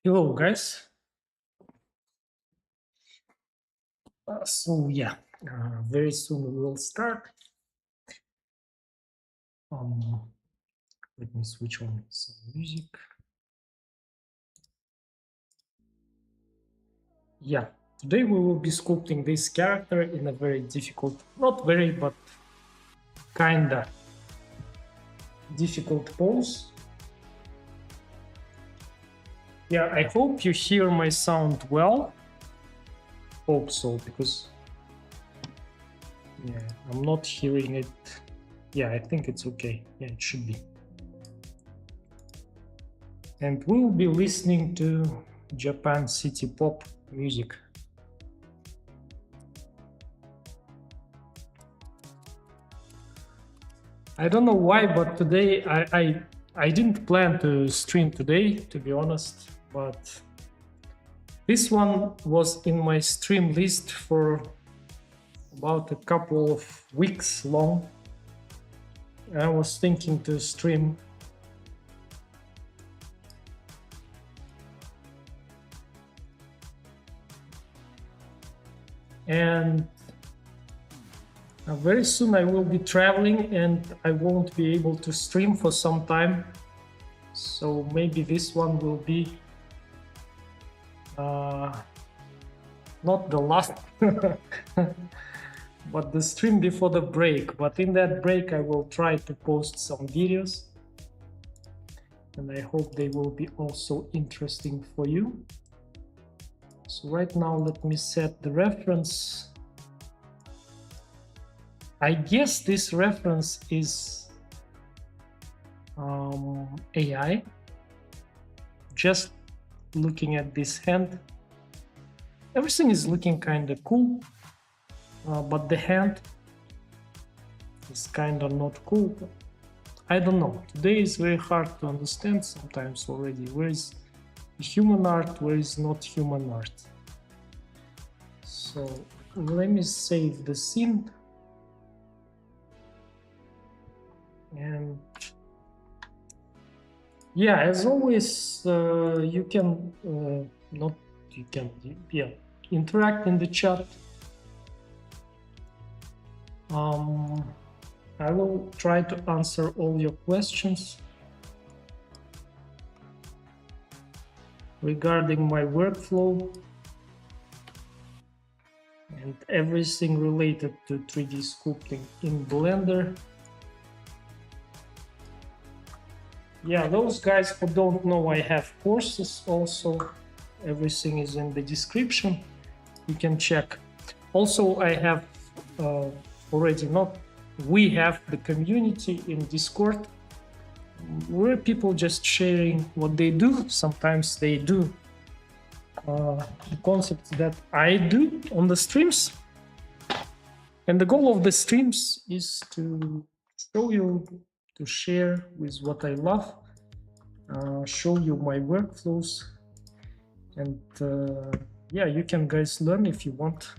Hello, guys. Very soon we will start. Um, Let me switch on some music. Yeah, today we will be sculpting this character in a very difficult, not very, but kinda difficult pose. Yeah, I hope you hear my sound well. Hope so, because yeah, I'm not hearing it. Yeah, I think it's okay. Yeah, it should be. And we'll be listening to Japan city pop music. I don't know why, but today I didn't plan to stream today, to be honest, but this one was in my stream list for about a couple of weeks long. I was thinking to stream. And very soon I will be traveling and I won't be able to stream for some time. So maybe this one will be not the last, but the stream before the break. But in that break, I will try to post some videos. And I hope they will be also interesting for you. So right now, let me set the reference. I guess this reference is AI. Just looking at this hand, everything is looking kind of cool, but the hand is kind of not cool. I don't know. Today is very hard to understand sometimes already. Where is human art, where is not human art? So let me save the scene. And yeah, as always, you can interact in the chat. I will try to answer all your questions regarding my workflow and everything related to 3D sculpting in Blender. Yeah, those guys who don't know, I have courses also. Everything is in the description. You can check. Also, I have we have the community in Discord where people just sharing what they do. Sometimes they do the concepts that I do on the streams. And the goal of the streams is to show you, to share with what I love, show you my workflows, and yeah, you can guys learn if you want.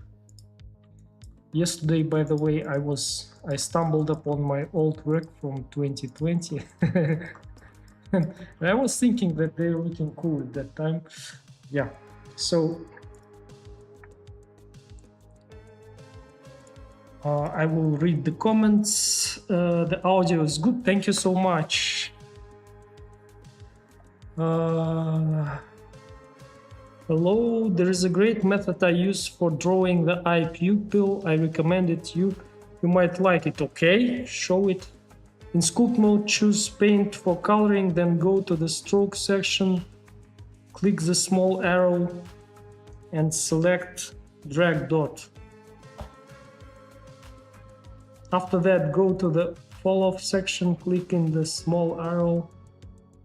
Yesterday, by the way, I stumbled upon my old work from 2020 and I was thinking that they're looking cool at that time. Yeah, so I will read the comments. The audio is good, thank you so much. Hello, there is a great method I use for drawing the eye pupil. I recommend it you might like it. Okay, show it. In sculpt mode, choose paint for coloring, then go to the stroke section, click the small arrow and select drag dot. After that, go to the fall off section, click in the small arrow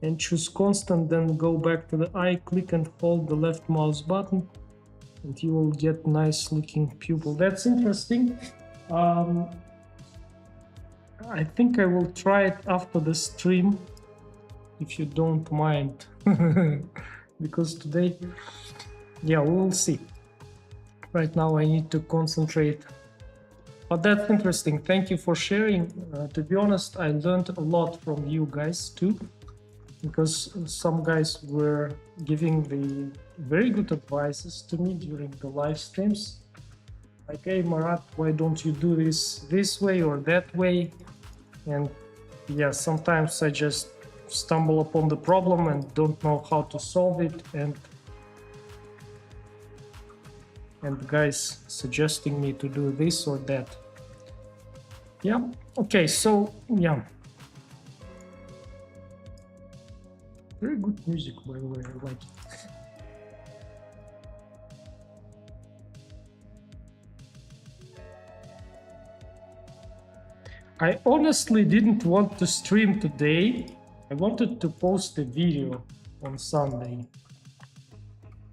and choose constant, then go back to the eye, click and hold the left mouse button and you will get nice looking pupil. That's interesting. I think I will try it after the stream, if you don't mind, because today, yeah, we will see. Right now I need to concentrate. But that's interesting. Thank you for sharing. To be honest, I learned a lot from you guys too. because some guys were giving the very good advices to me during the live streams. Like, hey Marat, why don't you do this way or that way? And yeah, sometimes I just stumble upon the problem and don't know how to solve it, and guys suggesting me to do this or that. Yeah, okay, so yeah. Very good music, by the way, I like it. I honestly didn't want to stream today. I wanted to post a video on Sunday.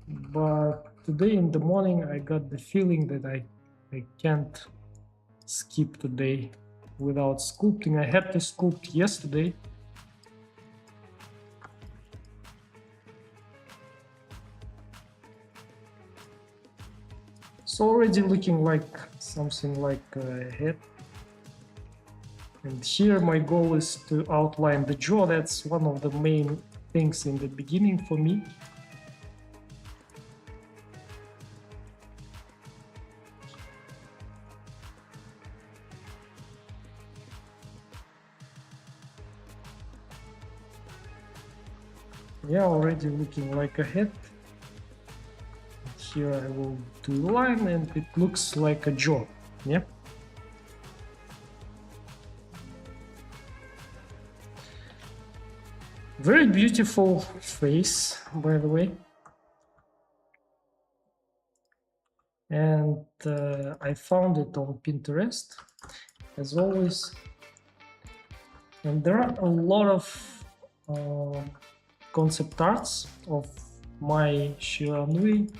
But today in the morning I got the feeling that I can't skip today without sculpting. I had to sculpt yesterday. It's already looking like something like a head. And here my goal is to outline the jaw. That's one of the main things in the beginning for me. Yeah, already looking like a head. Here I will do a line and it looks like a jaw. Yeah. Very beautiful face, by the way. And I found it on Pinterest, as always. And there are a lot of concept arts of my Shiranui.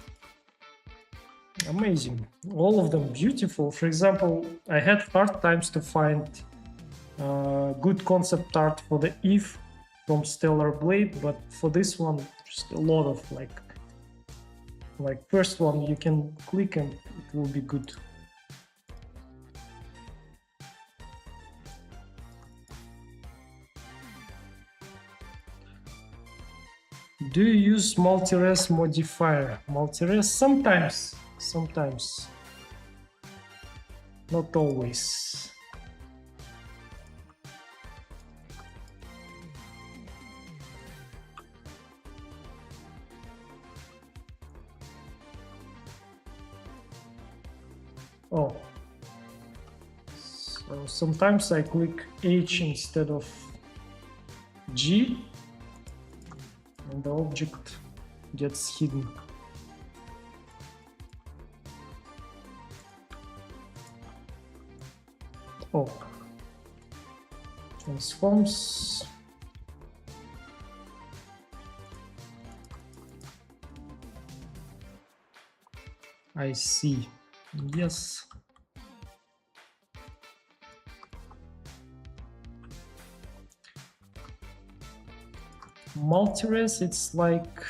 Amazing, all of them beautiful. For example, I had hard times to find good concept art for the Eve from Stellar Blade, but for this one, just a lot of like first one you can click and it will be good. Do you use multi-res modifier? Multi-res sometimes, not always. Oh, so sometimes I click H instead of G and the object gets hidden. Oh, transforms. I see. Yes. Multi-res, it's like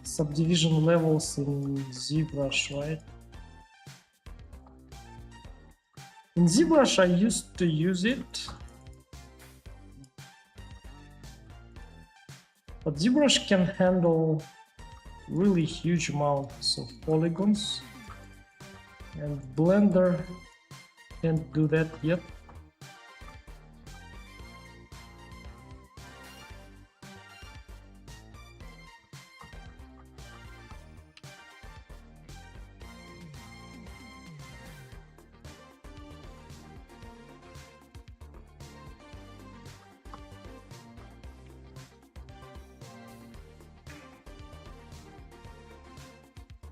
subdivision levels in ZBrush, right? In ZBrush I used to use it, but ZBrush can handle really huge amounts of polygons, and Blender can't do that yet.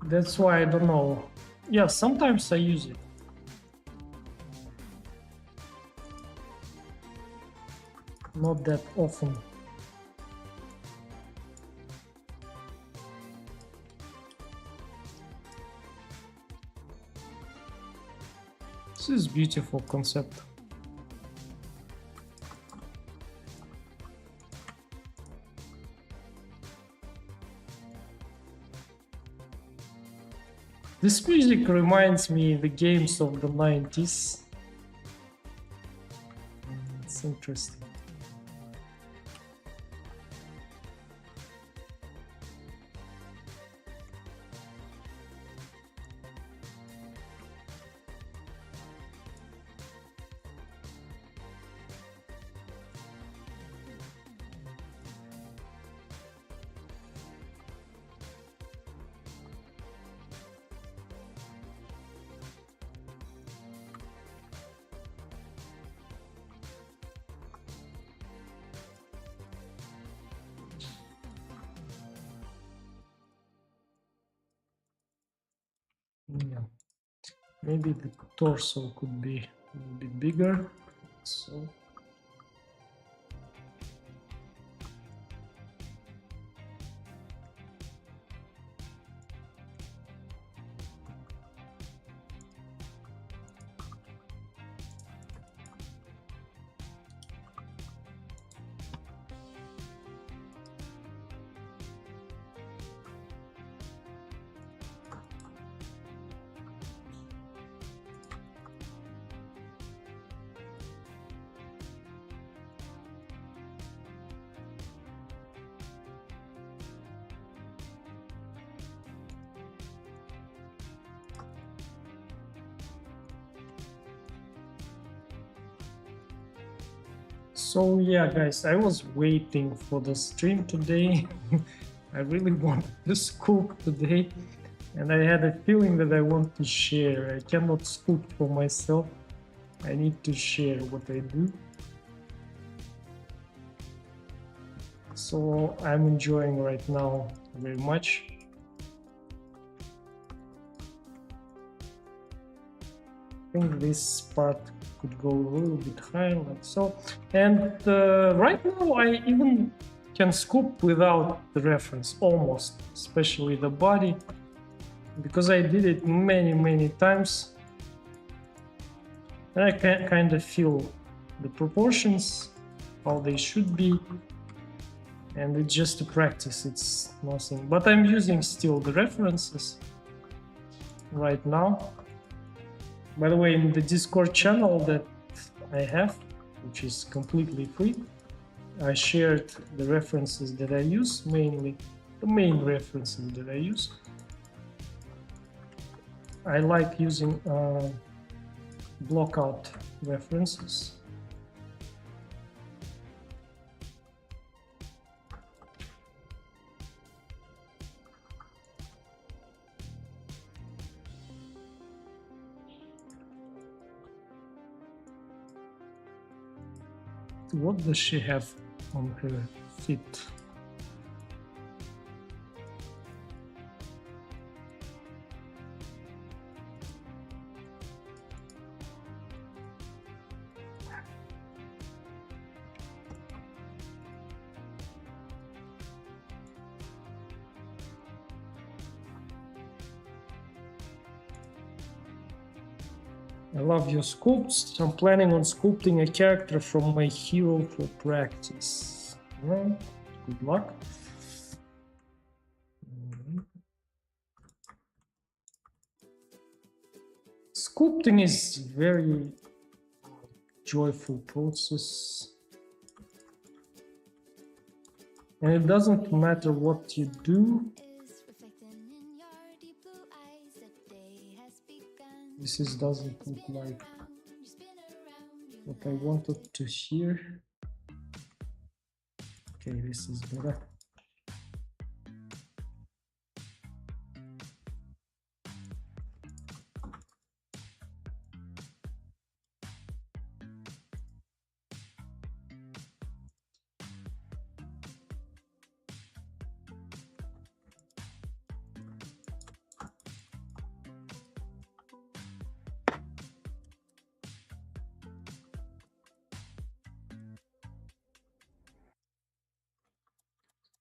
That's why I don't know. Yeah, sometimes I use it. Not that often. This is beautiful concept. This music reminds me of the games of the 90s. It's interesting. Yeah. Maybe the torso could be a little bit bigger. So. So yeah, guys, I was waiting for the stream today. I really wanted to sculpt today, and I had a feeling that I want to share. I cannot sculpt for myself. I need to share what I do. So I'm enjoying right now very much. I think this part could go a little bit higher, like so. And right now I even can sculpt without the reference, almost, especially the body, because I did it many times. And I can kind of feel the proportions, how they should be. And it's just a practice, it's nothing. But I'm using still the references right now. By the way, in the Discord channel that I have, which is completely free, I shared the references that I use, mainly the main references that I use. I like using blockout references. What does she have on her feet? I love your sculpts. I'm planning on sculpting a character from my hero for practice. Well, good luck. Sculpting is very joyful process. And it doesn't matter what you do. This doesn't look like what I wanted to hear. Okay, this is better.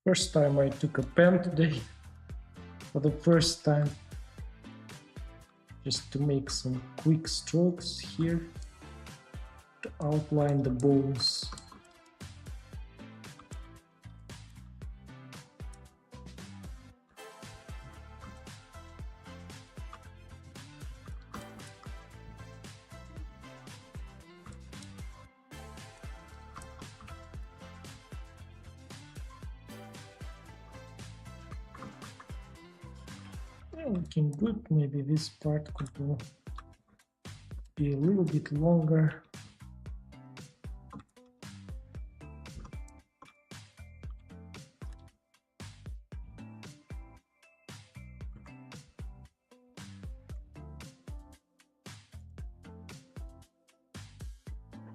First time I took a pen today, for the first time, just to make some quick strokes here to outline the bones. Looking good. Maybe this part could be a little bit longer.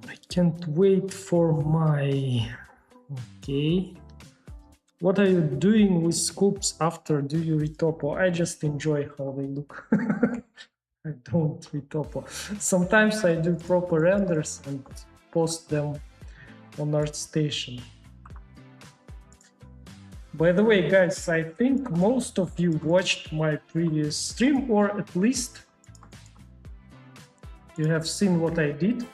I can't wait for my... Okay. What are you doing with scopes after do you retopo? I just enjoy how they look. I don't retopo. Sometimes I do proper renders and post them on ArtStation. By the way, guys, I think most of you watched my previous stream, or at least you have seen what I did.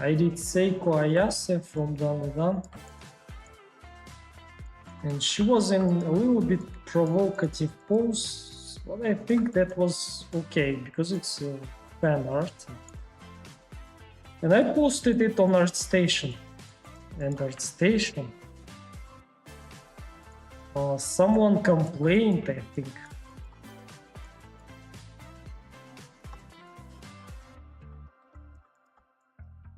I did Seiko Ayase from Danadan, and she was in a little bit provocative pose, but I think that was okay because it's fan art. And I posted it on ArtStation, and ArtStation, someone complained, I think.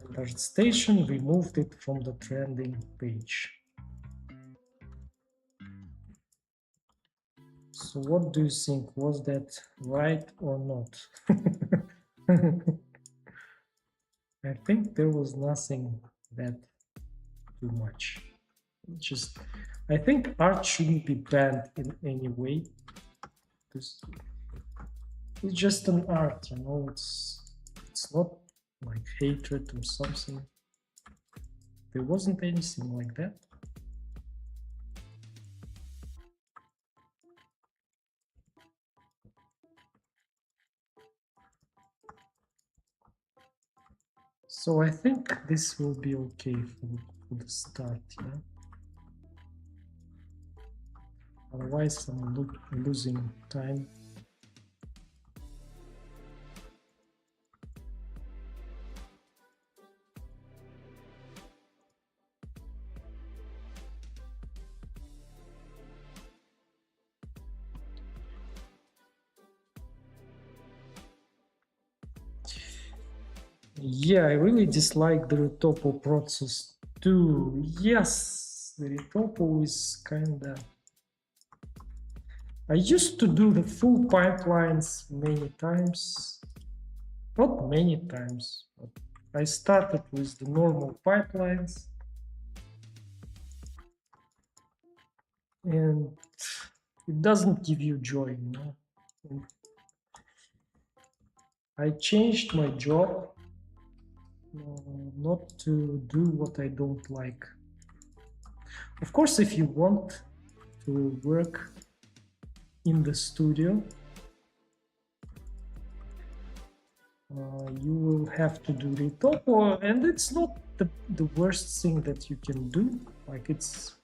And ArtStation removed it from the trending page. So what do you think? Was that right or not? I think there was nothing that too much. Just, I think art shouldn't be banned in any way. It's just an art, you know. It's not like hatred or something. There wasn't anything like that. So I think this will be okay for the start, yeah. Otherwise, I'm losing time. Yeah, I really dislike the retopo process too. Yes, the retopo is kinda... I used to do the full pipelines many times. Not many times, but I started with the normal pipelines. And it doesn't give you joy, you know. And I changed my job not to do what I don't like. Of course, if you want to work in the studio, you will have to do retopo, and it's not the worst thing that you can do. Like, it's,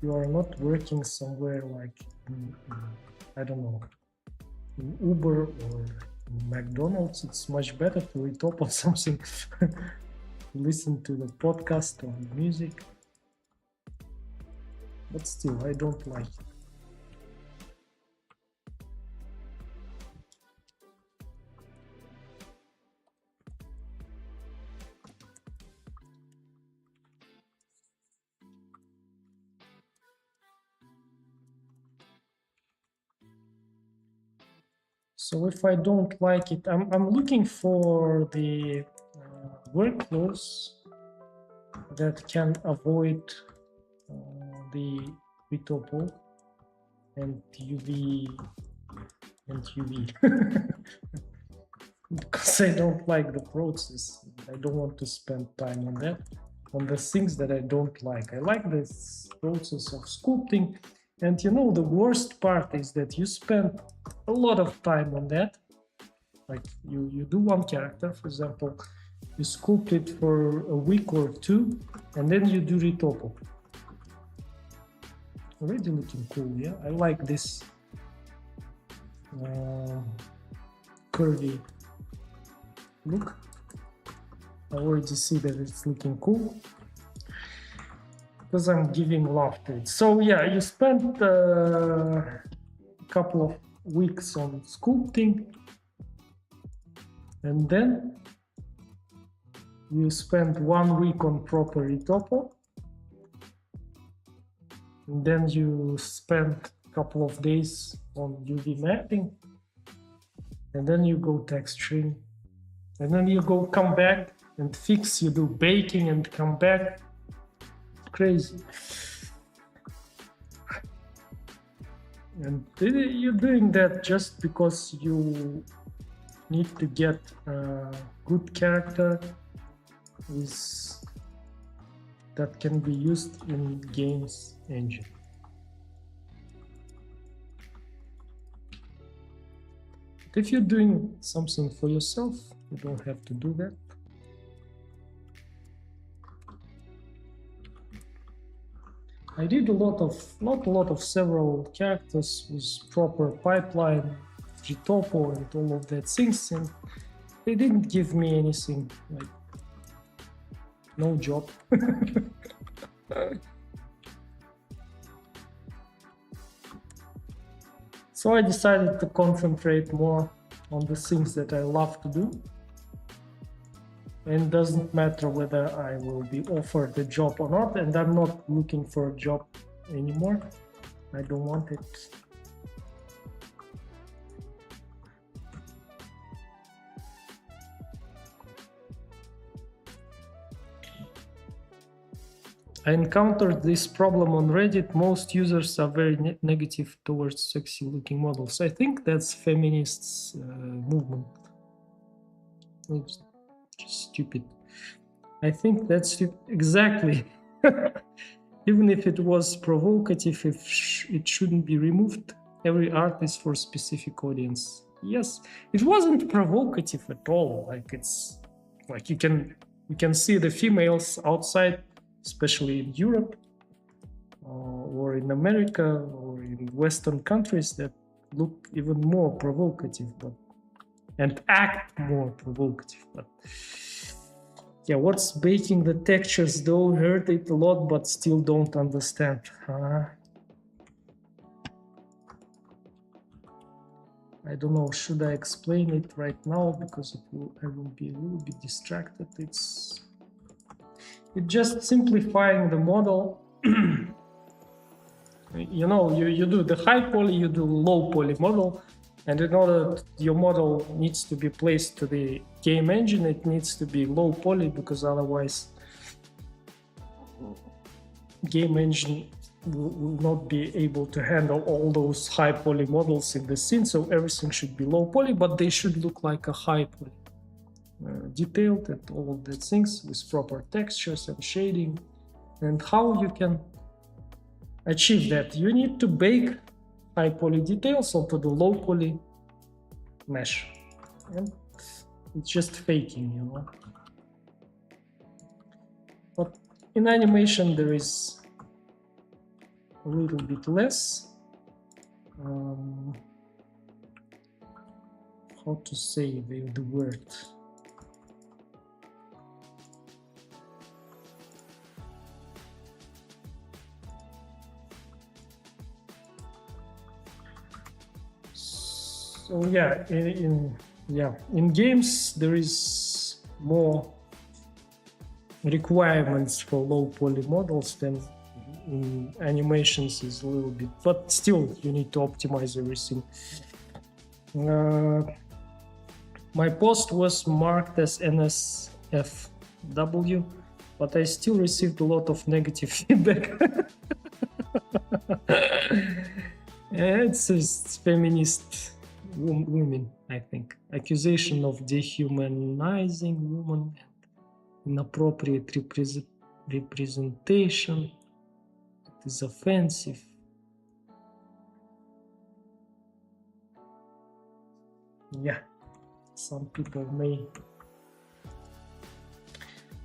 you are not working somewhere like I don't know, in Uber or in McDonald's. It's much better to retopo something, listen to the podcast or music. But still, I don't like it. So if I don't like it, I'm looking for the workflows that can avoid the retopo and UV because I don't like the process. I don't want to spend time on that, on the things that I don't like. I like this process of sculpting, and you know, the worst part is that you spend a lot of time on that. Like you do one character, for example, you sculpt it for a week or two, and then you do retopo. Already looking cool, yeah. I like this curvy look. I already see that it's looking cool because I'm giving love to it. So yeah, you spend a couple of weeks on sculpting, and then you spend 1 week on proper retopo, and then you spend a couple of days on UV mapping, and then you go texturing, and then you come back and fix, you do baking and come back. Crazy. And you're doing that just because you need to get a good character that can be used in games engine. But if you're doing something for yourself, you don't have to do that. I did not a lot of several characters with proper pipeline, Gtopo and all of that things, and they didn't give me anything, like no job. So I decided to concentrate more on the things that I love to do. And it doesn't matter whether I will be offered a job or not, and I'm not looking for a job anymore. I don't want it. I encountered this problem on Reddit. Most users are very negative towards sexy looking models. I think that's feminists movement. It's just stupid. I think that's exactly. Even if it was provocative, it shouldn't be removed. Every art is for a specific audience. Yes, it wasn't provocative at all. Like, it's like you can see the females outside, especially in Europe or in America or in Western countries, that look even more provocative, and act more provocative. But yeah, what's baking the textures though? Heard it a lot, but still don't understand. I don't know, should I explain it right now? Because I will be a little bit distracted. It's just simplifying the model. You know, you do the high poly, you do low poly model, and in order your model needs to be placed to the game engine, it needs to be low poly, because otherwise game engine will not be able to handle all those high poly models in the scene. So everything should be low poly, but they should look like a high poly. Detailed and all of the things with proper textures and shading. And how you can achieve that? You need to bake high poly details onto the low poly mesh, and it's just faking, you know. But in animation there is a little bit less how to say the word. So yeah, in games there is more requirements for low poly models than in animations is a little bit, but still you need to optimize everything. My post was marked as NSFW, but I still received a lot of negative feedback. It's feminist women, I think. Accusation of dehumanizing women and inappropriate representation. It is offensive. Yeah, some people may.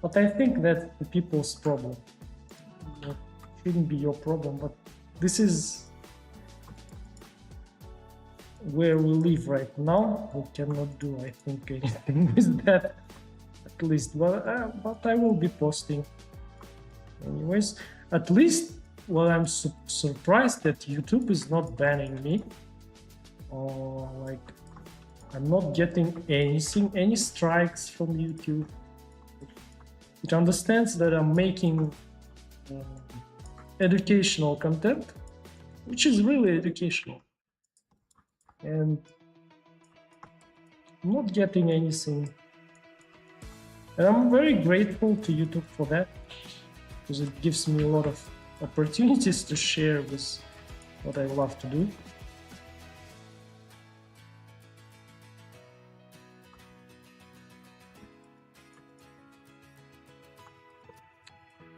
But I think that's the people's problem. It shouldn't be your problem, but this is where we live right now. We cannot do, I think, anything with that, at least. But I will be posting anyways. At least, well, I'm surprised that YouTube is not banning me, or like I'm not getting anything, any strikes from YouTube. It understands that I'm making educational content, which is really educational. And I'm not getting anything And I'm very grateful to YouTube for that, because it gives me a lot of opportunities to share with what I love to do.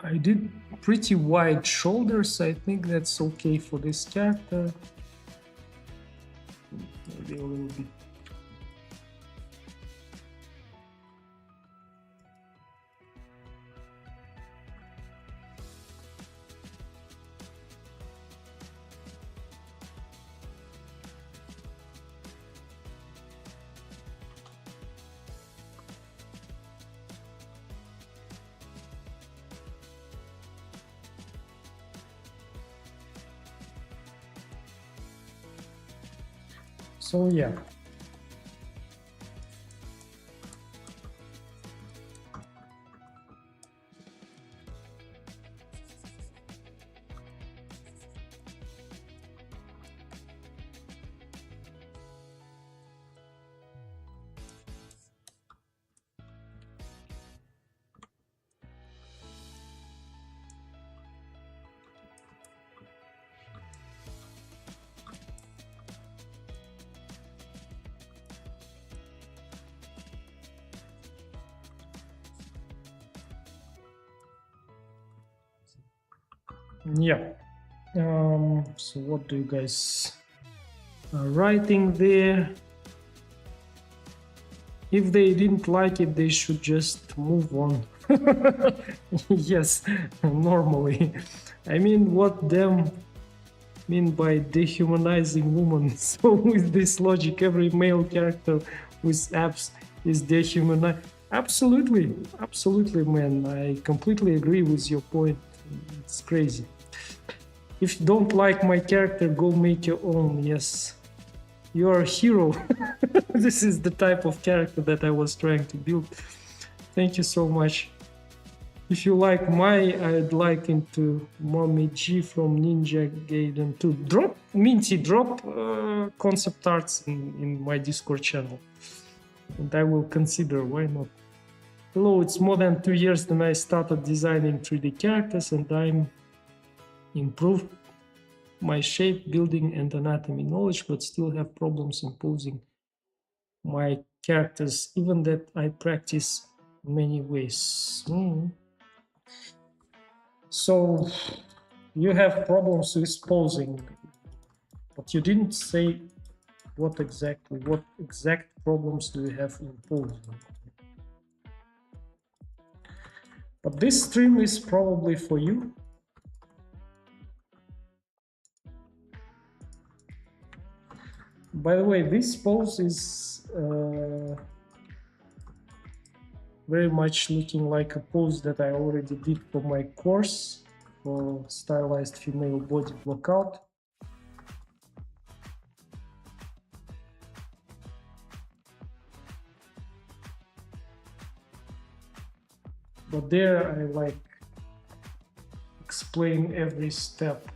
I did pretty wide shoulders. I think that's okay for this character. Maybe a little bit. So yeah. Yeah. So what do you guys are writing there? If they didn't like it, they should just move on. Yes, normally. I mean, what them mean by dehumanizing women? So with this logic, every male character with abs is dehumanized. Absolutely, absolutely, man. I completely agree with your point. It's crazy. If you don't like my character, go make your own. Yes, you're a hero. This is the type of character that I was trying to build. Thank you so much. If you like I'd like into Mommy G from Ninja Gaiden to drop concept arts in my Discord channel, and I will consider, why not. Hello, it's more than 2 years that I started designing 3D characters, and I'm improved my shape, building, and anatomy knowledge, but still have problems imposing my characters, even that I practice many ways. So you have problems with posing, but you didn't say what exact problems do you have in posing. But this stream is probably for you. By the way, this pose is very much looking like a pose that I already did for my course for stylized female body blockout. But there I like explain every step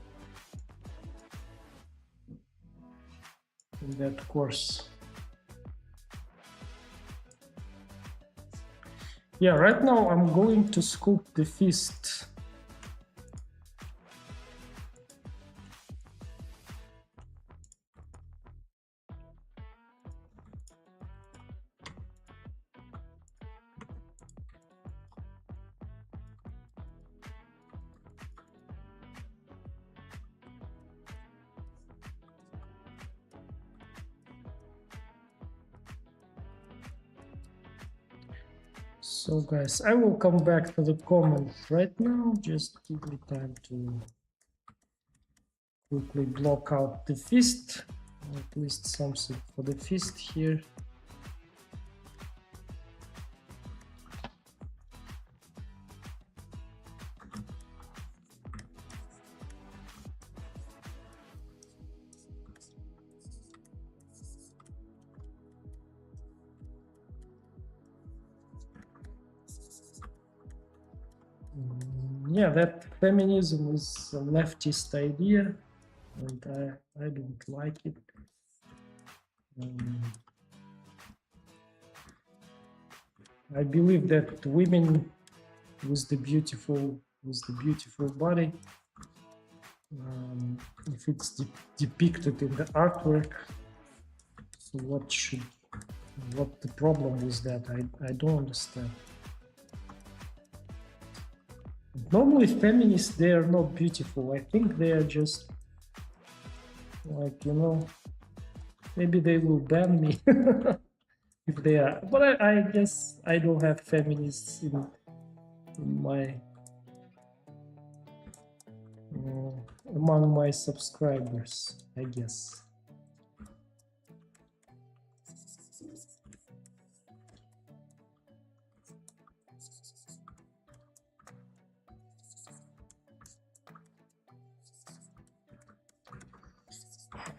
in that course. Yeah, right now I'm going to sculpt the fist. So guys, I will come back to the comment right now. Just give me time to quickly block out the fist. At least something for the fist here. Yeah, that feminism is a leftist idea, and I don't like it. I believe that women with the beautiful body, if it's depicted in the artwork, so what the problem is that I don't understand. Normally feminists, they are not beautiful. I think they are just like, you know, maybe they will ban me if they are, but I guess I don't have feminists in my among my subscribers, I guess.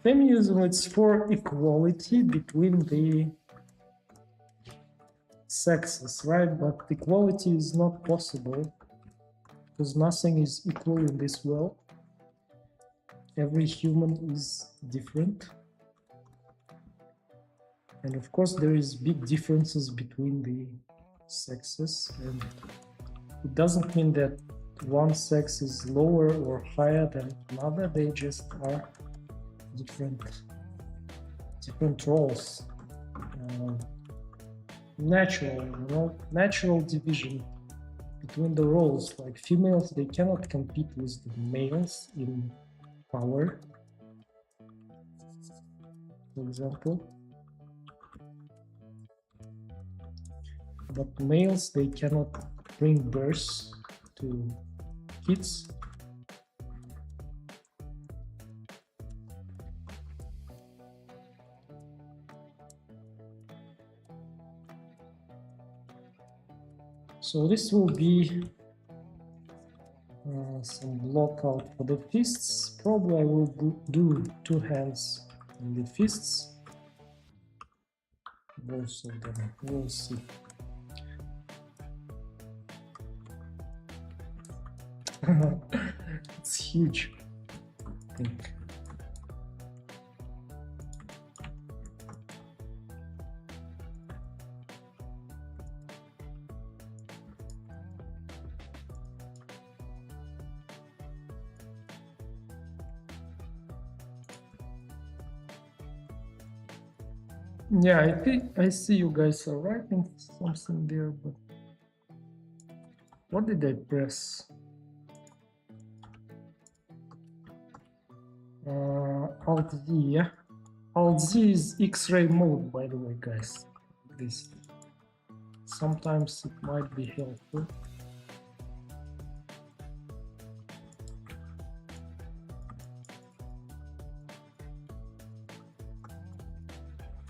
Feminism, it's for equality between the sexes, right? But equality is not possible because nothing is equal in this world. Every human is different. And of course, there is big differences between the sexes. And it doesn't mean that one sex is lower or higher than another. They just are different roles. Natural, you know, natural division between the roles. Like females, they cannot compete with the males in power, for example. But males, they cannot bring birth to kids. So this will be some blockout for the fists. Probably I will do 2 hands in the fists. Both of them, we'll see. It's huge, I think. Yeah, I see you guys are writing something there, but what did I press? Alt Z, yeah. Alt Z is X-ray mode, by the way, guys. This sometimes it might be helpful.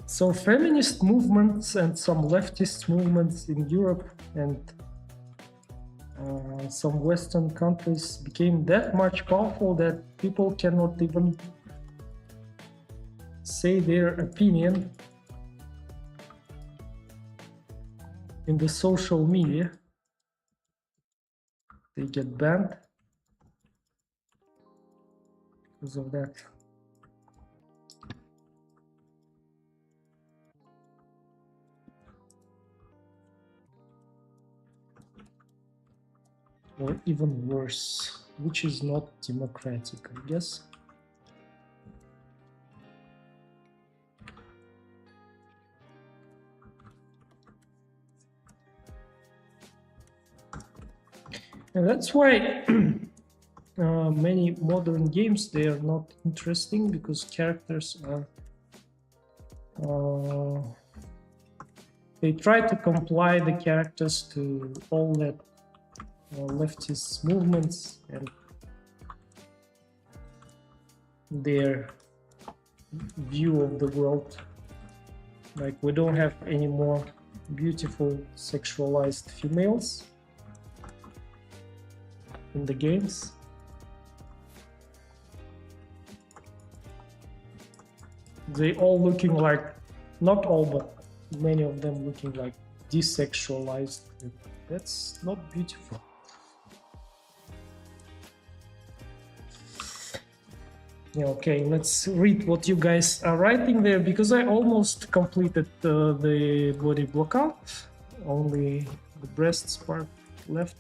So feminist movements and some leftist movements in Europe and some Western countries became that much powerful that people cannot even say their opinion in the social media. They get banned because of that. Or even worse, which is not democratic, I guess. And that's why many modern games, they are not interesting, because characters are they try to comply the characters to all that leftist movements and their view of the world. Like, we don't have any more beautiful sexualized females in the games. They all looking like, not all, but many of them looking like desexualized. That's not beautiful. Yeah, okay, let's read what you guys are writing there, because I almost completed the body blockout. only the breasts part left.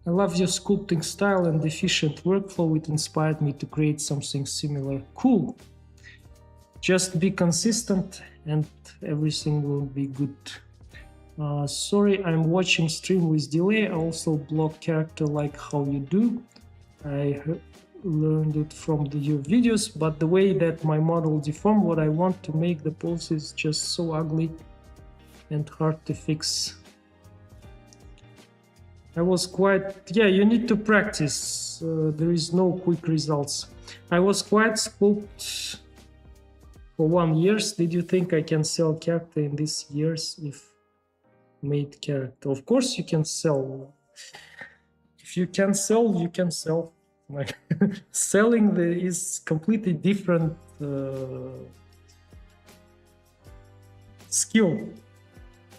I love your sculpting style and efficient workflow. It inspired me to create something similar. Cool. Just be consistent and everything will be good. Sorry, I'm watching stream with delay. I also block character like how you do. I learned it from your videos, but the way that my model deformed what I want to make the pose is just so ugly and hard to fix. I was quite, yeah, you need to practice. There is no quick results. I was quite sculpted for 1 year. Did you think I can sell character in these years if made character? Of course you can sell. If you can sell, you can sell. Like selling is completely different skill.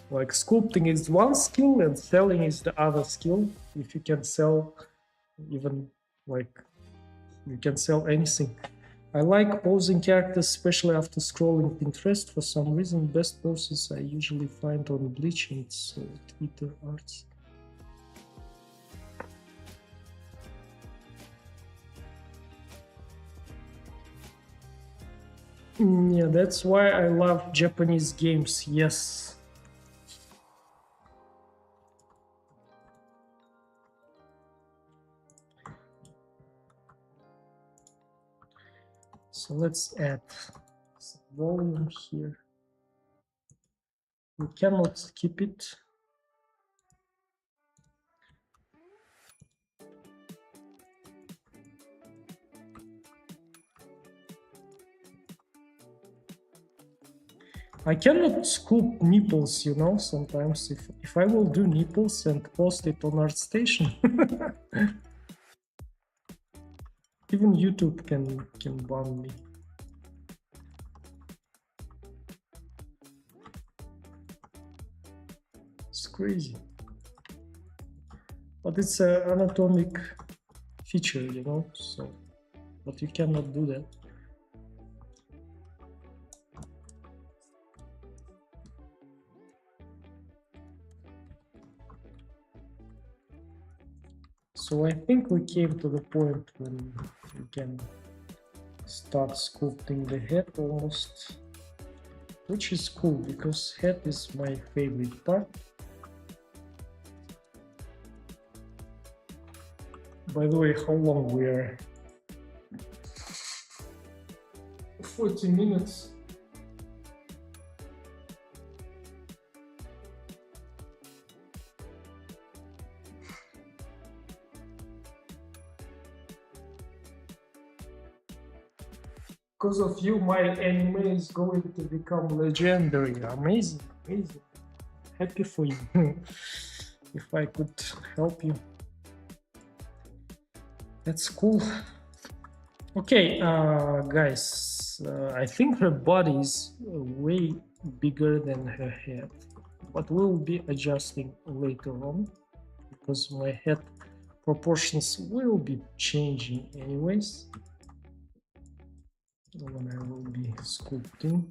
Like sculpting is one skill and selling is the other skill. If you can sell, even like you can sell anything. I like posing characters, especially after scrolling Pinterest. For some reason, best poses I usually find on Bleach and Twitter arts. Yeah, that's why I love Japanese games. Yes. So let's add some volume here. We cannot skip it. I cannot sculpt nipples, you know, sometimes if I will do nipples and post it on ArtStation, even YouTube can ban me. It's crazy. But it's an anatomic feature, you know, so, but you cannot do that. So I think we came to the point when we can start sculpting the head almost, which is cool because head is my favorite part. By the way, how long we are? 40 minutes. Because of you, my anime is going to become legendary. Amazing, amazing. Happy for you. If I could help you. That's cool. Okay, guys, I think her body is way bigger than her head, but we'll be adjusting later on because my head proportions will be changing anyways when I will be sculpting.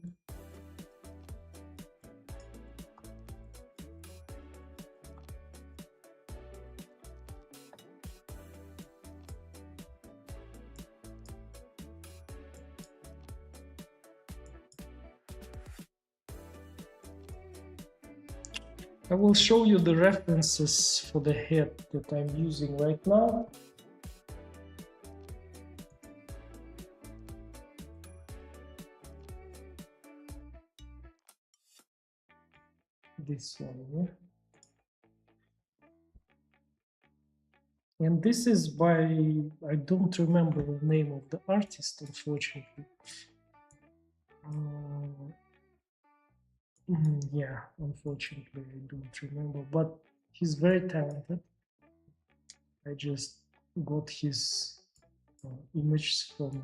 I will show you the references for the head that I'm using right now. This one here. And this is by, I don't remember the name of the artist, unfortunately. Yeah, unfortunately, I don't remember, but he's very talented. I just got his images from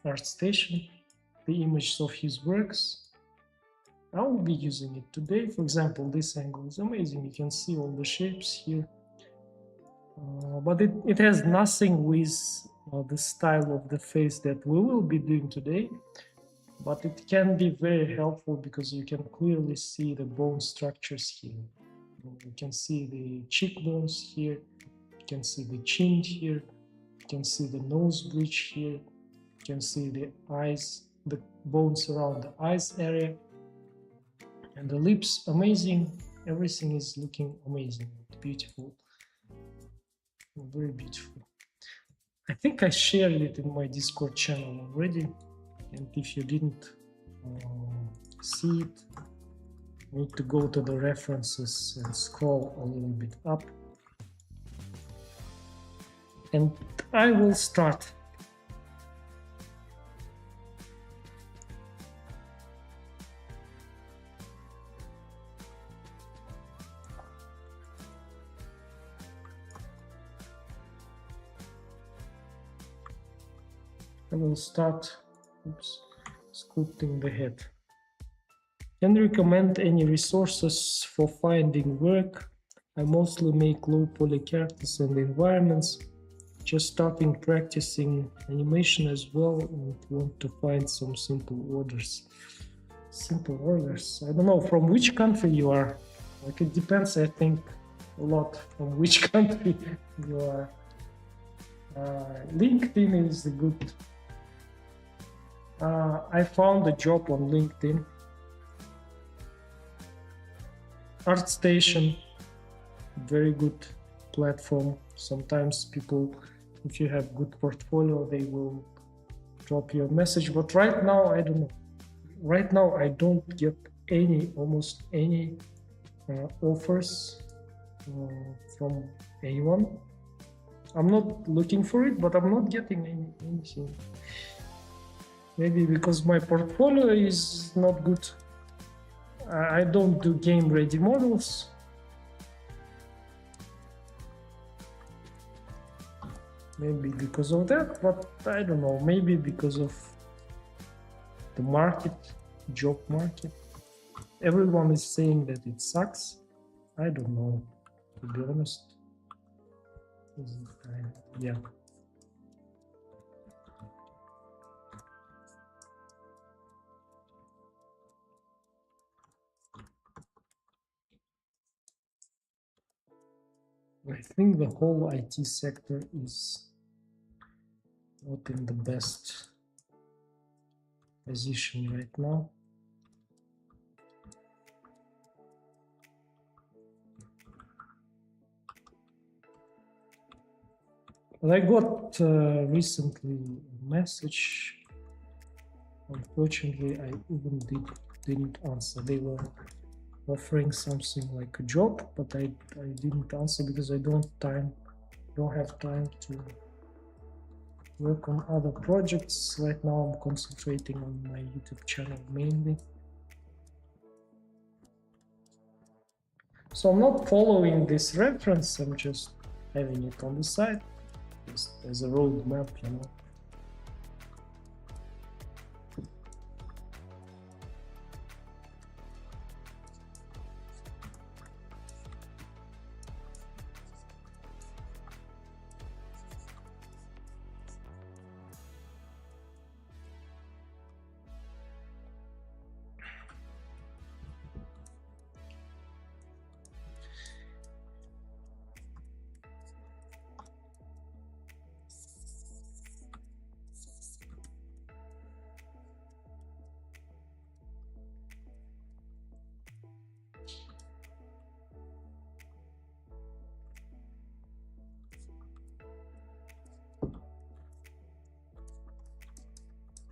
ArtStation. the images of his works. I will be using it today. For example, this angle is amazing. You can see all the shapes here. But it has nothing with the style of the face that we will be doing today. But it can be very helpful because you can clearly see the bone structures here. You can see the cheekbones here. You can see the chin here. You can see the nose bridge here. You can see the eyes, the bones around the eyes area. And the lips, amazing. Everything is looking amazing, beautiful, very beautiful. I think I shared it in my Discord channel already. And if you didn't see it, you need to go to the references and scroll a little bit up. And I will start. I will start sculpting the head. Can you recommend any resources for finding work? I mostly make low poly characters and environments. Just starting practicing animation as well and want to find some simple orders. Simple orders. I don't know from which country you are. Like it depends, I think, a lot from which country you are. LinkedIn is a good. I found a job on LinkedIn. ArtStation, very good platform. Sometimes people, if you have good portfolio, they will drop you a message. But right now, I don't know. Right now, I don't get almost any offers from anyone. I'm not looking for it, but I'm not getting anything. Maybe because my portfolio is not good. I don't do game-ready models. Maybe because of that, but I don't know. Maybe because of the market, job market. Everyone is saying that it sucks. I don't know, to be honest. Yeah. I think the whole IT sector is not in the best position right now. But I got recently a message. Unfortunately, I even didn't answer. They were offering something like a job, but I didn't answer because I don't have time to work on other projects. Right now I'm concentrating on my YouTube channel mainly. So I'm not following this reference, I'm just having it on the side just as a roadmap, you know.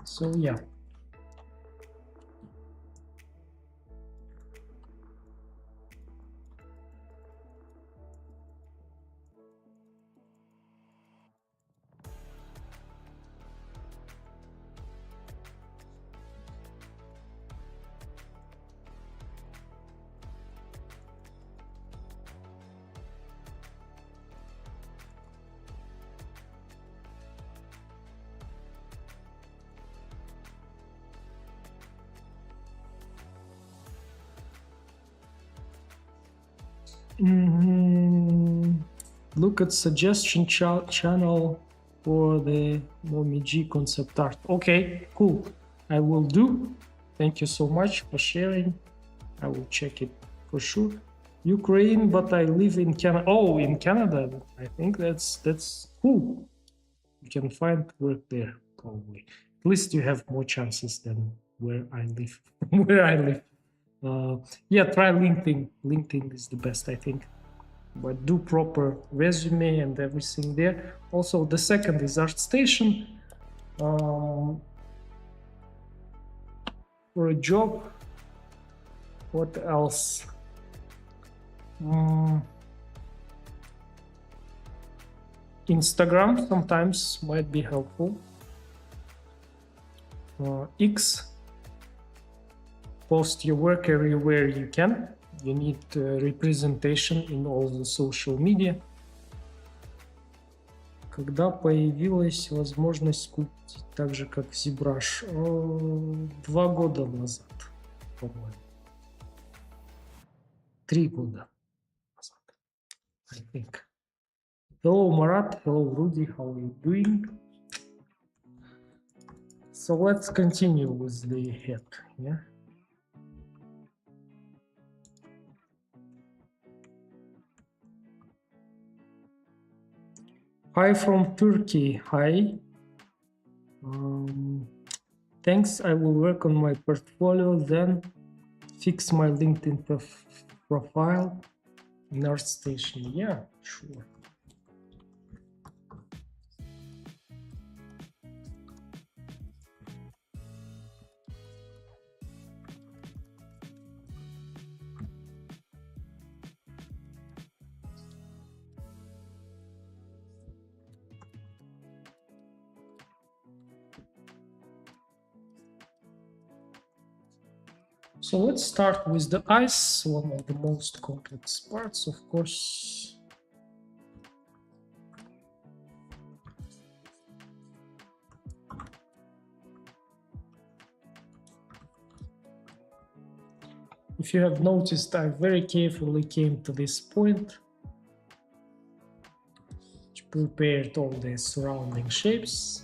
So yeah. Look at suggestion channel for the Momiji concept art. Okay, cool. I will do. Thank you so much for sharing. I will check it for sure. Ukraine, but I live in Canada. Oh, in Canada. I think that's cool. You can find work there probably. At least you have more chances than where I live. Where I live. Yeah, try LinkedIn. LinkedIn is the best, I think. But do proper resume and everything there. Also, the second is ArtStation. For a job, what else? Instagram sometimes might be helpful. X, post your work everywhere you can. You need representation in all the social media. Когда появилась возможность скульптить так же, как ZBrush? 2 года назад, по-моему. 3 года назад, I think. Hello, Marat. Hello, Rudy. How are you doing? So let's continue with the head. Yeah. Hi from Turkey. Hi. Thanks. I will work on my portfolio, then fix my LinkedIn profile in ArtStation. Yeah, sure. So let's start with the eyes, one of the most complex parts, of course. If you have noticed, I very carefully came to this point, prepared all the surrounding shapes,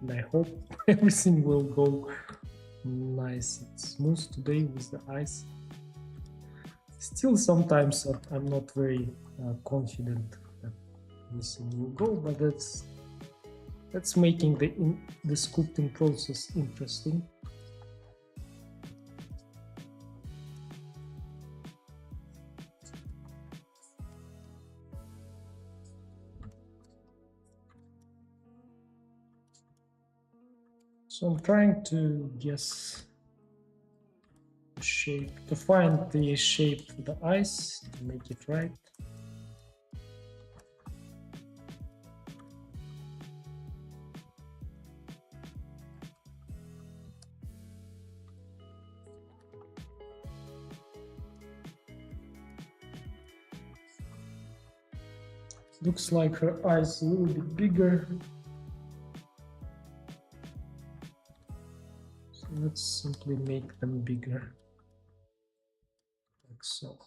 and I hope everything will go nice and smooth today with the eyes. Still, sometimes I'm not very confident that everything will go, but that's making the sculpting process interesting. So I'm trying to guess the shape, to find the shape of the eyes, to make it right. Looks like her eyes a little bit bigger. Let's simply make them bigger, like so.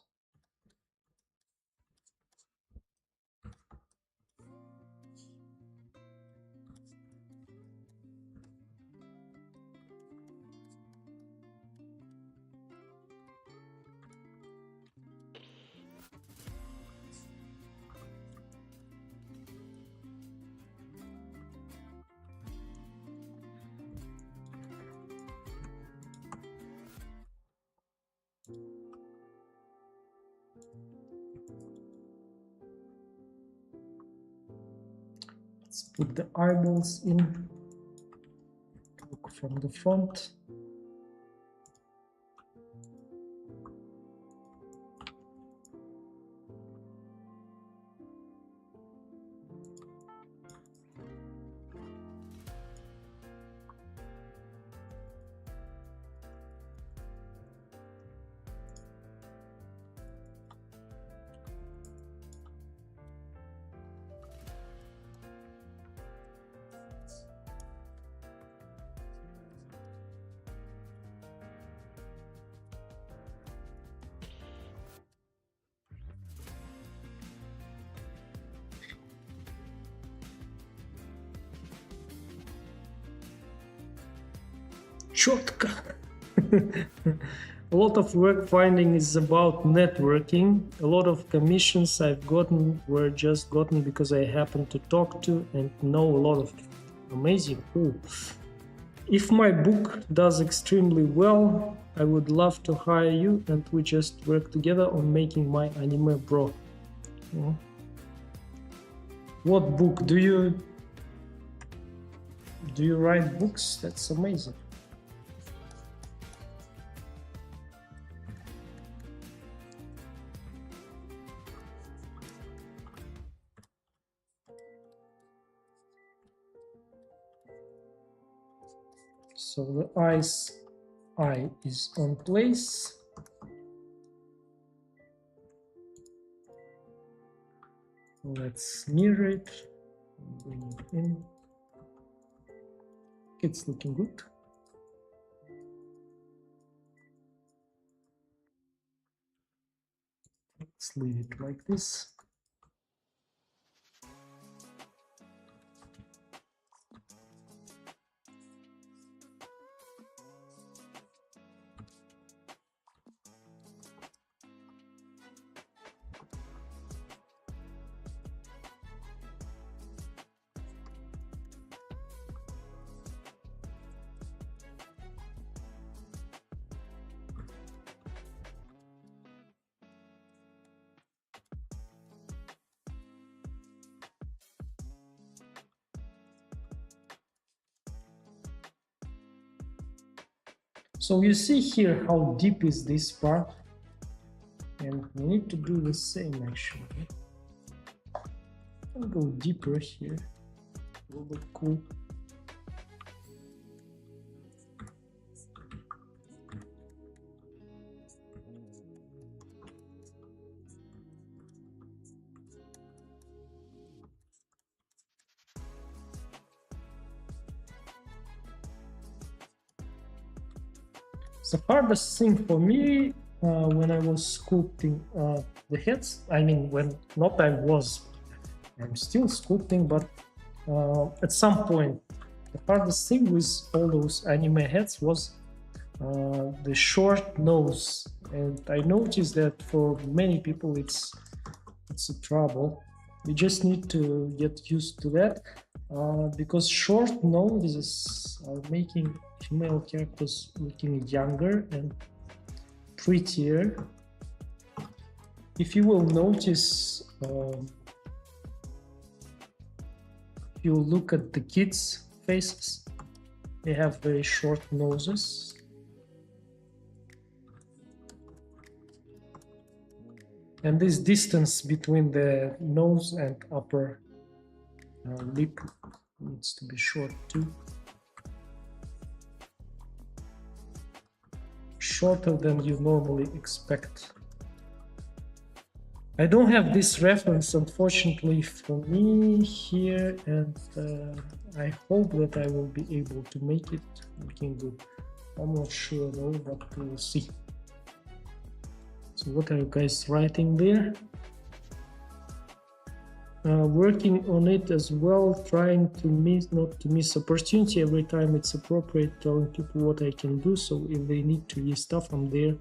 Let's put the eyeballs in. Look from the front. Четко. A lot of work finding is about networking. A lot of commissions I've gotten were just gotten because I happen to talk to and know a lot of people. Amazing, cool. If my book does extremely well, I would love to hire you and we just work together on making my anime, bro. Yeah. What book? Do you write books? That's amazing. So the eye is on place. Let's mirror it. Bring it in. It's looking good. Let's leave it like this. So you see here how deep is this part, and we need to do the same actually. I'll go deeper here. Will look cool. The hardest thing for me when I was sculpting the heads, I mean, when not I was, I'm still sculpting, but at some point, the hardest thing with all those anime heads was the short nose. And I noticed that for many people it's a trouble. You just need to get used to that because short noses are making female characters looking younger and prettier. If you will notice, if you look at the kids' faces, they have very short noses. And this distance between the nose and upper lip needs to be short too. Shorter than you normally expect. I don't have this reference, unfortunately, for me here, and I hope that I will be able to make it looking good. I'm not sure though, but we'll see. So what are you guys writing there? Working on it as well, trying to not to miss opportunity every time it's appropriate, telling people what I can do, so if they need to use stuff, I'm there.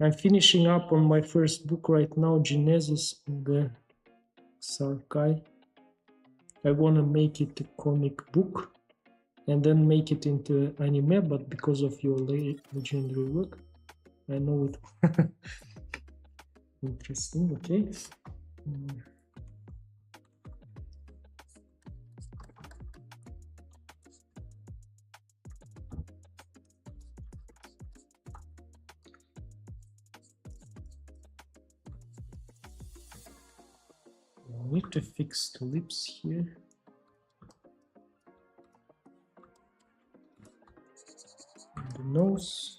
I'm finishing up on my first book right now, Genesis in the Sarkai. I want to make it a comic book and then make it into anime, but because of your legendary work, I know it. Interesting, okay. I need to fix the lips here. And the nose.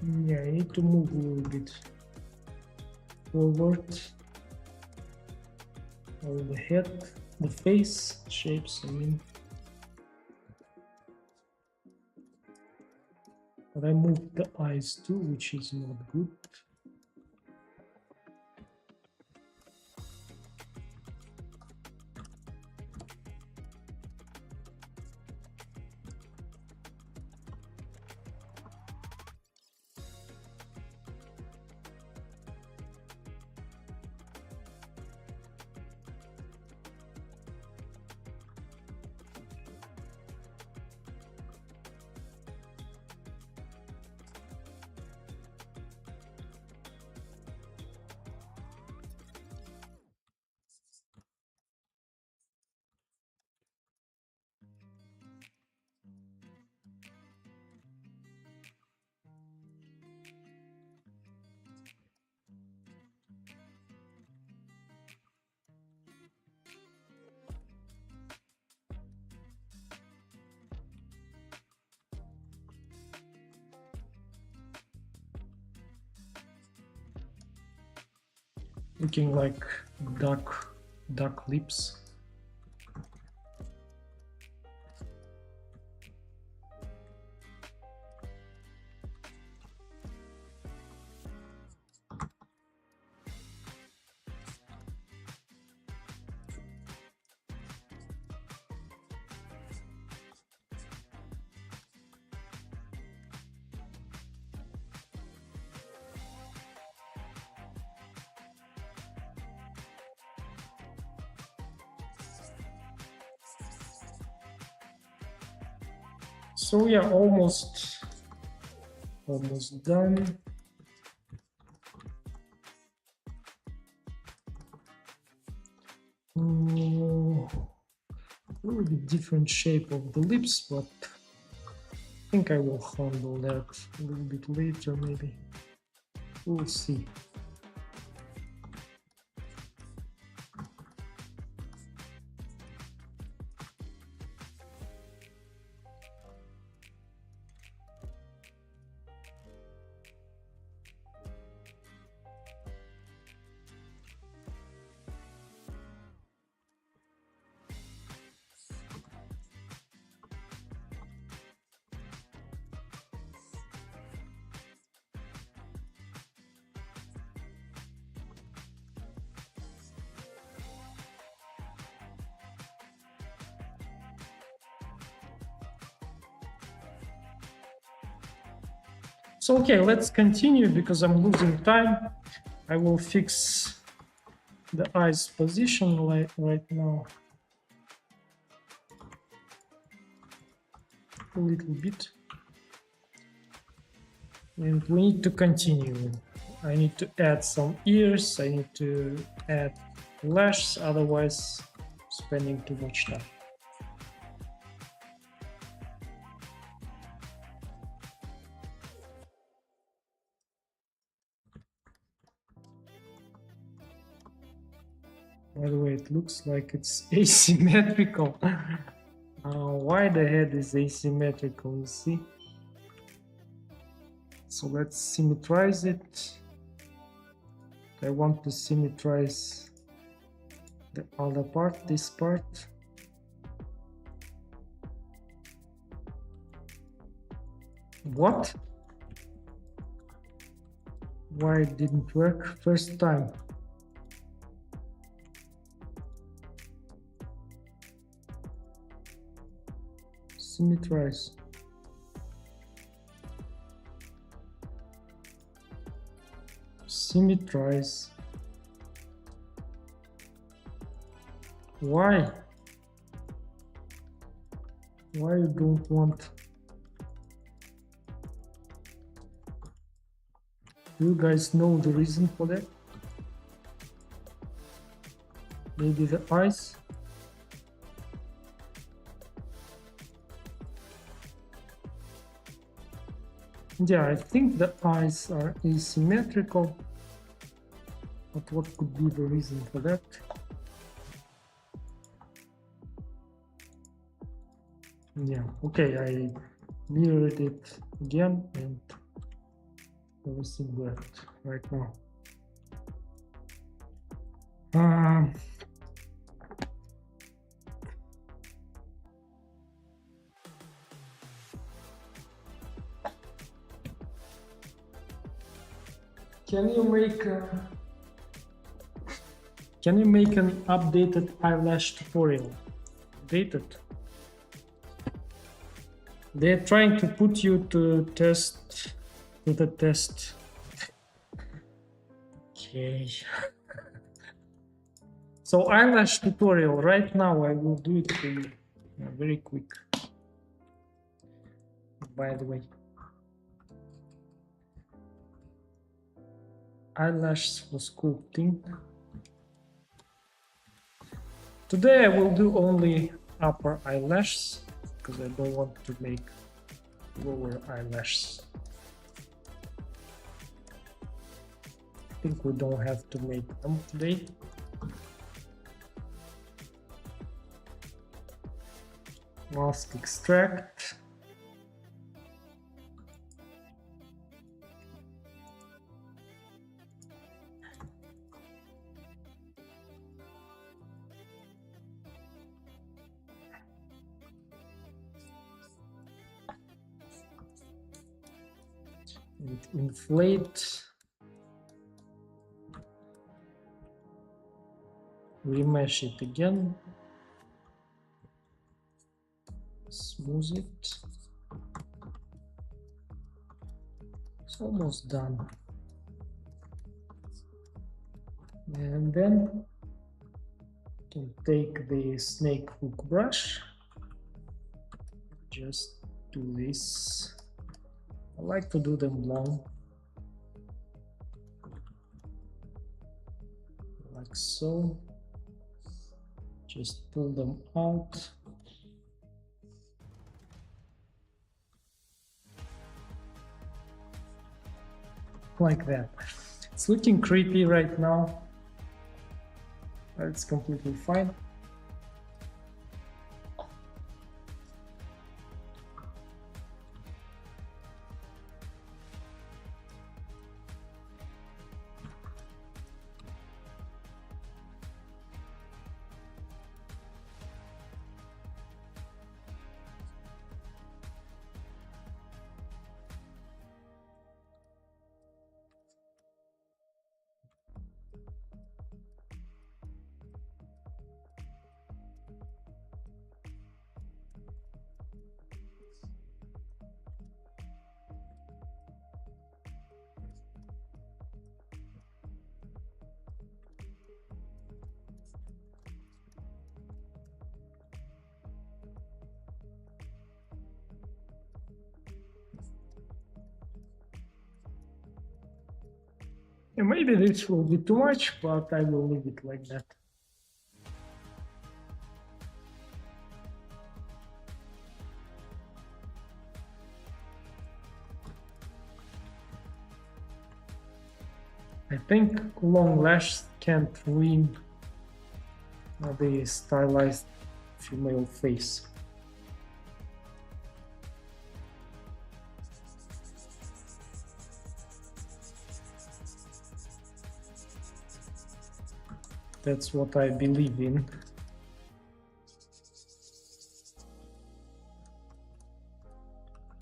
Yeah, I need to move a little bit forward. All the head, the face shapes, I mean. But I moved the eyes too, which is not good. Looking like duck lips. So yeah, almost done. A little bit different shape of the lips, but I think I will handle that a little bit later, maybe. We'll see. So okay, let's continue because I'm losing time. I will fix the eyes position right now a little bit. And we need to continue. I need to add some ears, I need to add lashes, otherwise spending too much time. By the way, it looks like it's asymmetrical. Why the head is asymmetrical, you see? So let's symmetrize it. I want to symmetrize the other part, this part. What? Why it didn't work first time? Symmetrize. Symmetrize. Why? Why you don't want? Do you guys know the reason for that? Maybe the eyes? Yeah, I think the eyes are asymmetrical. But what could be the reason for that? Yeah, okay, I mirrored it again and everything worked right now. Can you make an updated eyelash tutorial? Updated? They're trying to put you to the test. Okay. So eyelash tutorial right now. I will do it for you. Very quick. By the way, eyelashes for sculpting. Today I will do only upper eyelashes because I don't want to make lower eyelashes. I think we don't have to make them today. Mask extract. And inflate. Remesh it again. Smooth it. It's almost done. And then you can take the snake hook brush. Just do this. I like to do them long. Like so. Just pull them out. Like that. It's looking creepy right now. It's completely fine. And maybe this will be too much, but I will leave it like that. I think long lashes can't ruin the stylized female face. That's what I believe in.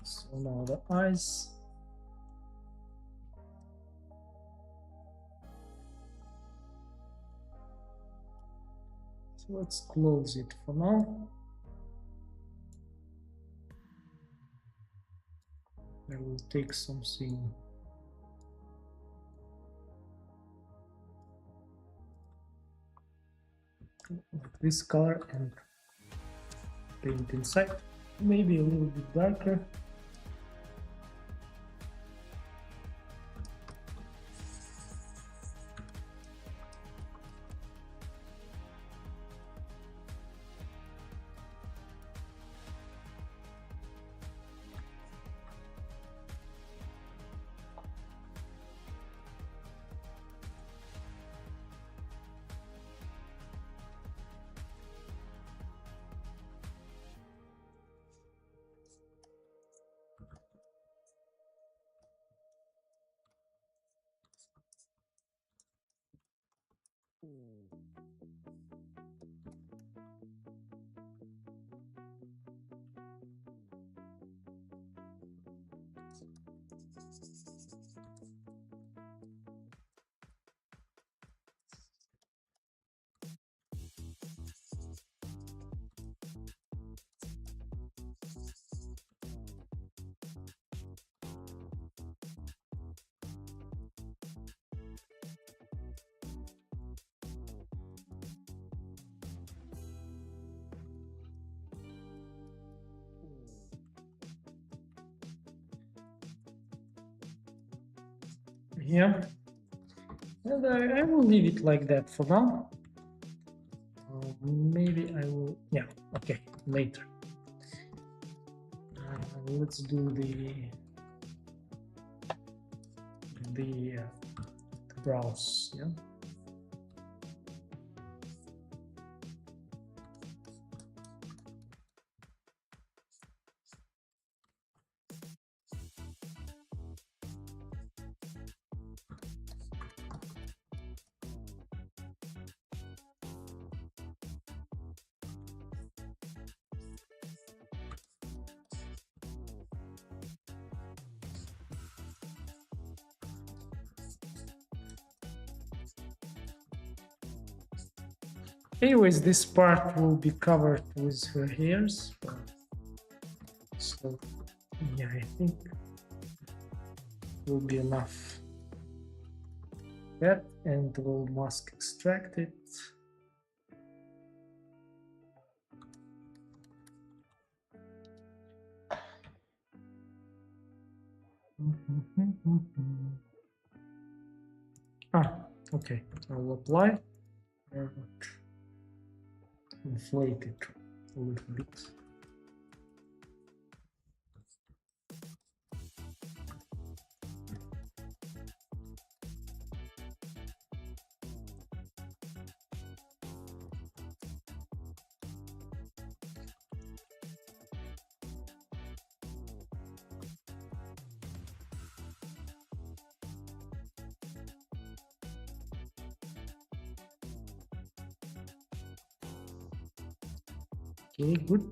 So now the eyes. So let's close it for now. I will take something like this color and paint inside, maybe a little bit darker. Yeah, and I will leave it like that for now. Maybe I will, yeah, okay, later. Let's do the browse, yeah. Anyways, this part will be covered with her hairs. So yeah, I think will be enough. That, and we'll mask extract it. Okay, I'll apply. Inflate it a little bit. Okay, good.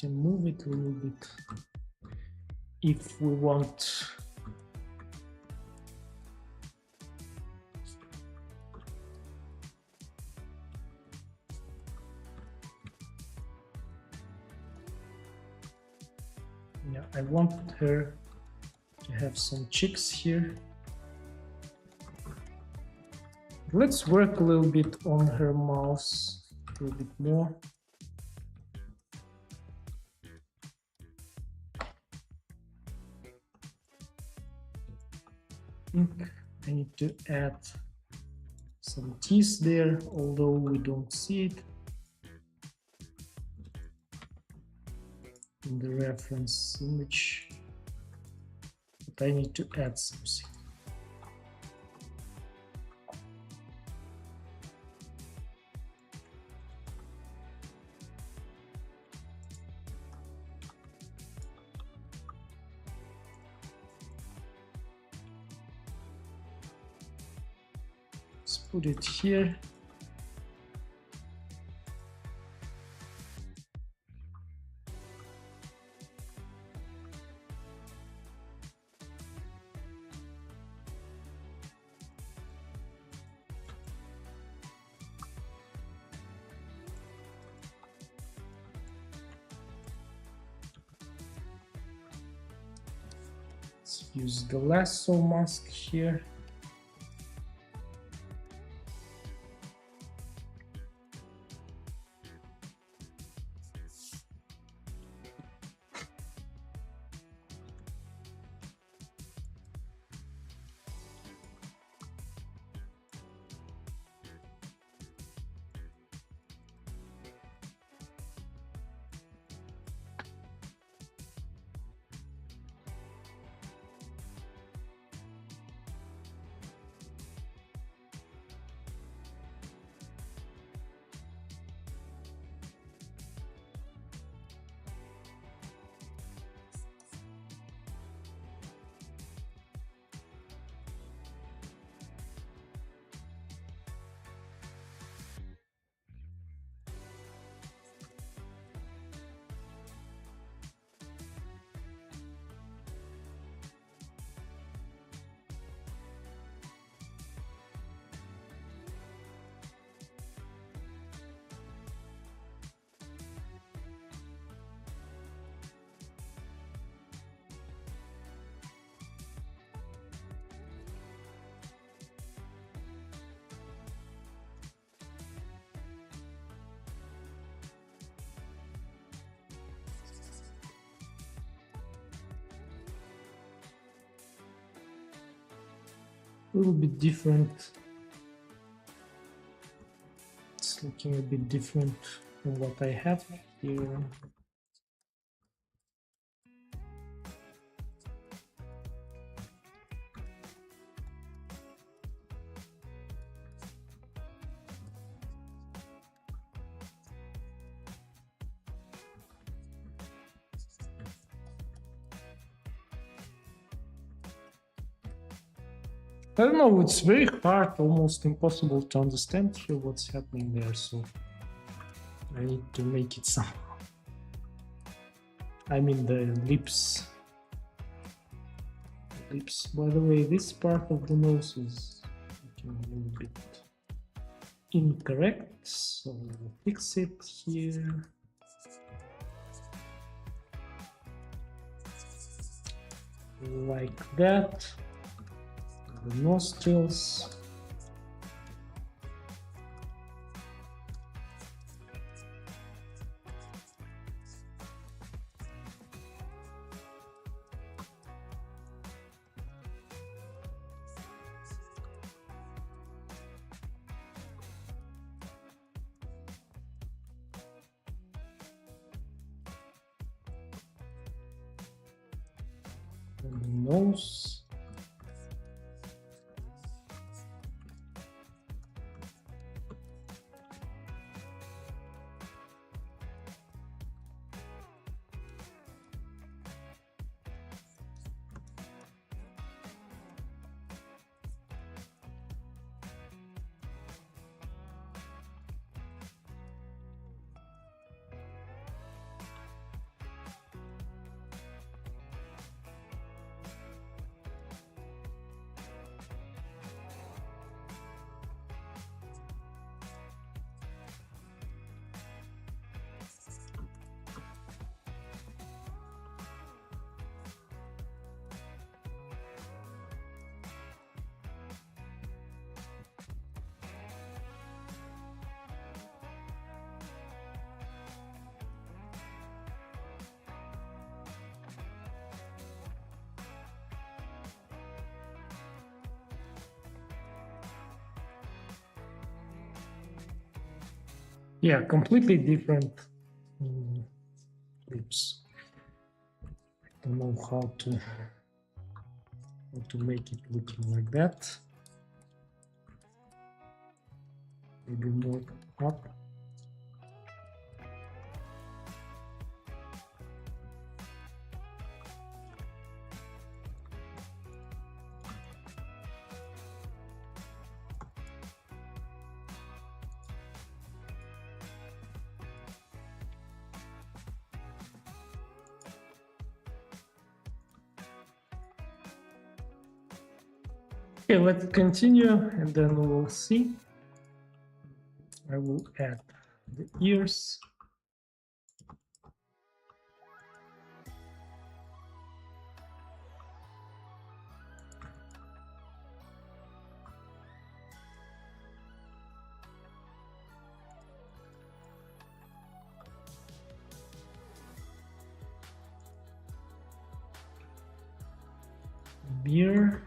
Can move it a little bit if we want. Yeah, I want her to have some cheeks here. Let's work a little bit on her mouth, a little bit more. I need to add some teeth there, although we don't see it in the reference image, but I need to add something. Let's put it here. Let's use the lasso mask here. little bit different. It's looking a bit different from what I have here. I don't know, it's very hard, almost impossible to understand here what's happening there, so I need to make it somehow. I mean the lips. Lips. By the way, this part of the nose is looking a little bit incorrect, so I'll fix it here. Like that. The nostrils. And the nose. Yeah, completely different lips. I don't know how to make it looking like that. Maybe more up. Okay, let's continue and then we'll see. I will add the ears. Beer.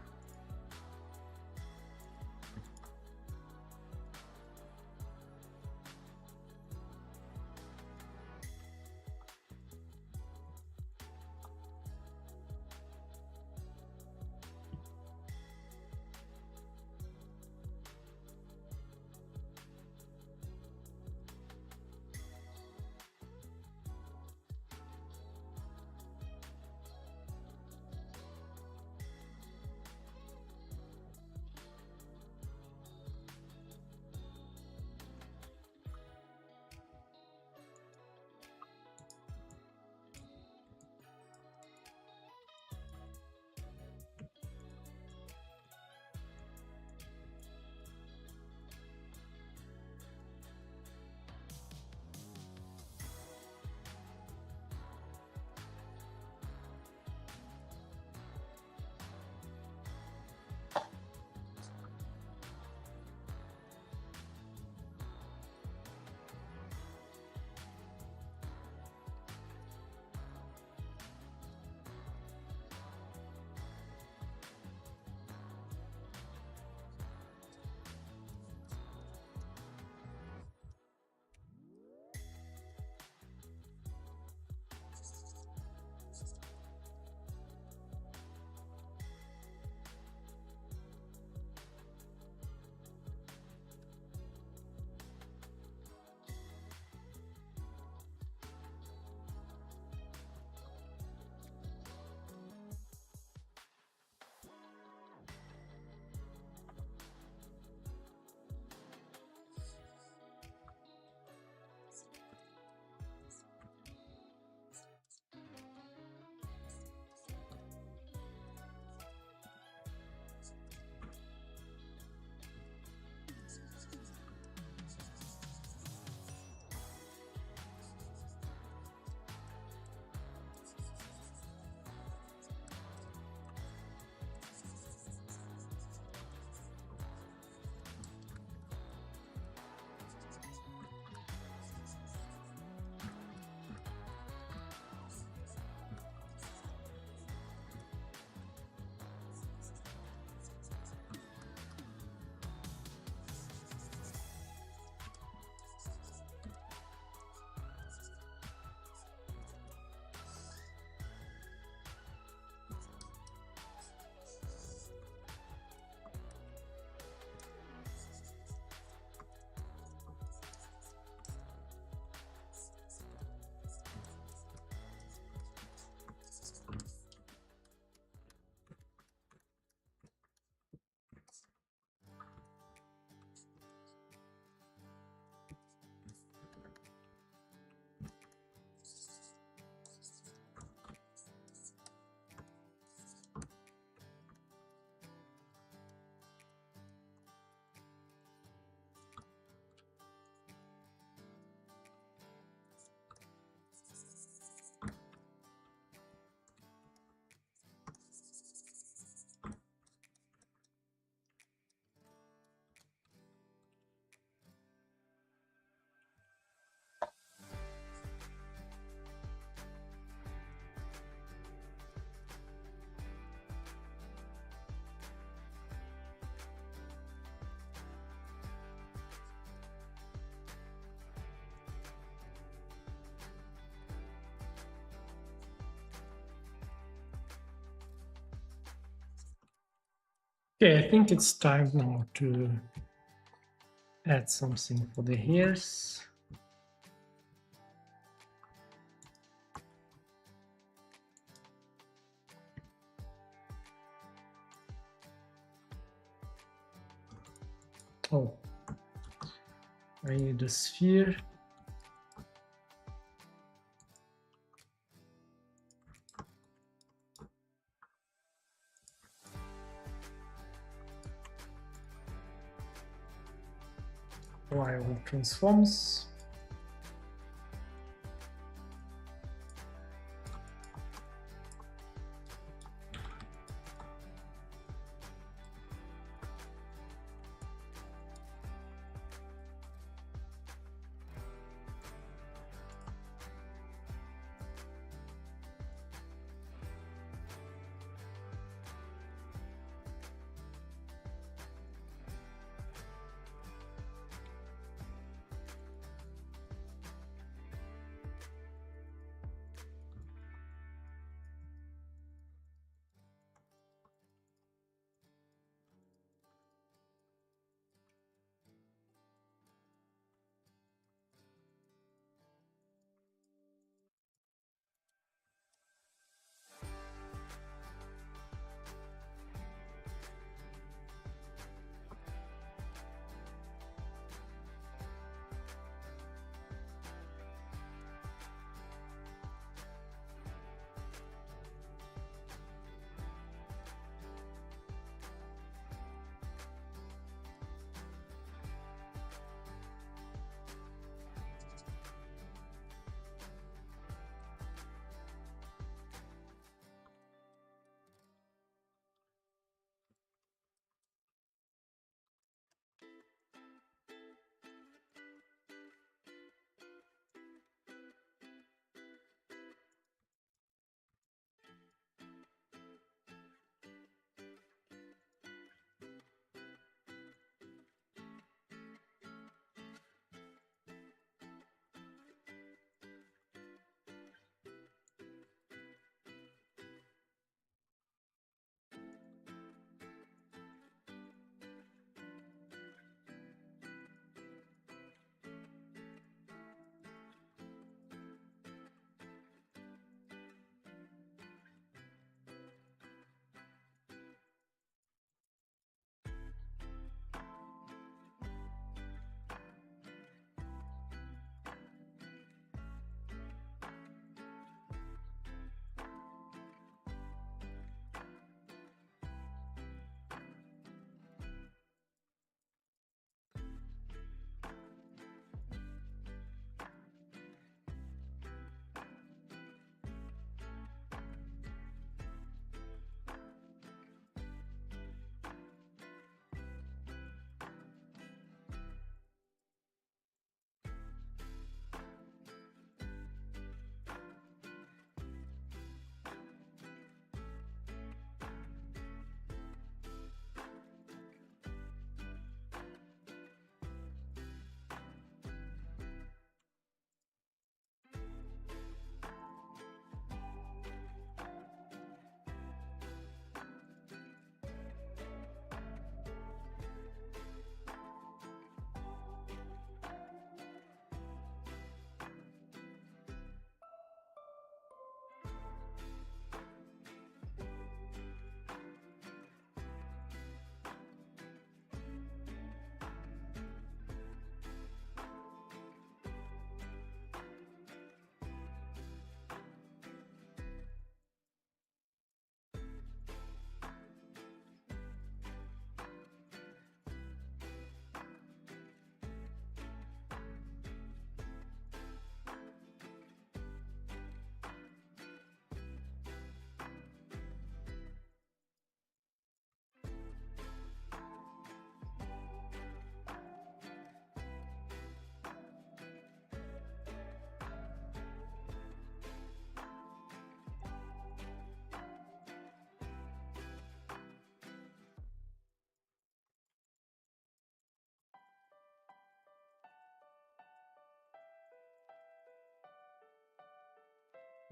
Okay, I think it's time now to add something for the hairs. Oh, I need a sphere. While transforms.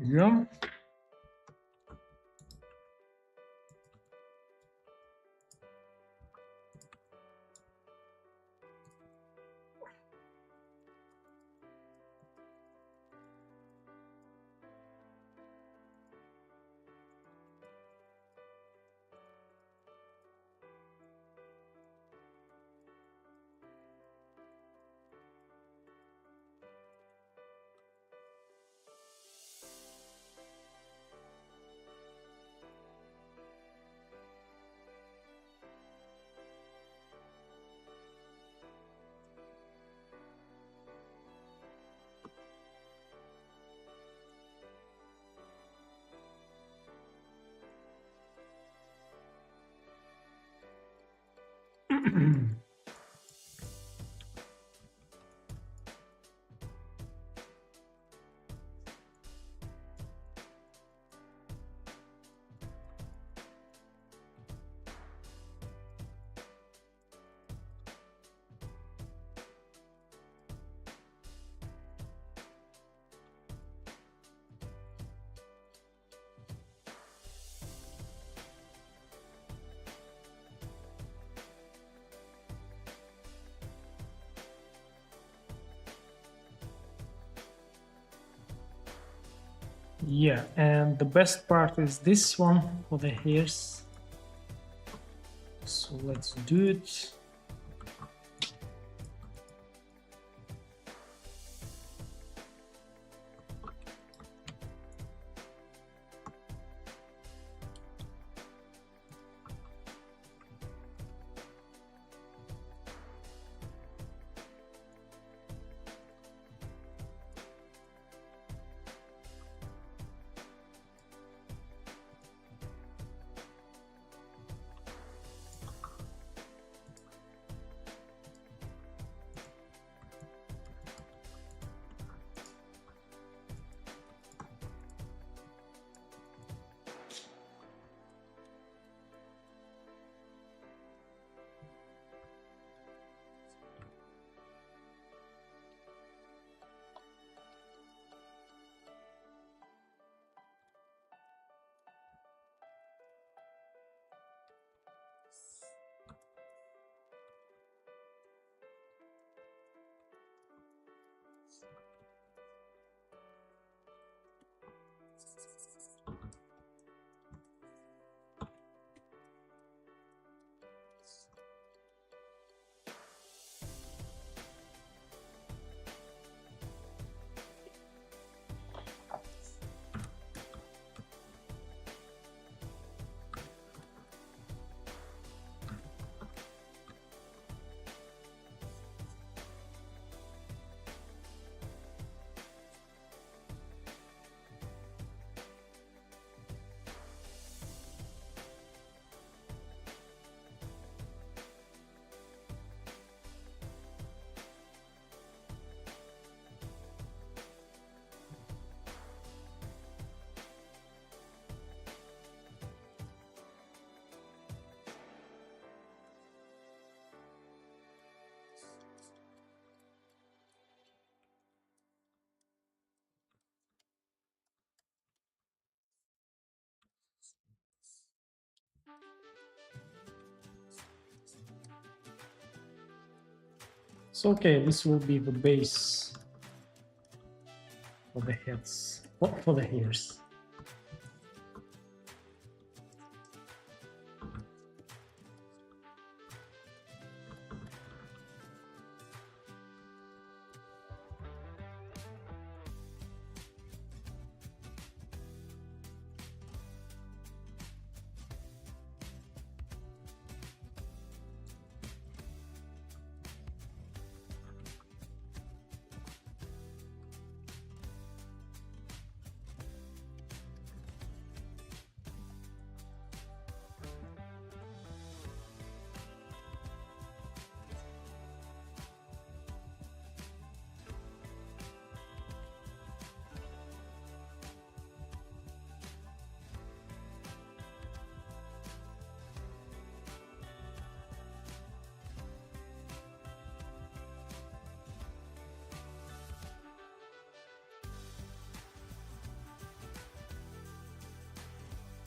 Yeah. Yeah, and the best part is this one for the hairs. So let's do it. So okay, this will be the base for the heads, for the hairs.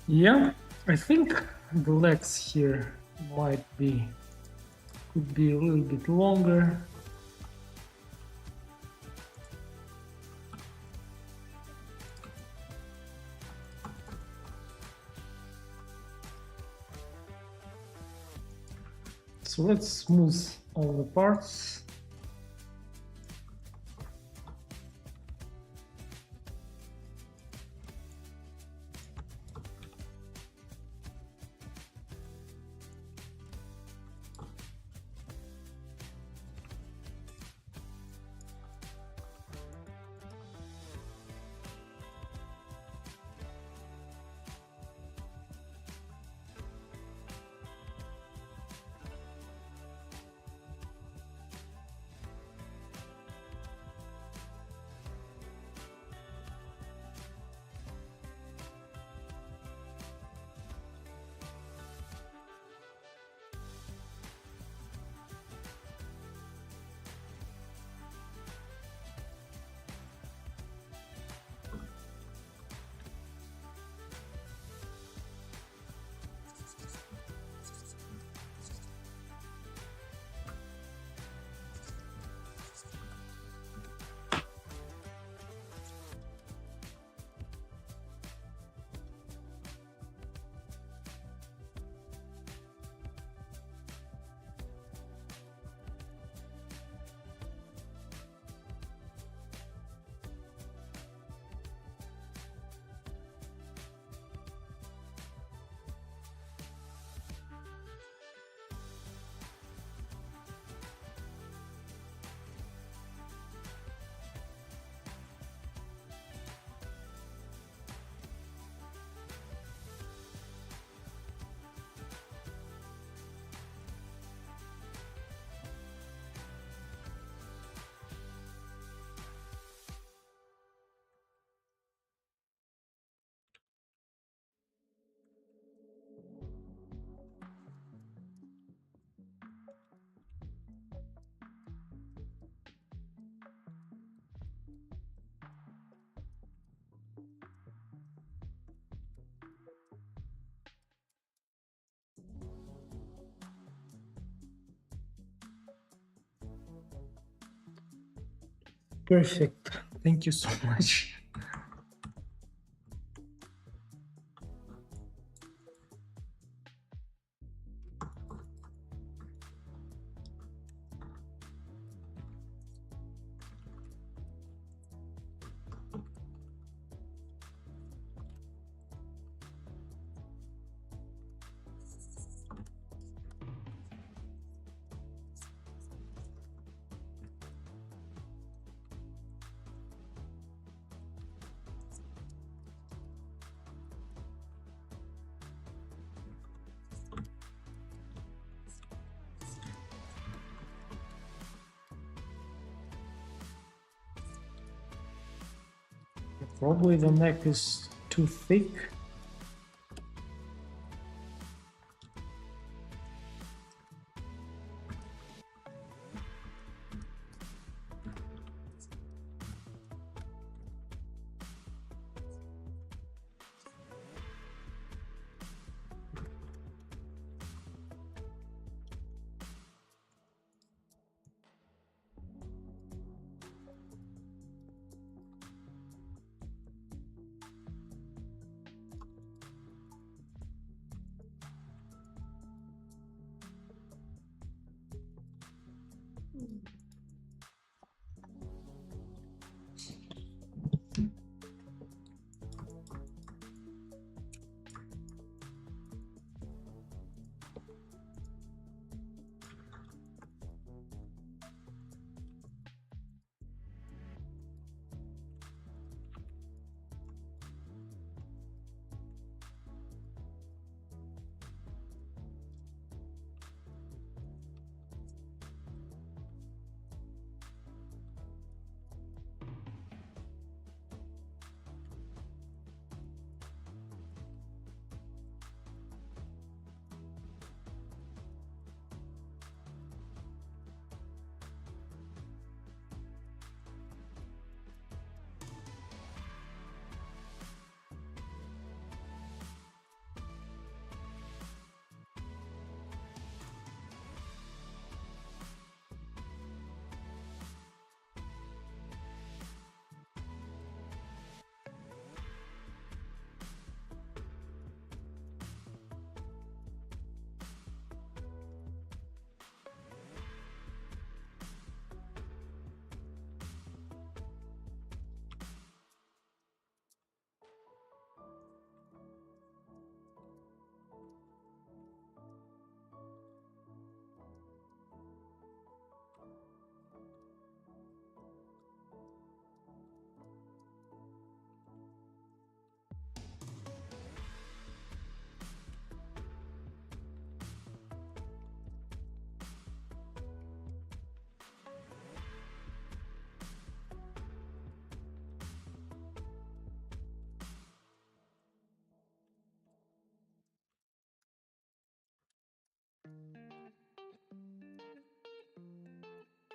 Yeah, I think the legs here could be a little bit longer. So let's smooth all the parts. Perfect. Thank you so much. Probably the neck is too thick.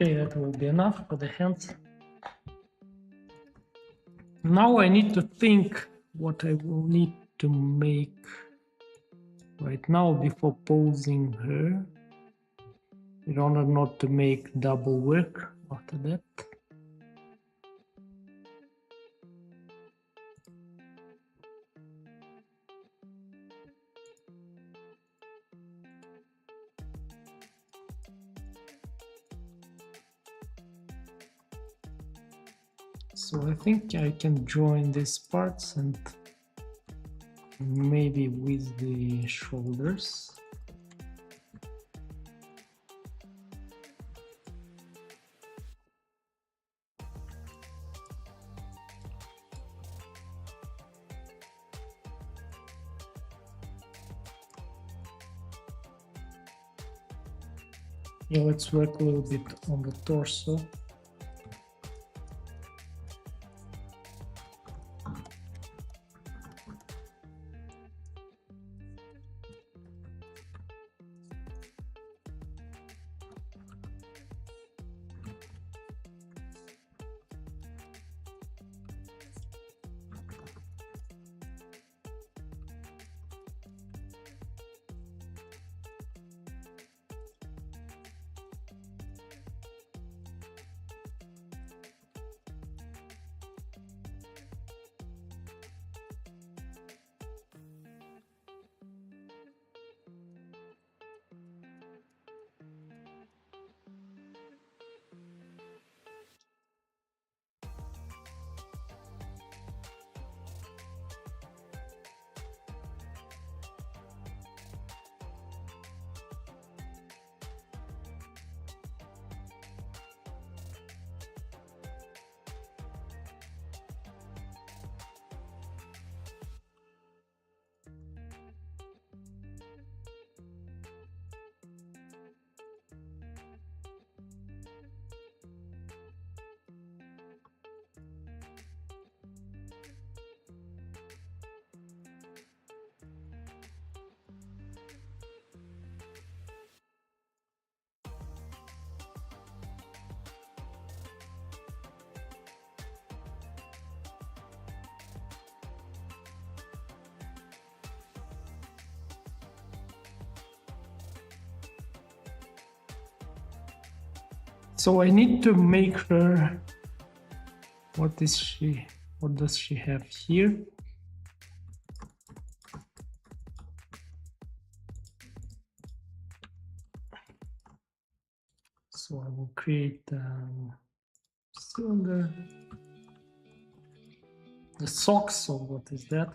Okay, that will be enough for the hands. Now I need to think what I will need to make right now before posing her, in order not to make double work after that. So I think I can join these parts and maybe with the shoulders. Yeah, let's work a little bit on the torso. So I need to make her, what does she have here? So I will create cylinder, the socks. So what is that?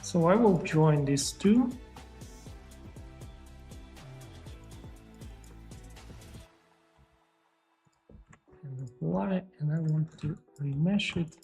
So I will join these two. And apply, and I want to remesh it.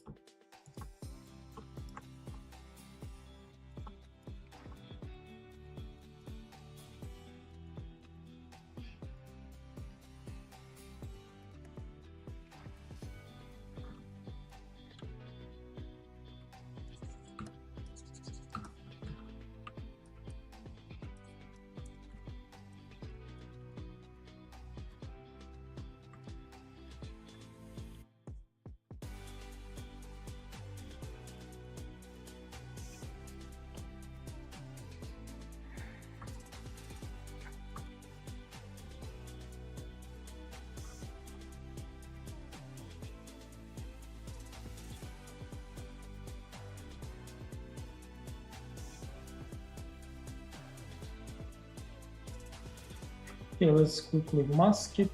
Okay, let's quickly mask it.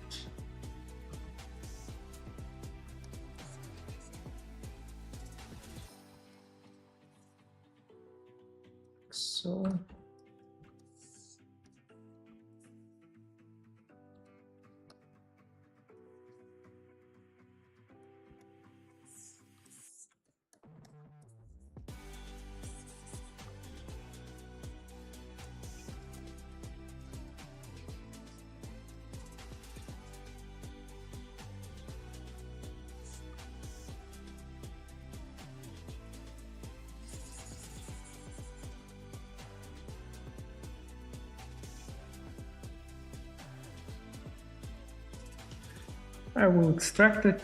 So I will extract it.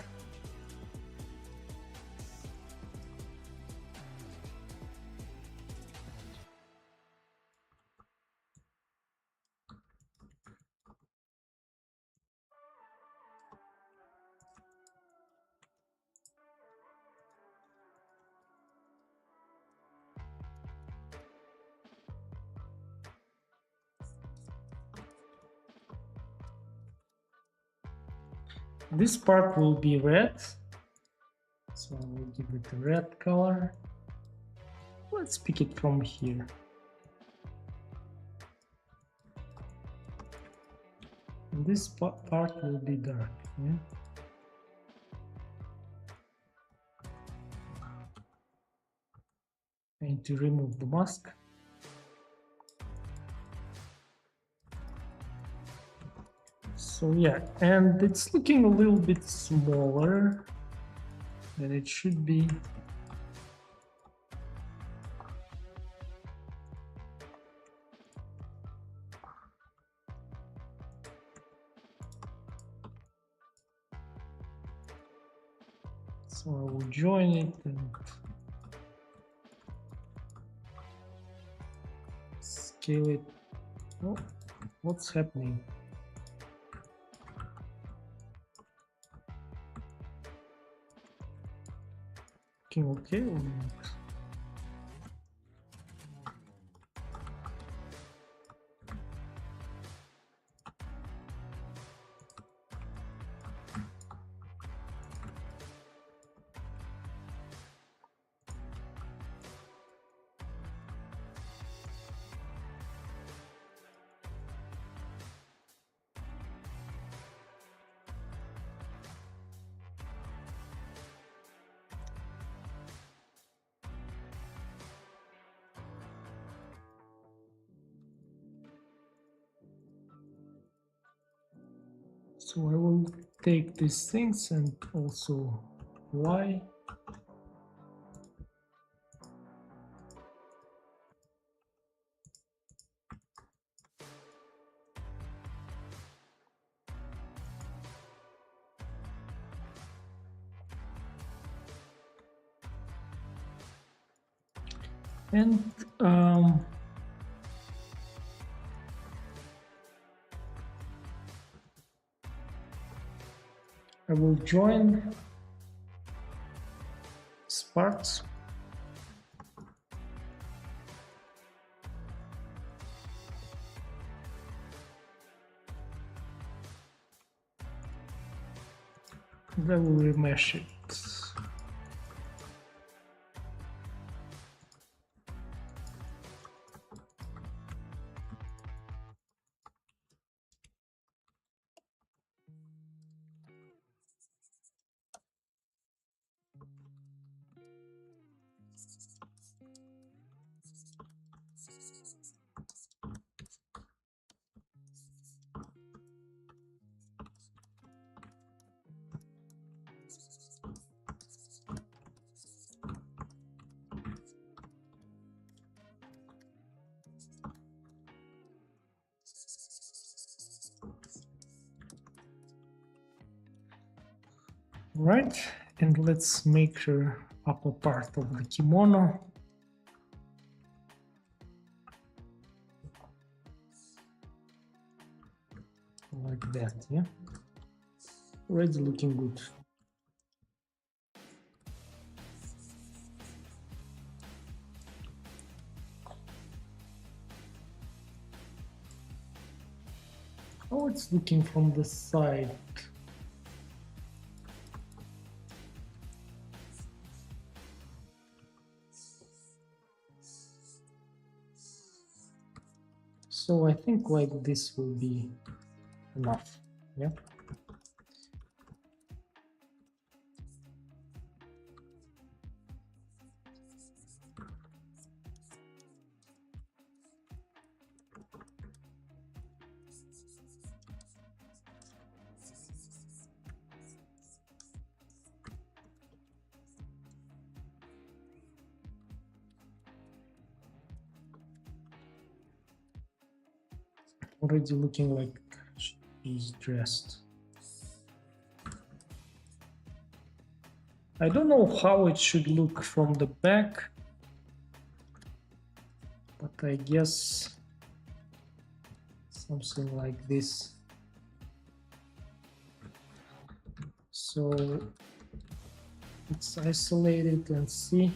This part will be red, so I will give it a red color. Let's pick it from here. And this part will be dark. Yeah? I need to remove the mask. So yeah, and it's looking a little bit smaller than it should be. So I will join it and scale it. Oh, what's happening? Okay or not? So I will take these things and also Y. And I will join sparks. And I will remesh it. Right, and let's make sure upper part of the kimono. Like that, yeah. Already looking good. Oh, it's looking from the side. So I think like this will be enough, yeah. Already looking like she's dressed. I don't know how it should look from the back, but I guess something like this. So let's isolate it and see.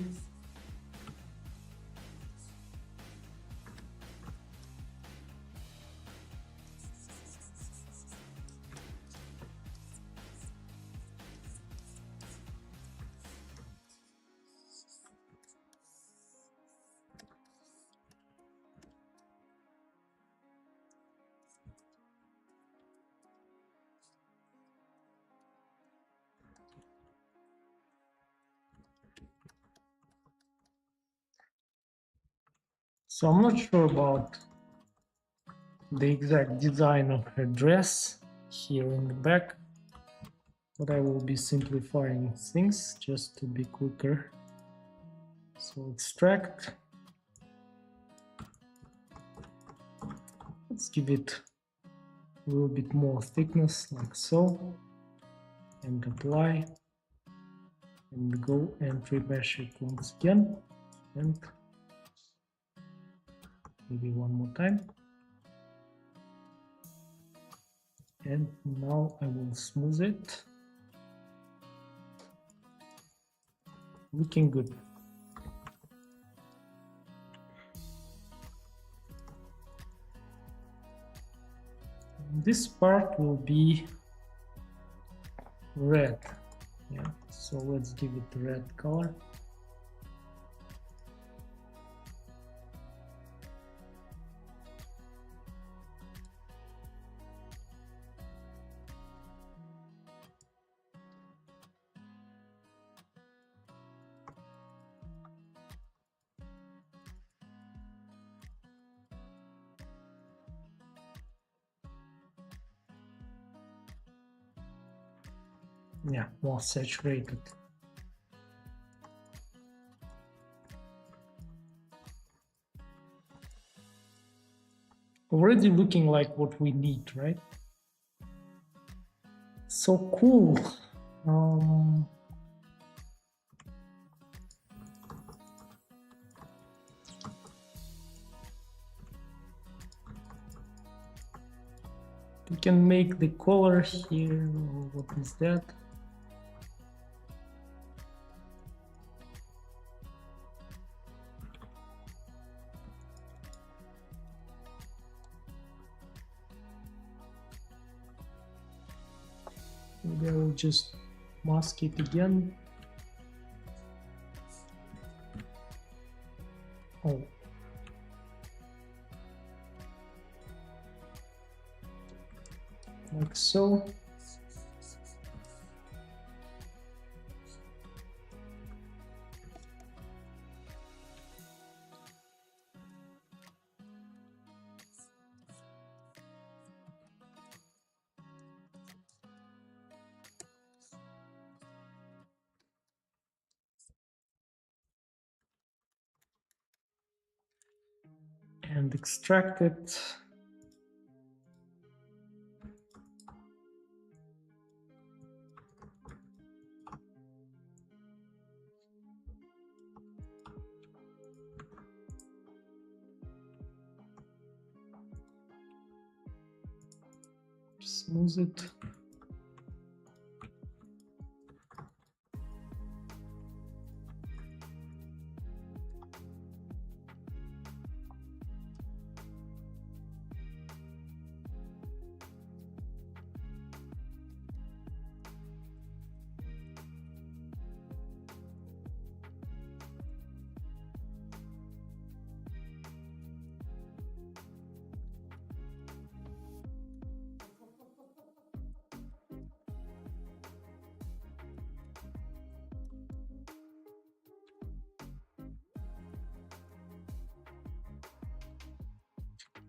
So I'm not sure about the exact design of her dress here in the back, but I will be simplifying things just to be quicker. So extract. Let's give it a little bit more thickness, like so, and apply, and go and remesh it once again, and maybe one more time. And now I will smooth it. Looking good. This part will be red. Yeah, so let's give it a red color. Yeah, more saturated. Already looking like what we need, right? So cool. We can make the color here. What is that? Maybe I will just mask it again. Oh. Like so. And extract it. Smooth it.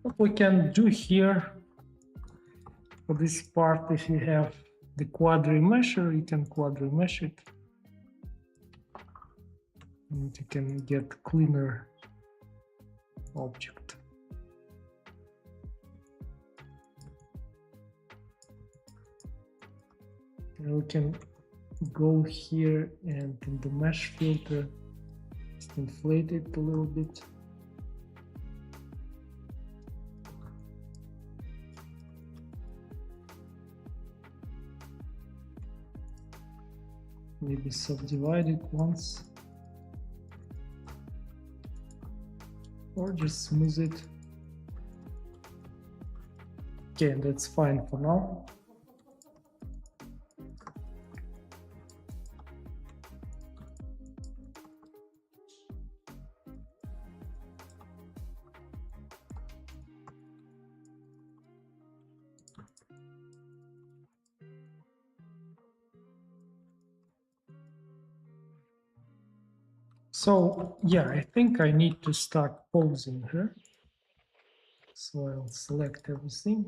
What we can do here for this part, if you have the quadri mesher, you can quadri mesh it. And you can get cleaner object. And we can go here and in the mesh filter, just inflate it a little bit. Maybe subdivide it once. Or just smooth it. Okay, that's fine for now. So yeah, I think I need to start posing her. So I'll select everything.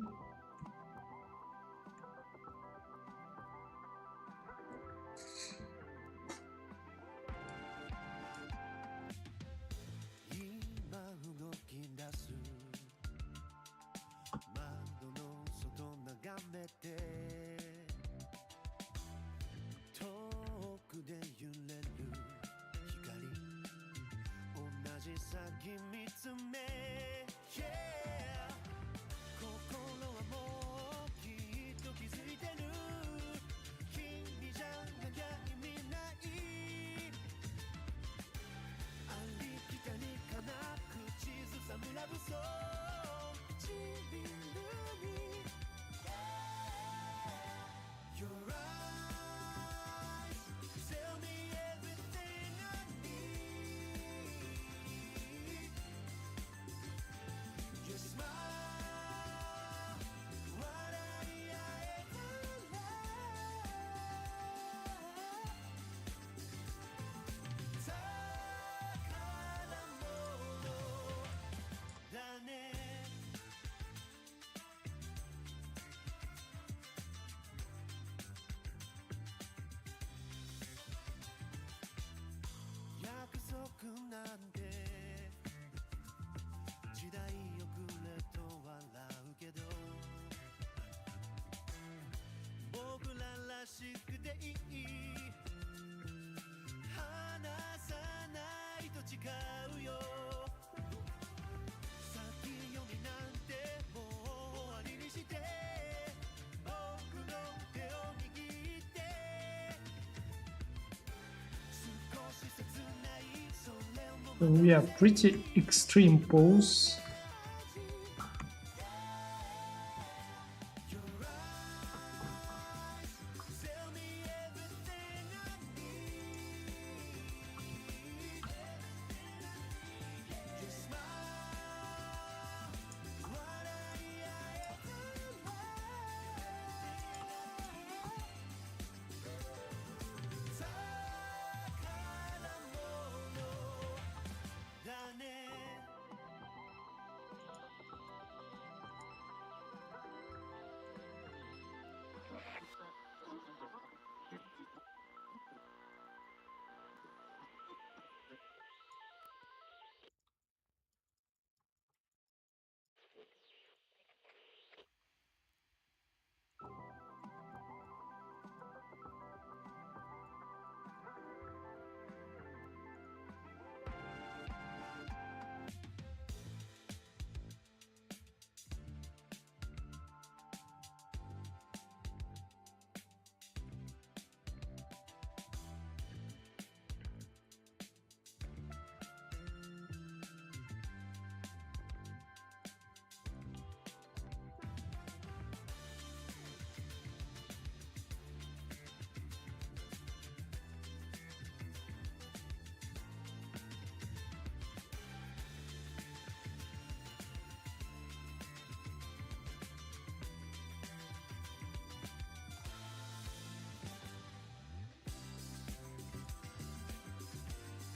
So we have pretty extreme pose.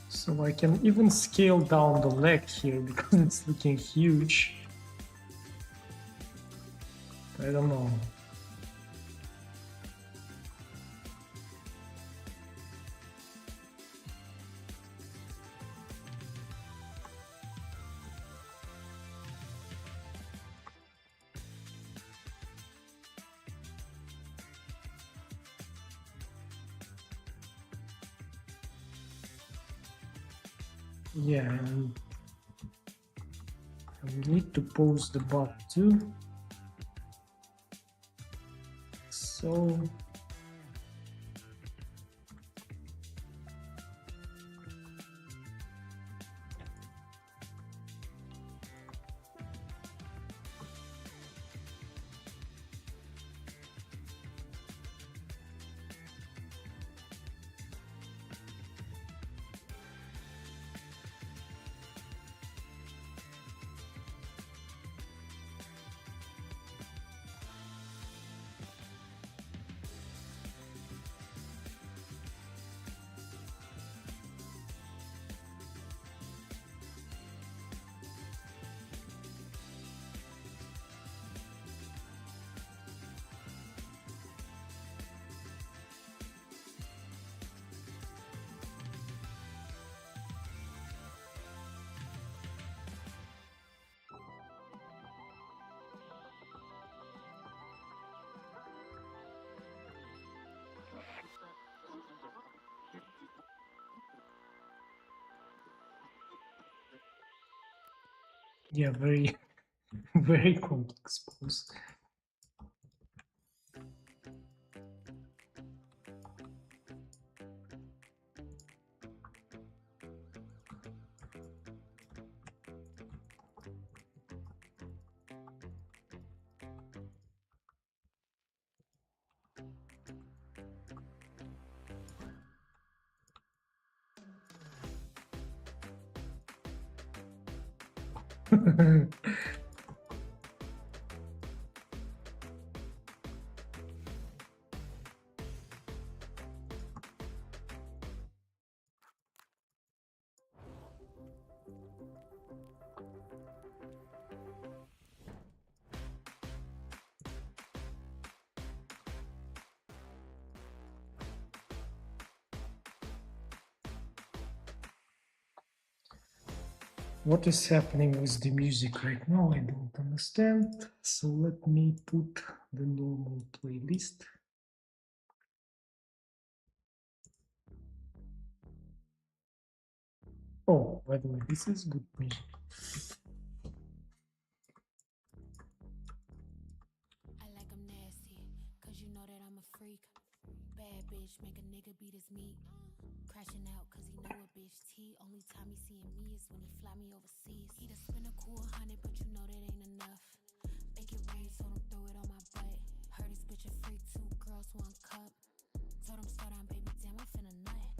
So I can even scale down the leg here because it's looking huge. I don't know. Yeah, and we need to pose the butt too. So yeah, very, very complex pose. What is happening with the music right now? I don't understand. So let me put the normal playlist. Oh, by the way, this is good music. I like 'em nasty, cause you know that I'm a freak. Bad bitch, make a nigga beat his meat. Crashing out cause he know a bitch T. Only time he seeing me is when he fly me overseas. He done spend a cool 100, but you know that ain't enough. Make it rain, told him throw it on my butt. Heard this bitch a freak, 2 girls, 1 cup. Told him slow down, baby, damn, I'm finna nut.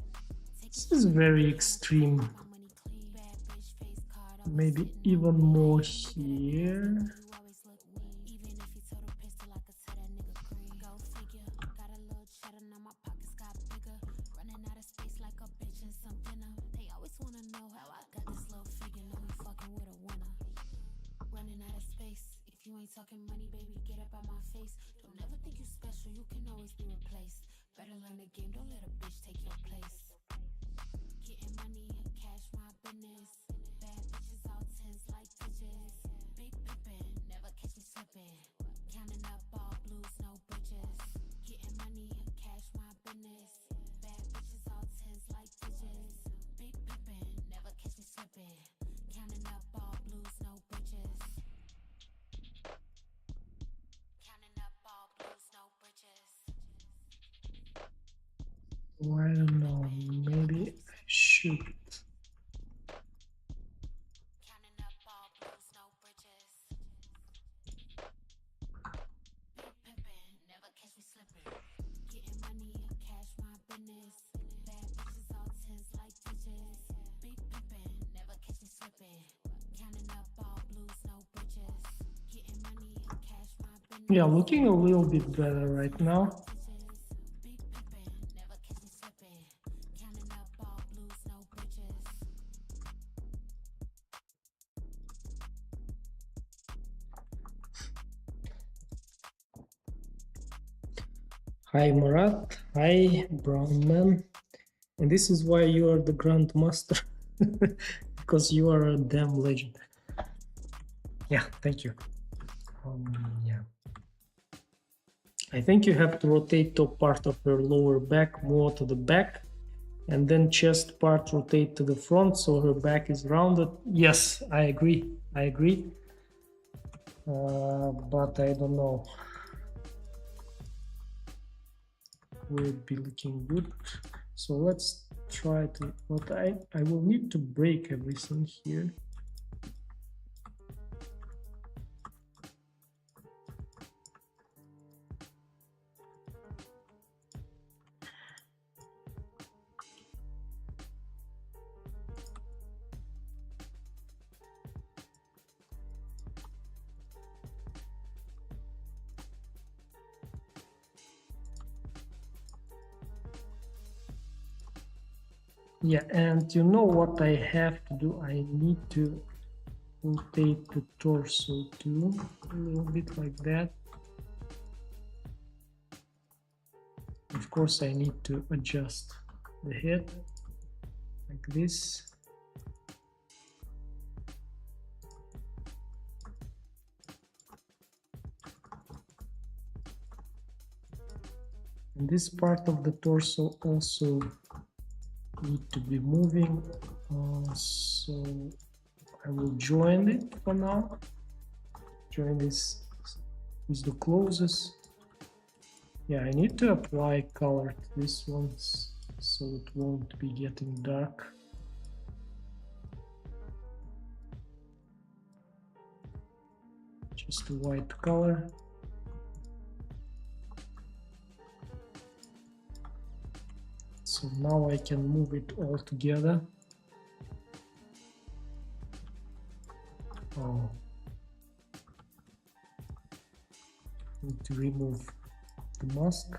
This is very extreme. My money clean, bad bitch face card. Maybe even more here. You always look mean. Even if he told a pistol, I could tell that nigga green. Go figure. Got a little cheddar, now my pockets got bigger. Running out of space like a bitch in some dinner. They always wanna know how I got this little figure. Know he fucking with a winner. Running out of space. If you ain't talking money, baby, get up out my face. Don't ever think you special, you can always be replaced. Better learn the game, don't let a bitch take your place. Getting money, cash my business. Bad bitches all tens like digits. Big pippin', never catch me slipping. Counting up all blues, no bridges. Getting money, cash my business. Bad bitches all tens like digits. Big pippin', never catch me slipping. Counting up all blues, no bridges. Counting up all blues, no bridges. Oh, I don't know, maybe I should. Counting up all blues, no bridges. Big pimpin', never catch me slipping. Getting money, cash my business. Bad bitches all tens like digits. Big pimpin', never catch me slipping. Counting up all blues, no bridges. Getting money, cash my business. Yeah, looking a little bit better right now. Big pimpin', never catch me slipping. Counting up all blues, no bridges. Hi Marat, hi Brown Man. And this is why you are the Grandmaster. Because you are a damn legend. Yeah, thank you. Yeah. I think you have to rotate top part of her lower back more to the back, and then chest part rotate to the front so her back is rounded. Yes, I agree. I agree. But I don't know. Will be looking good. So let's try to. But I will need to break everything here. Yeah, and you know what I have to do? I need to rotate the torso too, a little bit like that. Of course, I need to adjust the head like this. And this part of the torso also need to be moving, so I will join it for now. Join this with the closest. Yeah, I need to apply color to this one so it won't be getting dark. Just a white color. So now I can move it all together. Oh. Need to remove the mask.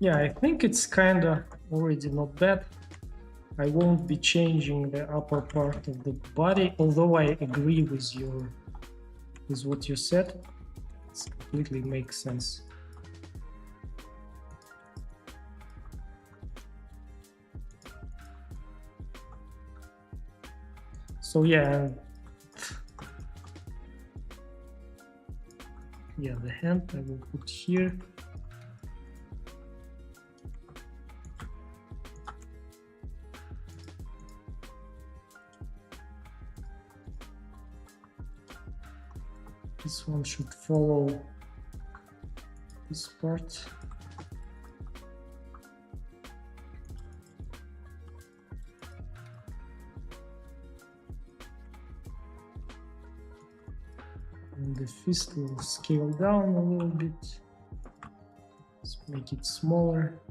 Yeah, I think it's kind of already not bad. I won't be changing the upper part of the body, although I agree with what you said. It completely makes sense. So yeah, the hand I will put here. This one should follow this part. And the fist will scale down a little bit. Let's make it smaller.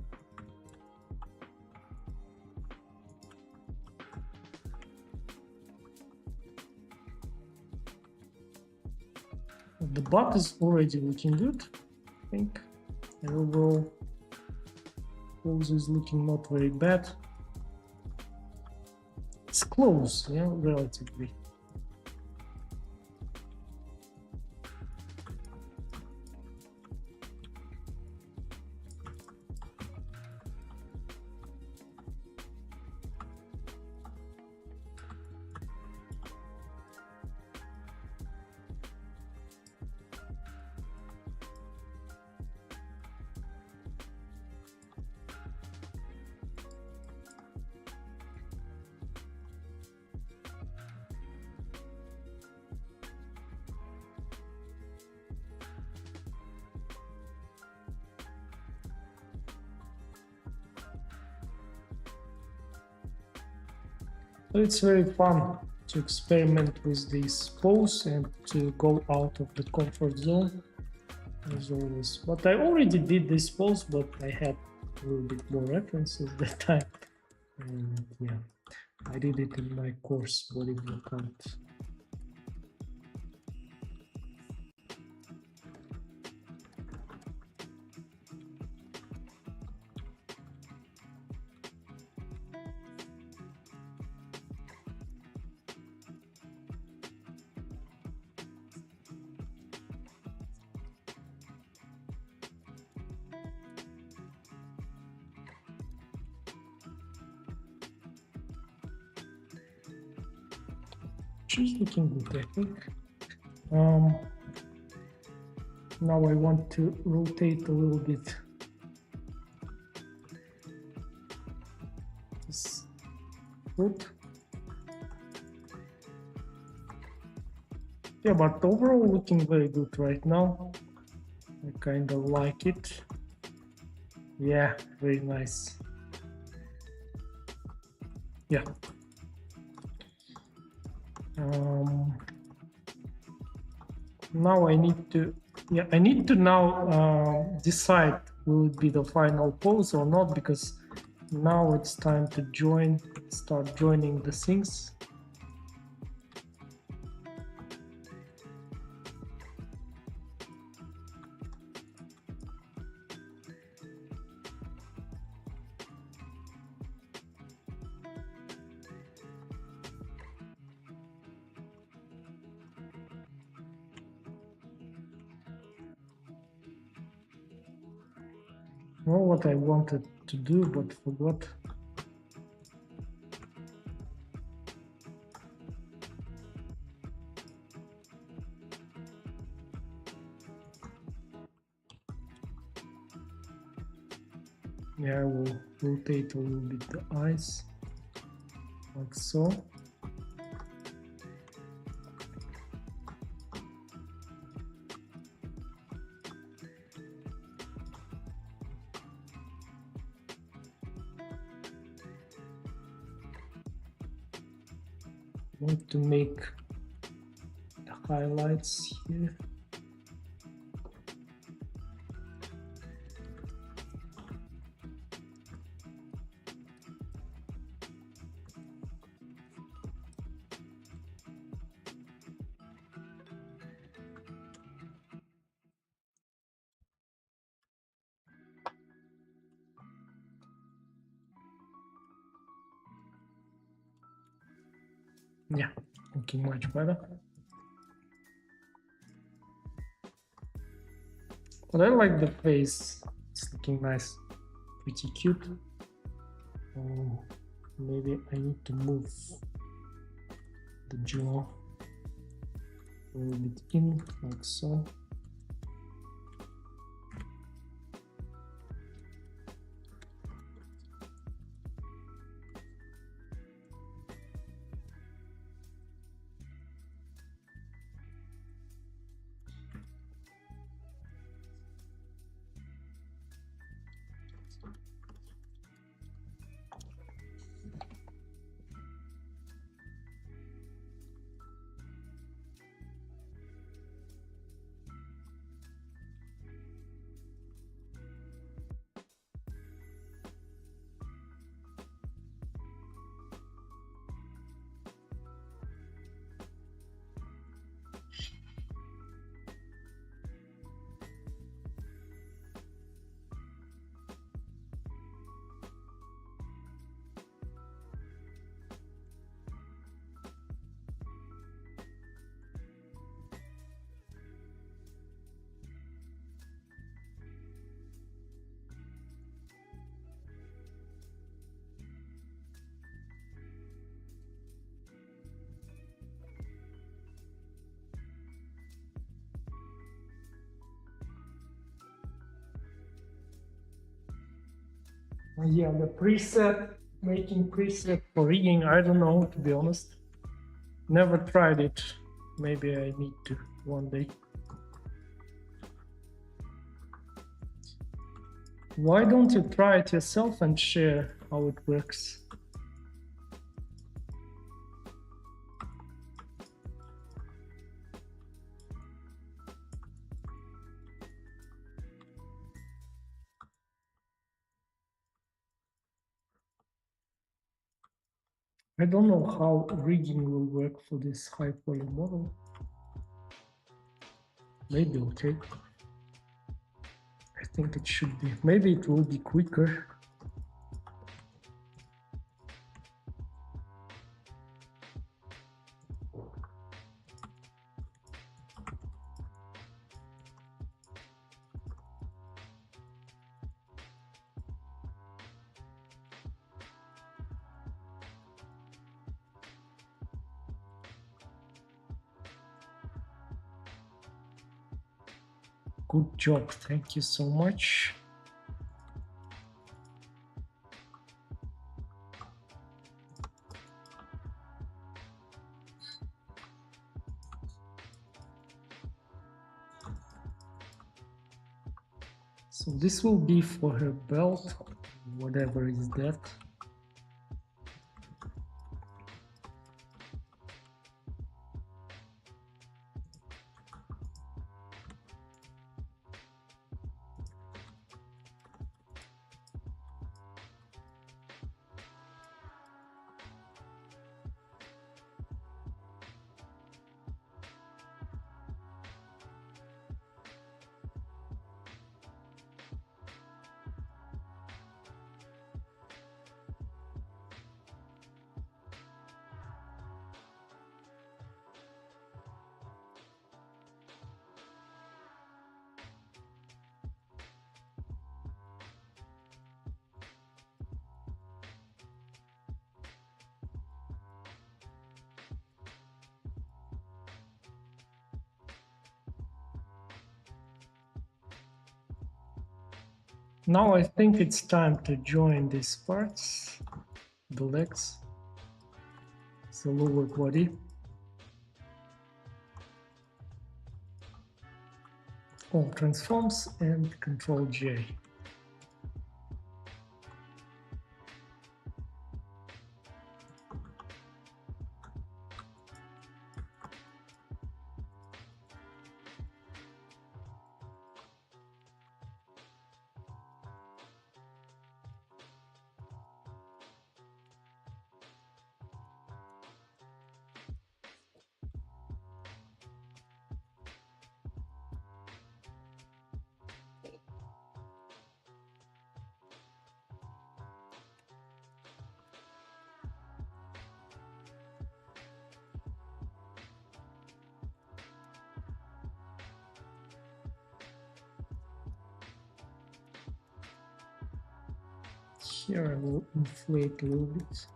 The butt is already looking good, I think. And overall, pose is looking not very bad. It's close, yeah, relatively. So it's very fun to experiment with this pose and to go out of the comfort zone, as always. But I already did this pose, but I had a little bit more references that time. And yeah, I did it in my course, body account. She's looking good, I think. Now I want to rotate a little bit this foot. Yeah, but overall looking very good right now. I kind of like it. Yeah, very nice. Yeah. Now I need to, now decide will it be the final pose or not, because now it's time to start joining the things. Know what I wanted to do but forgot. Yeah, I will rotate a little bit the eyes, like so. Want to make the highlights here. Yeah, looking much better. But I like the face. It's looking nice, pretty cute. Maybe I need to move the jaw a little bit in, like so. Yeah, the preset, making preset for rigging, I don't know, to be honest. Never tried it. Maybe I need to one day. Why don't you try it yourself and share how it works? I don't know how rigging will work for this high poly model. Maybe okay. I think it should be. Maybe it will be quicker. Good job. Thank you so much. So this will be for her belt, whatever is that. Now I think it's time to join these parts, the legs, the lower body. All transforms and Control J. Here I will inflate a little bit.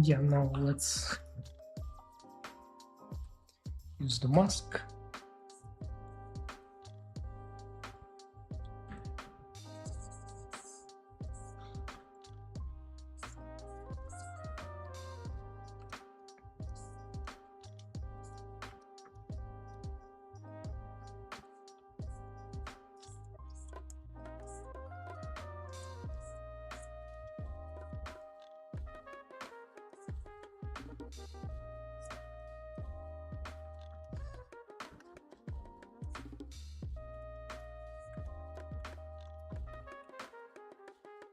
Yeah, now let's use the mask.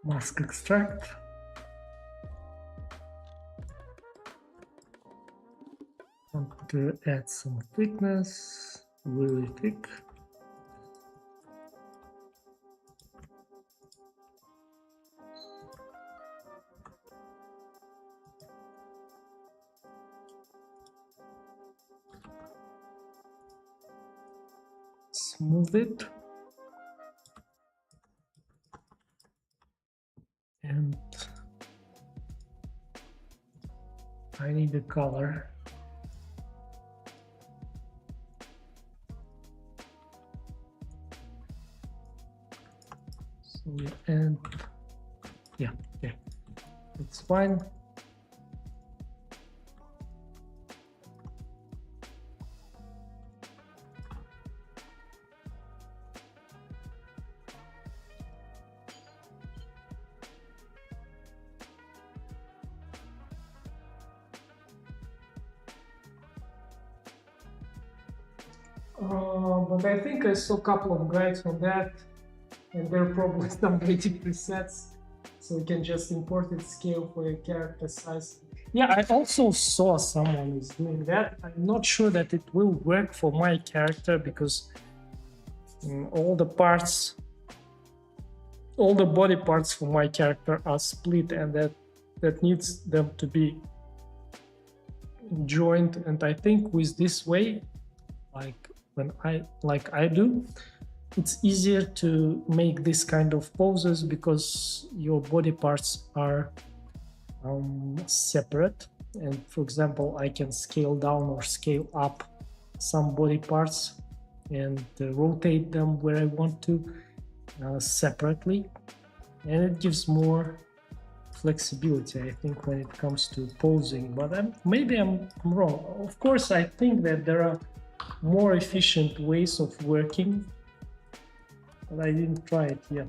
Mask extract. Want to add some thickness, really thick. Smooth it. And I need a color. So, and yeah, it's fine. But I think I saw a couple of guides on that, and there are probably some ready presets, so you can just import it, scale for your character size. Yeah, I also saw someone is doing that. I'm not sure that it will work for my character because all the body parts for my character are split, and that needs them to be joined. And I think with this way, like I do, it's easier to make this kind of poses because your body parts are separate. And for example, I can scale down or scale up some body parts and rotate them where I want to separately, and it gives more flexibility, I think, when it comes to posing. But maybe I'm wrong. Of course, I think that there are more efficient ways of working, but I didn't try it yet.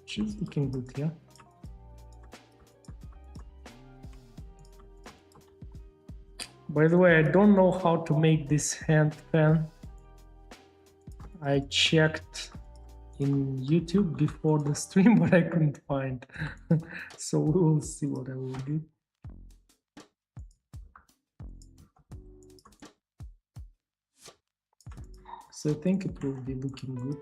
She's looking good, yeah. By the way, I don't know how to make this hand fan. I checked in YouTube before the stream, but I couldn't find. So we will see what I will do. So I think it will be looking good.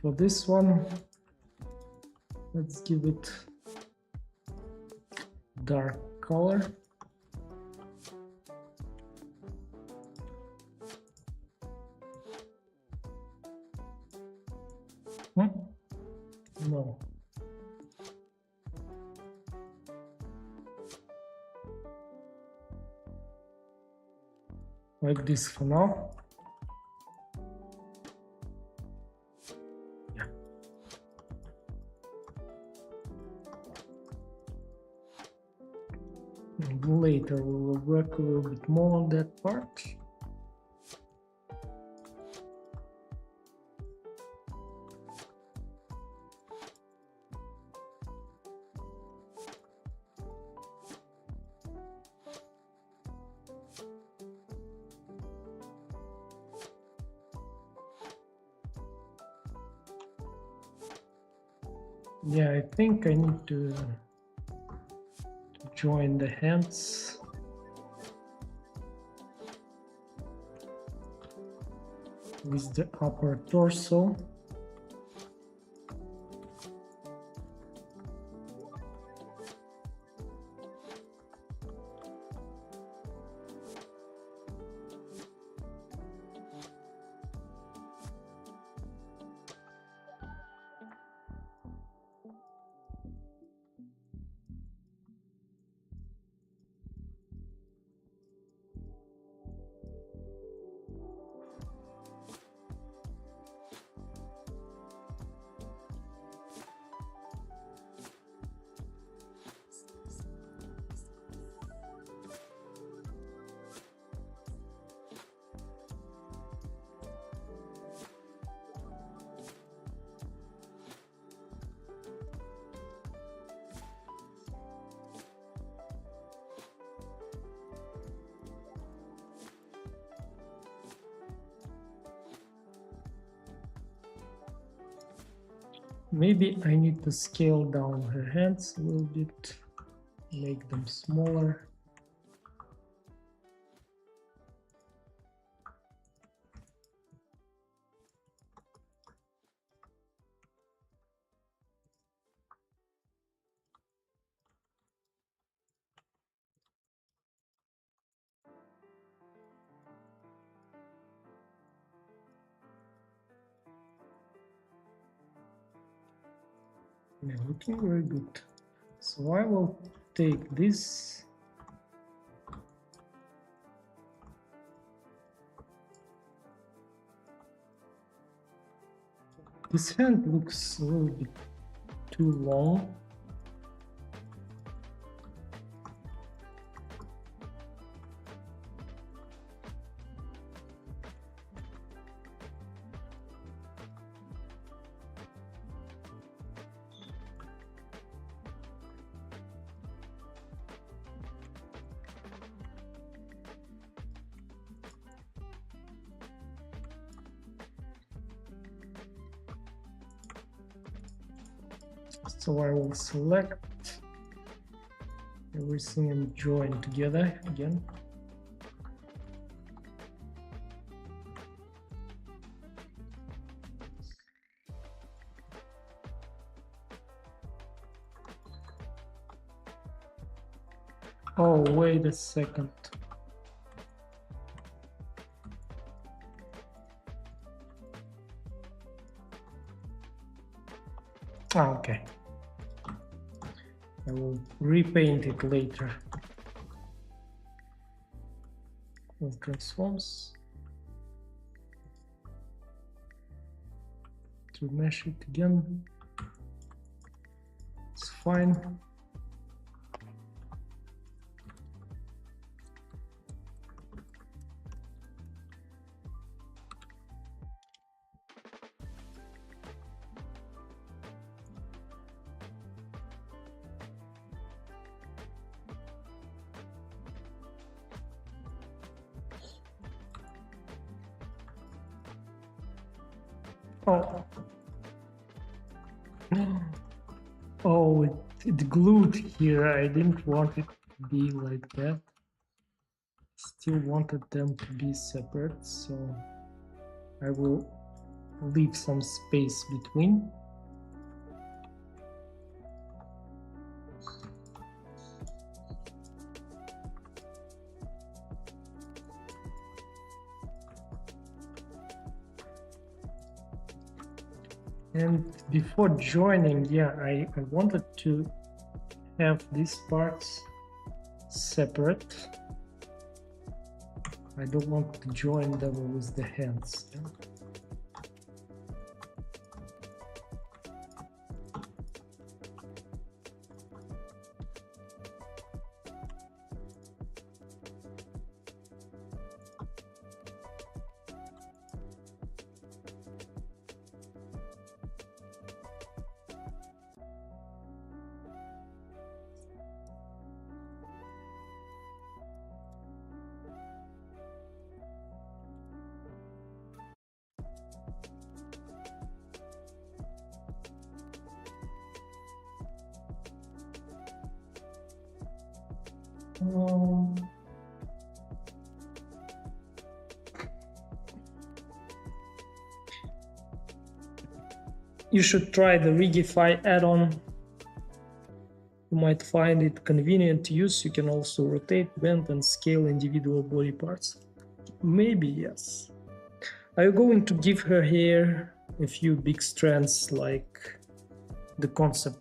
For this one, let's give it dark color. No. Like this for now. Yeah. And later we will work a little bit more on that part. Yeah, I think I need to join the hands. With the upper torso. Maybe I need to scale down her hands a little bit, make them smaller. Yeah, looking very good. So I will take this. This hand looks a little bit too long. So I will select everything and join together again. Oh, wait a second. Ah, okay. I will repaint it later. With transforms. To mesh it again. It's fine. Oh, oh, it glued here. I didn't want it to be like that. Still wanted them to be separate, so I will leave some space between. And before joining, yeah, I wanted to have these parts separate. I don't want to join them with the hands. Yeah? You should try the Rigify add-on. You might find it convenient to use. You can also rotate, bend, and scale individual body parts. Maybe yes. Are you going to give her hair a few big strands like the concept?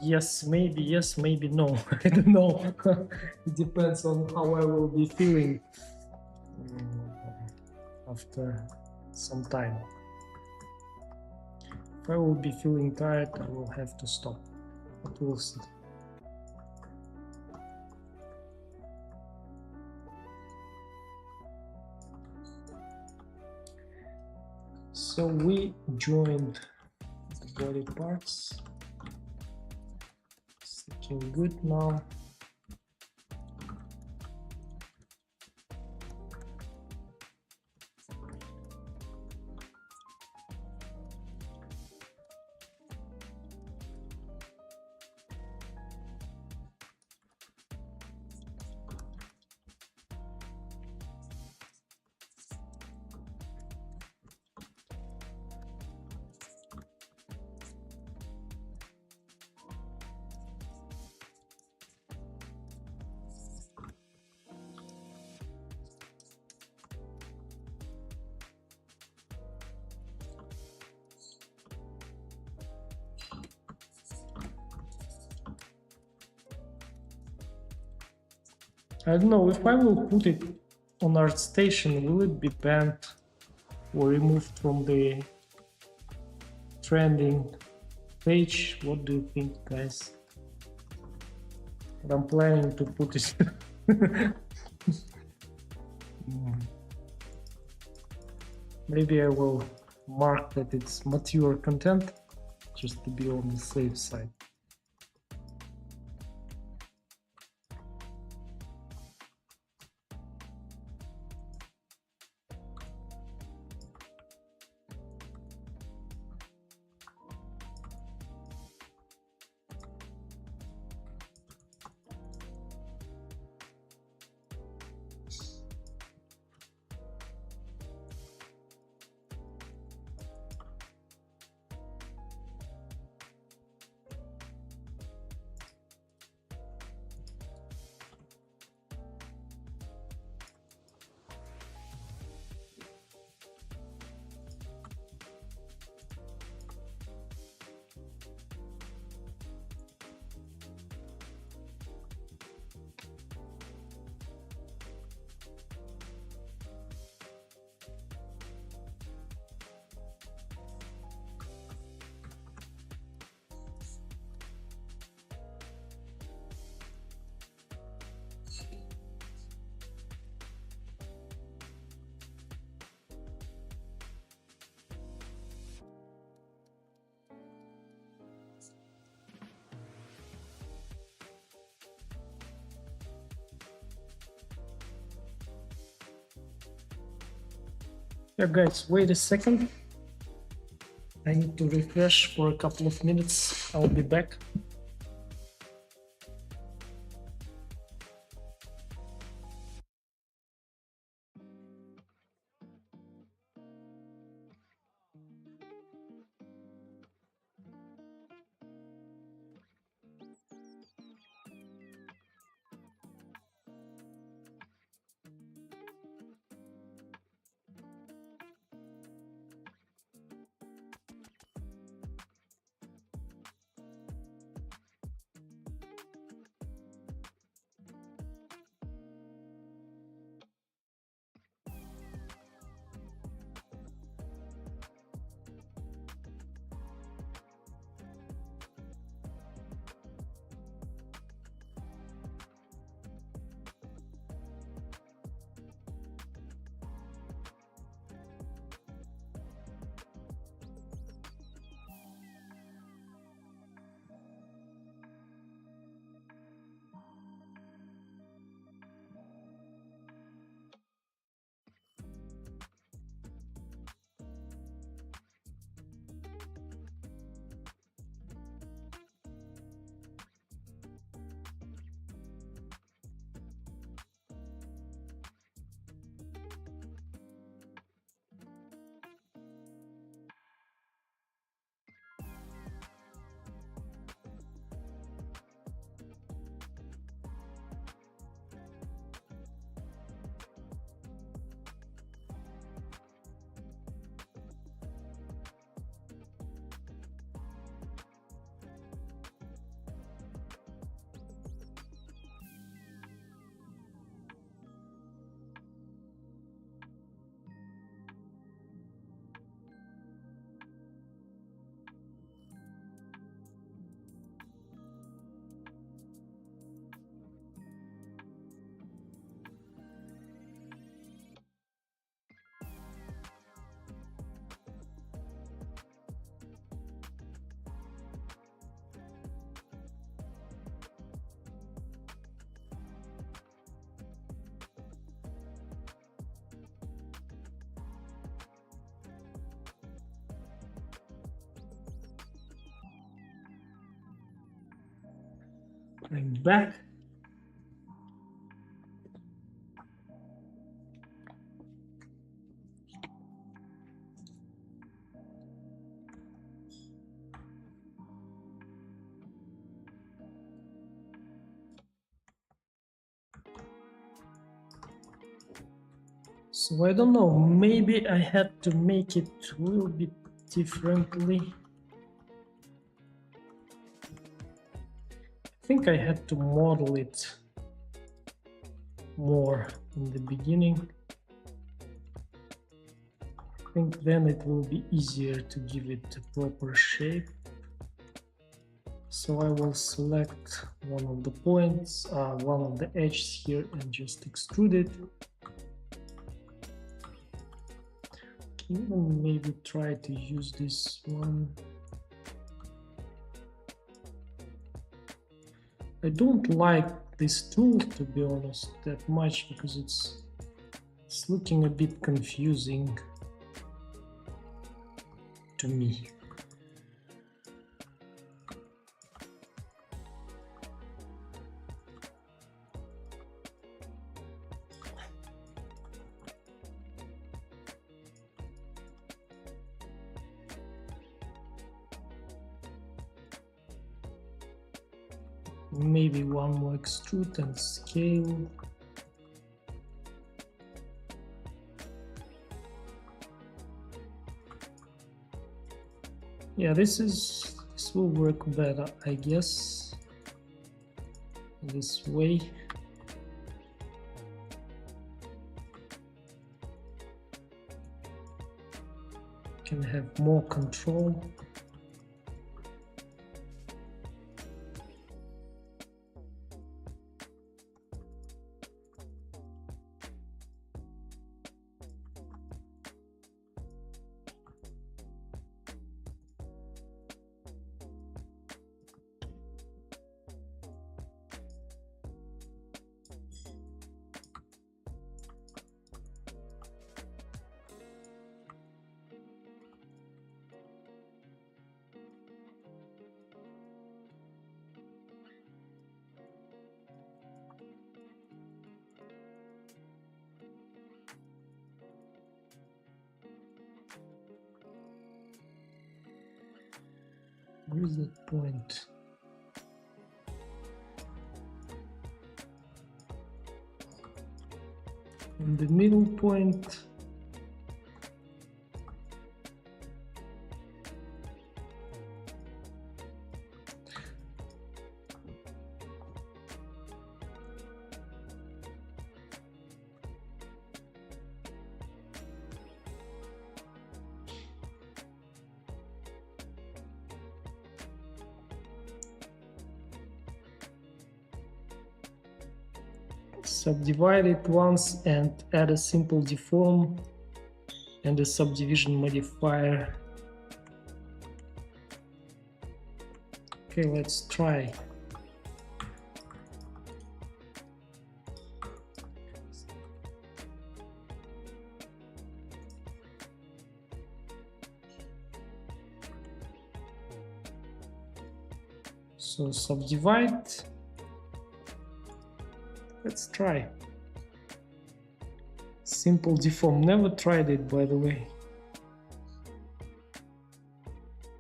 Yes, maybe no. I don't know. It depends on how I will be feeling after some time. If I will be feeling tired, I will have to stop. But we'll see. So we joined the body parts. It's looking good now. I don't know, if I will put it on ArtStation, will it be banned or removed from the trending page? What do you think, guys? But I'm planning to put it. Maybe I will mark that it's mature content, just to be on the safe side. Yeah, guys, wait a second. I need to refresh for a couple of minutes. I'll be back. I'm back. So I don't know, maybe I had to make it a little bit differently. I think I had to model it more in the beginning. I think then it will be easier to give it a proper shape. So I will select one of the points, one of the edges here, and just extrude it. Even maybe try to use this one. I don't like this tool, to be honest, that much, because it's looking a bit confusing to me. Maybe one more extrude and scale. Yeah, this will work better, I guess, this way. Can have more control. Where is that point? In the middle point. Subdivide it once and add a simple deform and a subdivision modifier. Okay, let's try. So subdivide. Let's try. Simple deform. Never tried it, by the way.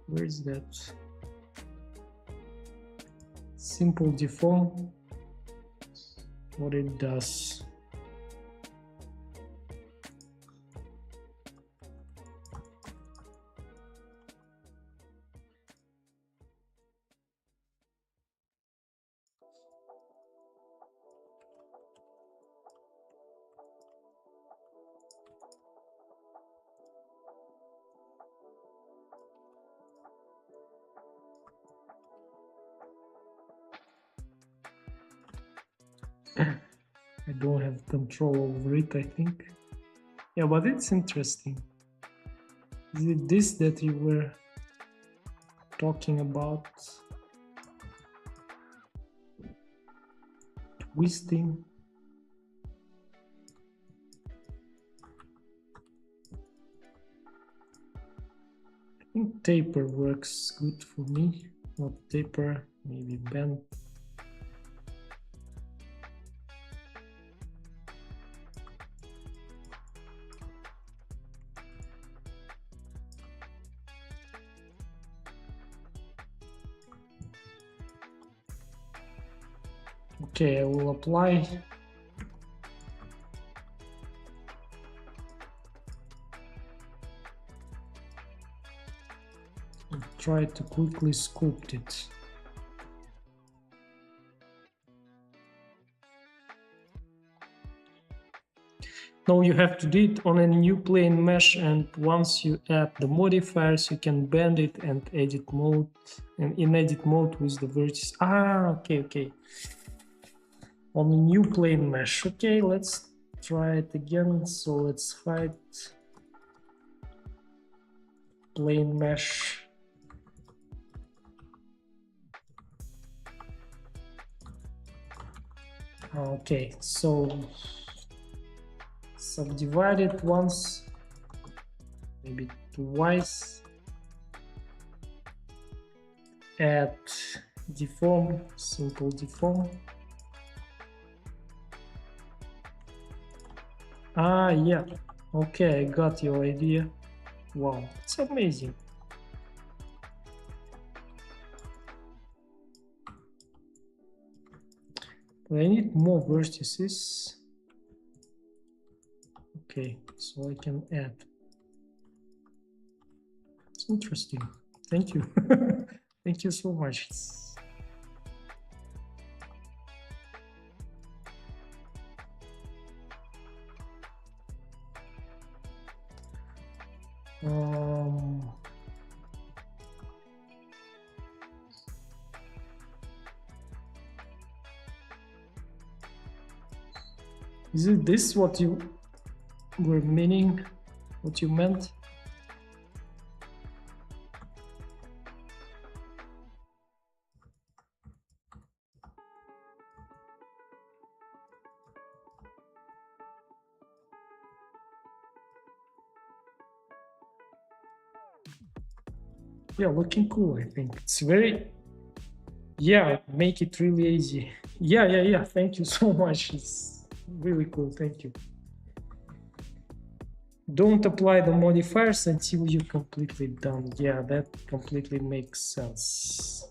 Where is that? Simple deform. What it does. I don't have control over it, I think. Yeah, but it's interesting. Is it this that you were talking about? Twisting. I think taper works good for me. Not taper, maybe bend. Okay, I will apply. And try to quickly sculpt it. Now you have to do it on a new plane mesh, and once you add the modifiers, you can bend it and edit mode, and in edit mode with the vertex. Okay. On a new plane mesh. Okay, let's try it again. So let's find plane mesh. Okay, so subdivide it once, maybe twice, add deform, simple deform. Yeah, okay, I got your idea. Wow, it's amazing. I need more vertices. Okay, so I can add. It's interesting. Thank you. Thank you so much. Is it this what you were meaning? What you meant? Yeah, looking cool, I think. It's very... Yeah, make it really easy. Yeah. Thank you so much. It's really cool. Thank you. Don't apply the modifiers until you're completely done. Yeah, that completely makes sense.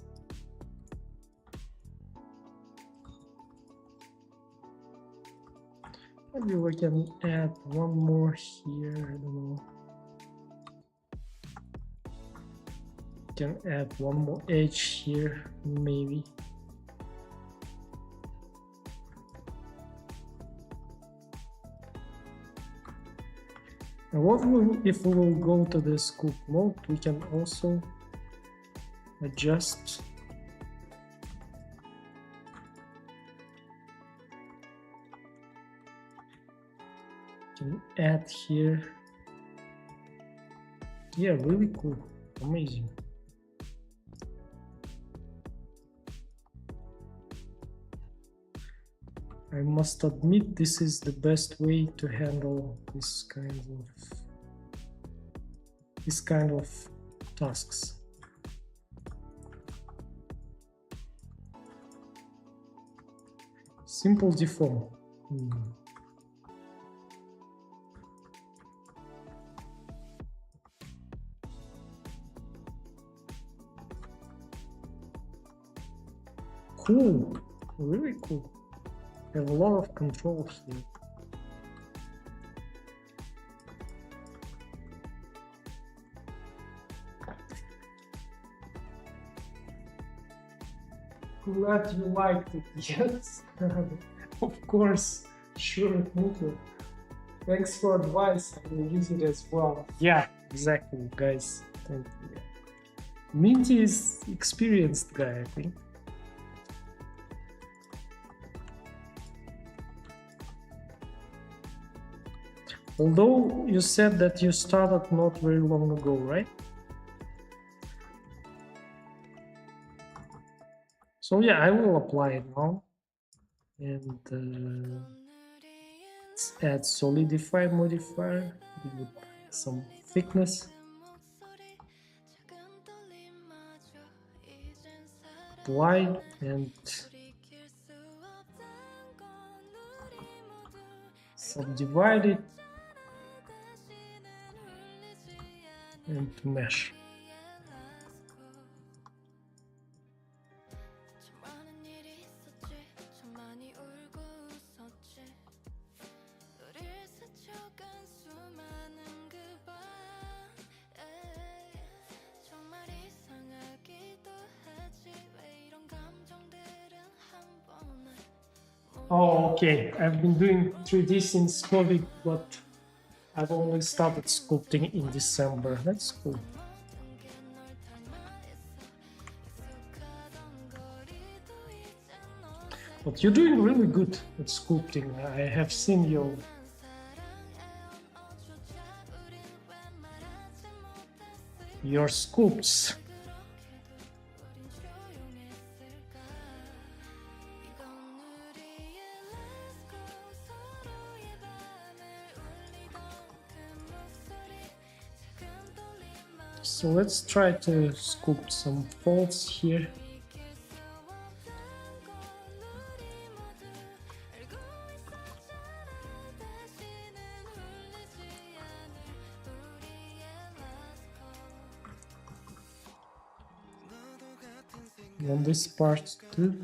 Maybe we can add one more here. I don't know. Can add one more edge here, maybe. And what if we will go to the sculpt mode? We can also adjust. Can add here. Yeah, really cool, amazing. I must admit, this is the best way to handle this kind of tasks. Simple deform. Cool, really cool. Have a lot of control here. Glad you liked it. Yes, of course. Sure, thank you. Thanks for advice. I will use it as well. Yeah, exactly, guys. Thank you. Minty is experienced guy, I think. Although you said that you started not very long ago, right? So yeah, I will apply it now. And let's add solidify modifier, give it some thickness. Apply and subdivide it and mesh. Oh, okay. I've been doing 3D since COVID, but I've only started sculpting in December. That's cool. But you're doing really good at sculpting. I have seen your sculpts. So let's try to sculpt some folds here. On this part too.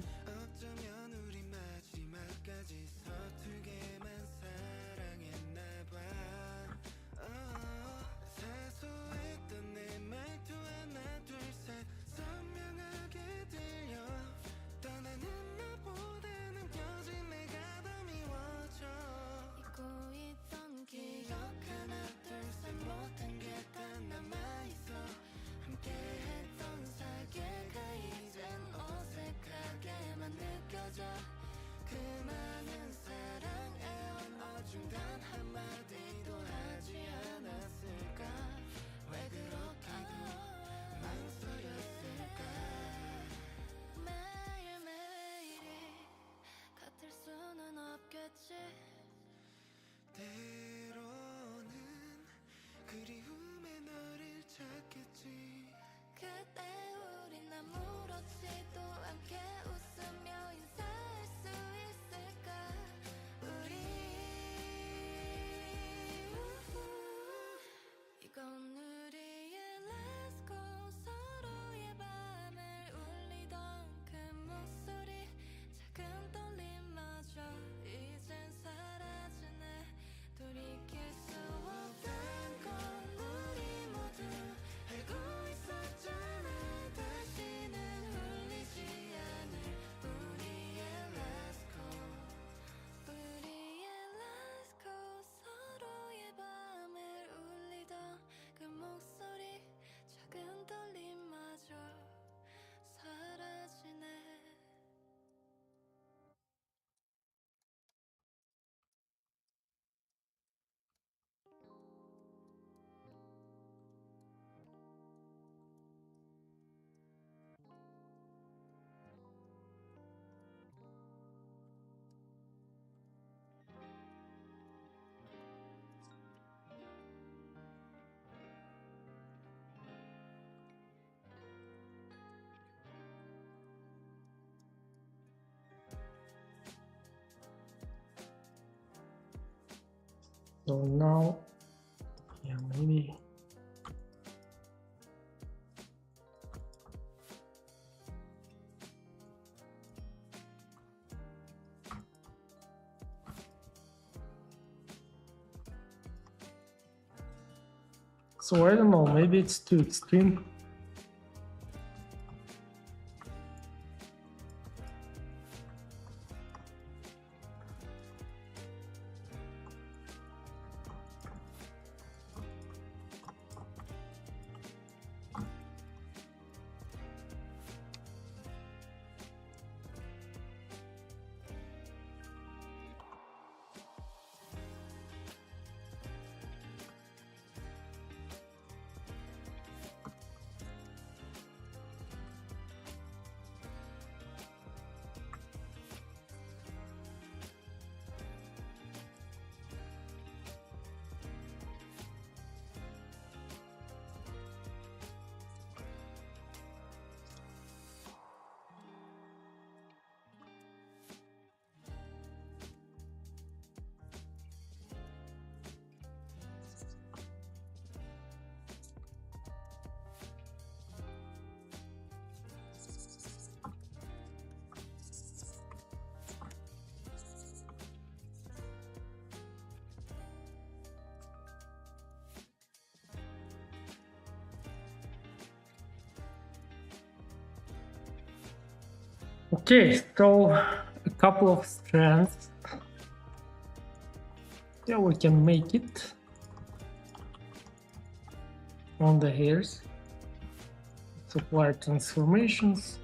So now, yeah, maybe. So I don't know, maybe it's too extreme. Okay, so a couple of strands. Yeah, we can make it on the hairs. Let's apply transformations.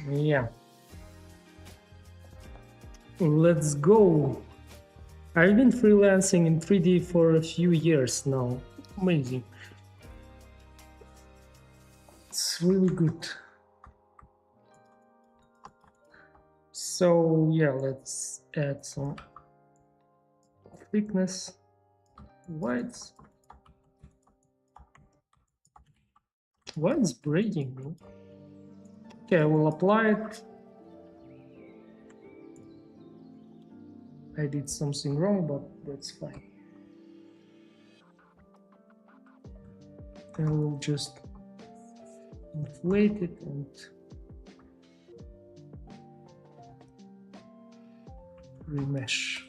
Yeah. Let's go. I've been freelancing in 3D for a few years now. Amazing. It's really good. So yeah, let's add some thickness, whites. Why it's breaking, bro? Okay, I will apply it. I did something wrong, but that's fine. I will just inflate it and remesh.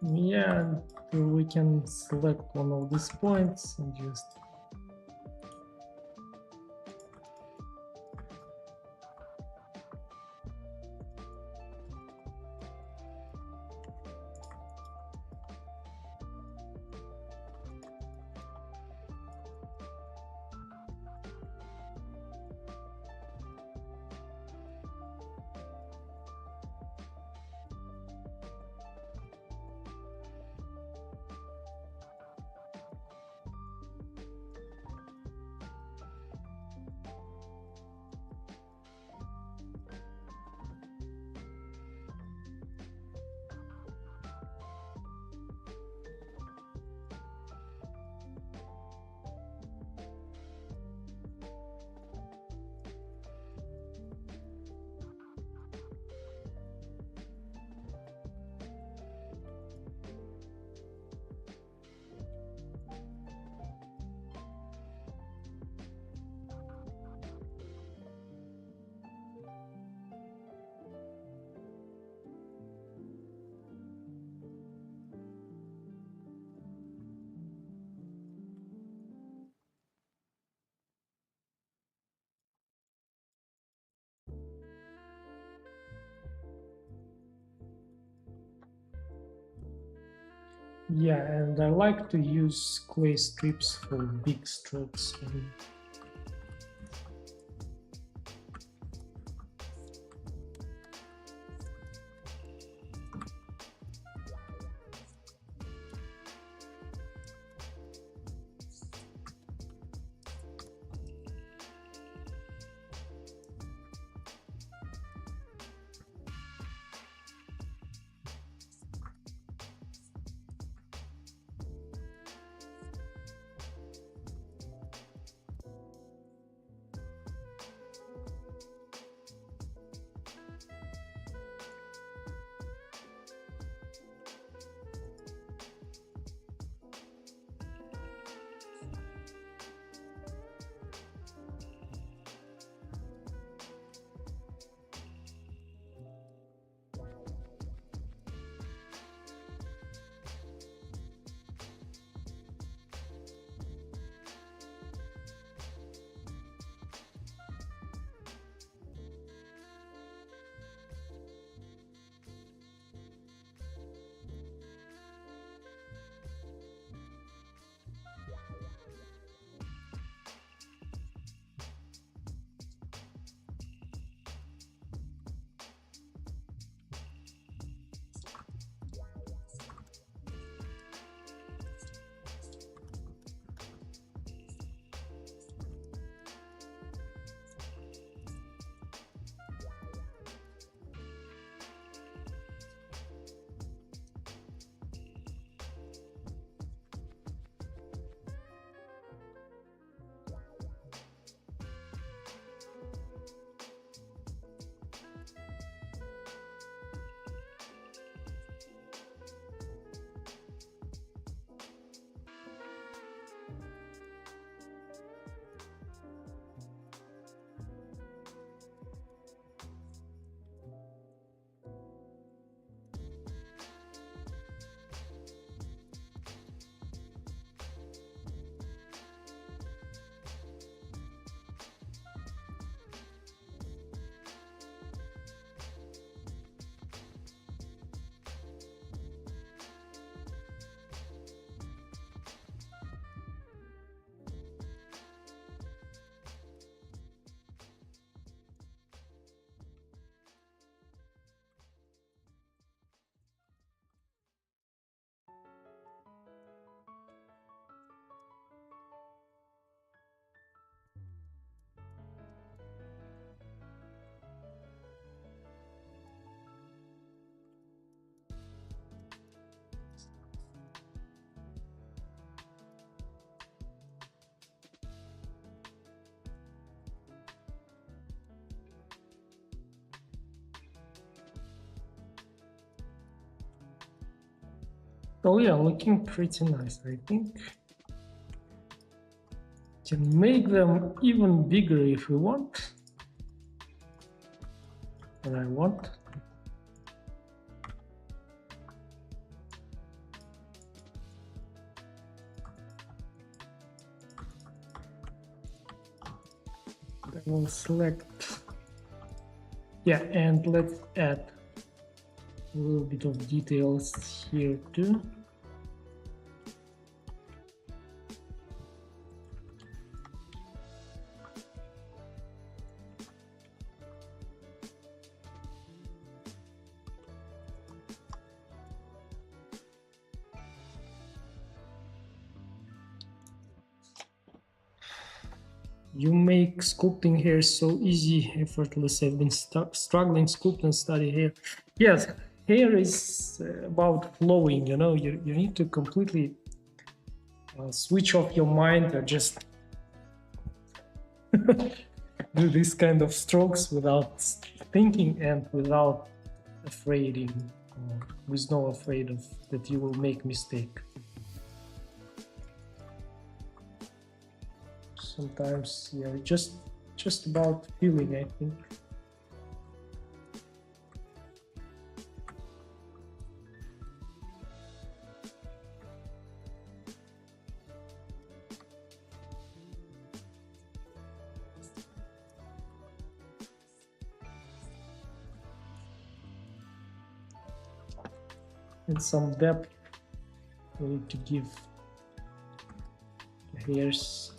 Yeah, we can select one of these points and just yeah, and I like to use clay strips for big strokes. Oh yeah, looking pretty nice, I think. Can make them even bigger if we want. And I want. I will select. Yeah, and let's add a little bit of details here too. You make sculpting hair so easy, effortless. I've been struggling sculpt and study hair. Yes, hair is about flowing, you know, you need to completely switch off your mind or just do this kind of strokes without thinking and without with no afraid of that you will make mistake. Sometimes, yeah, just about feeling, I think. And some depth we need to give the hairs.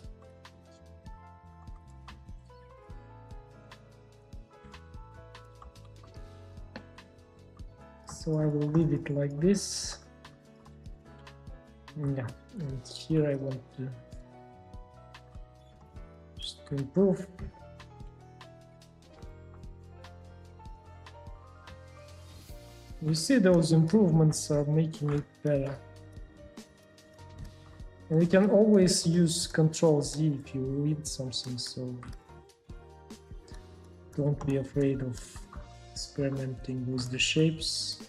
So I will leave it like this. Yeah, and here I want to just improve. You see, those improvements are making it better. And you can always use Ctrl-Z if you read something, so don't be afraid of experimenting with the shapes.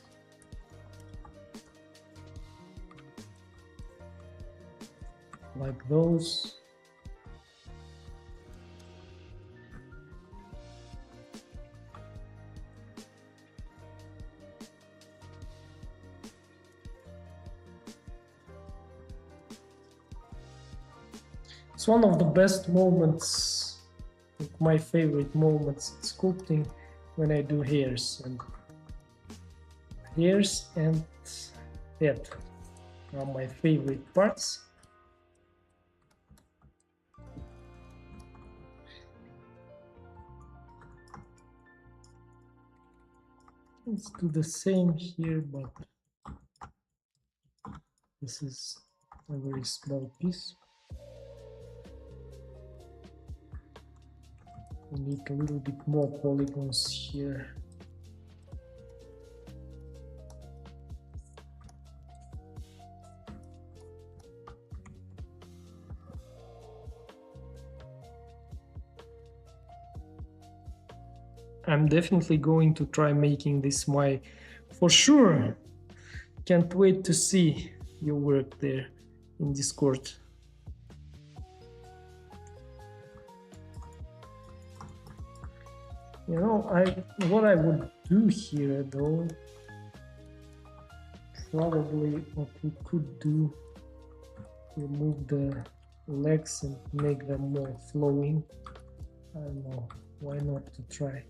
Like those. It's one of the best moments, like my favorite moments in sculpting, when I do hairs and head are my favorite parts. Let's do the same here, but this is a very small piece. We need a little bit more polygons here. I'm definitely going to try making this for sure. Can't wait to see your work there in Discord. You know, what I would do here though, probably what we could do, remove the legs and make them more flowing. I don't know, why not to try.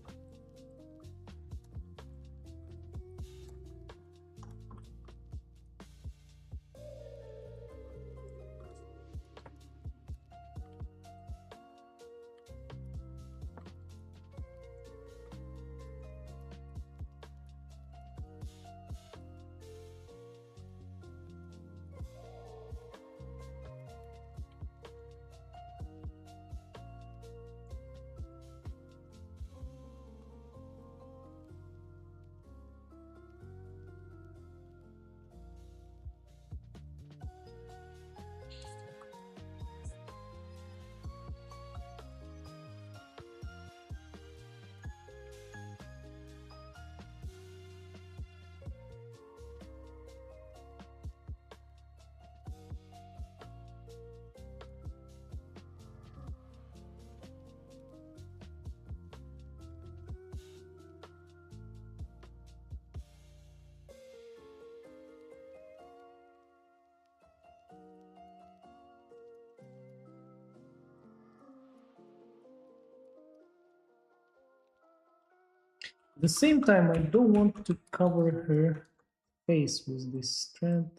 At the same time, I don't want to cover her face with this strand.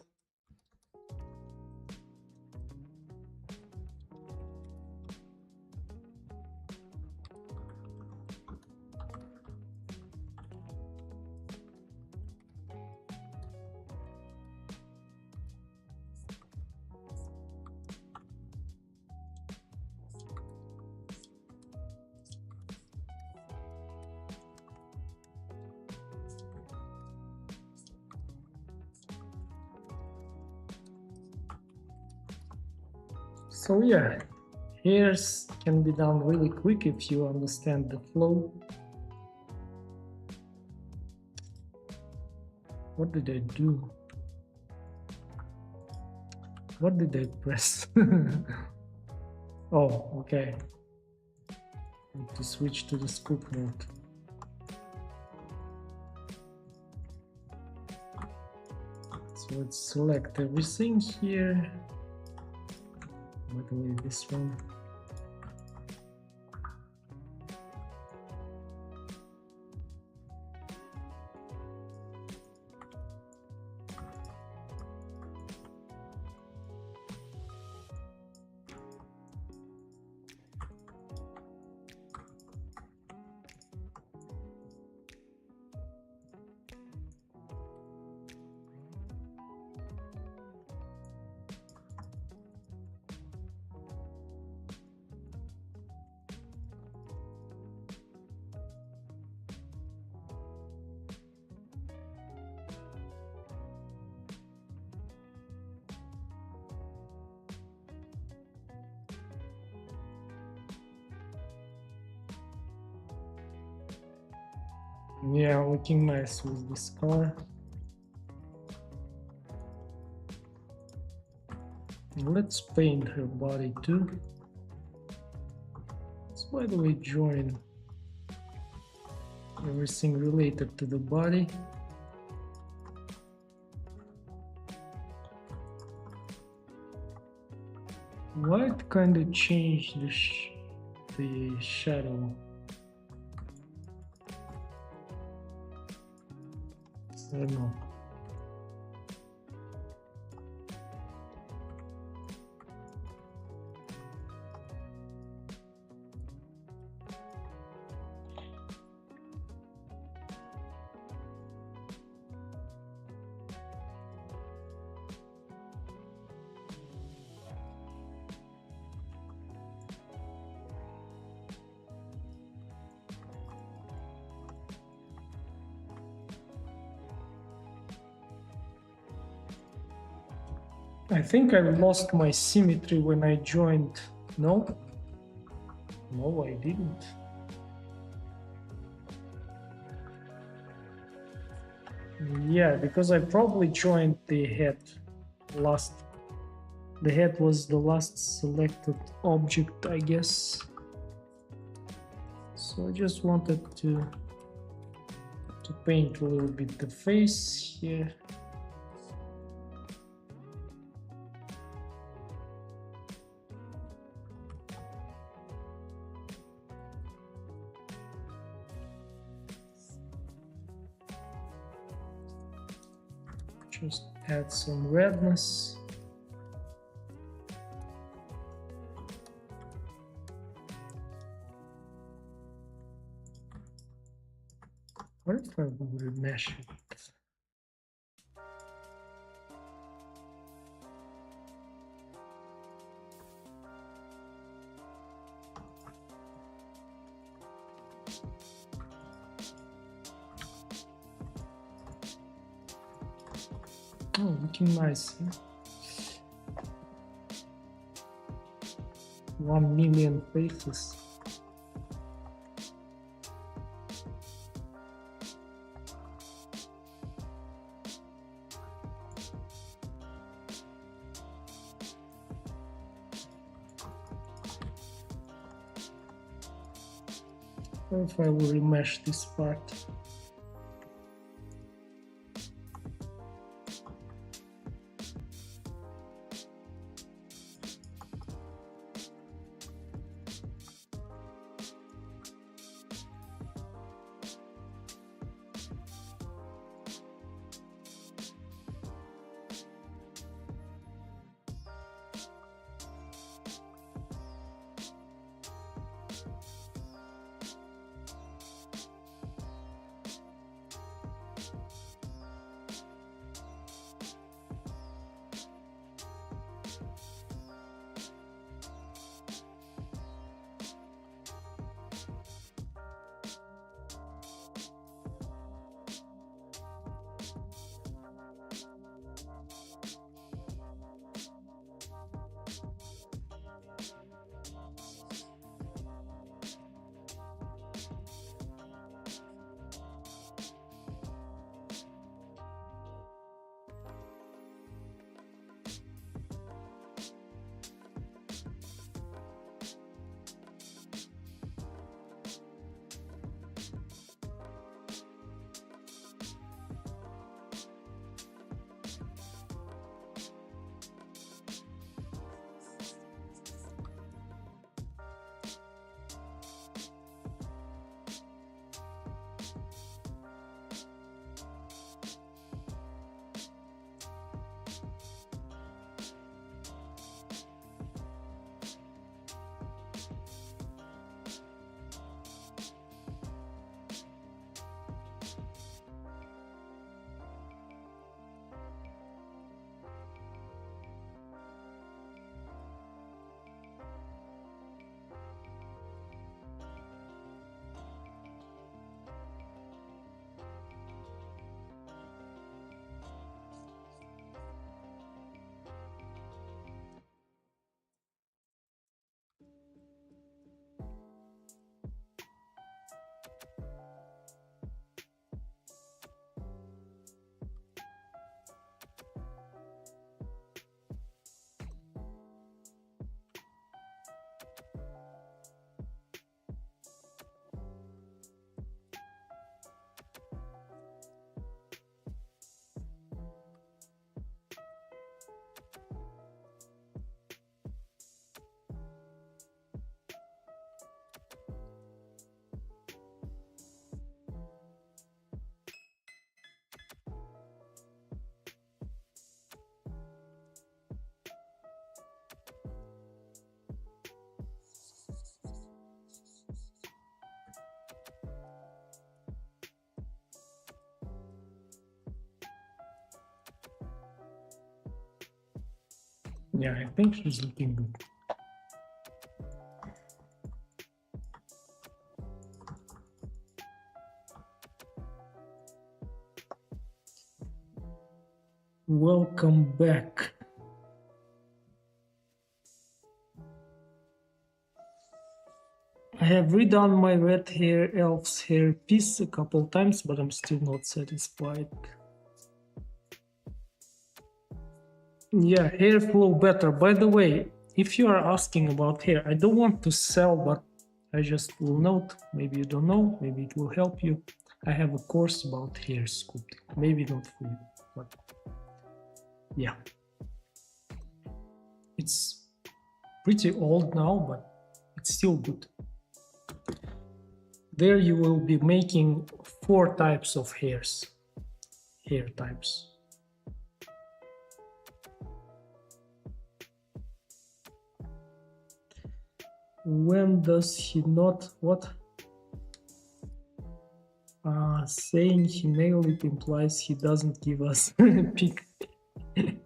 So yeah, hairs can be done really quick if you understand the flow. What did I do? What did I press? Oh, okay. Need to switch to the scoop mode. So let's select everything here. By the way, this one. Yeah, looking nice with this color. Let's paint her body too. Let's, by the way, join everything related to the body. Might kind of change the shadow. I don't know. I think I lost my symmetry when I joined. No? No, I didn't. Yeah, because I probably joined the head last. The head was the last selected object, I guess. So I just wanted to paint a little bit the face here. Just add some redness. What if I would remesh it? Oh, looking nice. Huh? 1 million faces. What if I will remesh this part? Yeah, I think she's looking good. Welcome back. I have redone my red hair elf's hair piece a couple times, but I'm still not satisfied. Yeah, hair flow better. By the way, if you are asking about hair, I don't want to sell, but I just will note, maybe you don't know, maybe it will help you. I have a course about hair sculpting. Maybe not for you, but yeah. It's pretty old now, but it's still good. There you will be making 4 types of hair types. When does he not, what? Saying he nailed it implies he doesn't give us pick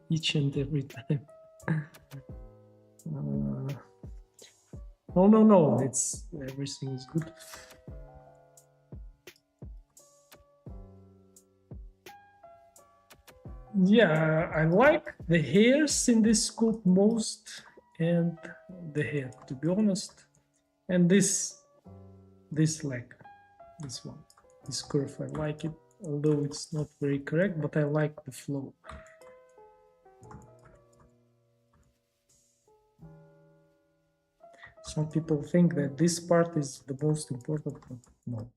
each and every time. No, it's everything is good. Yeah, I like the hairs in this sculpt most, and the hair, to be honest, and this leg, this one, this curve, I like it, although it's not very correct, but I like the flow. Some people think that this part is the most important, but no.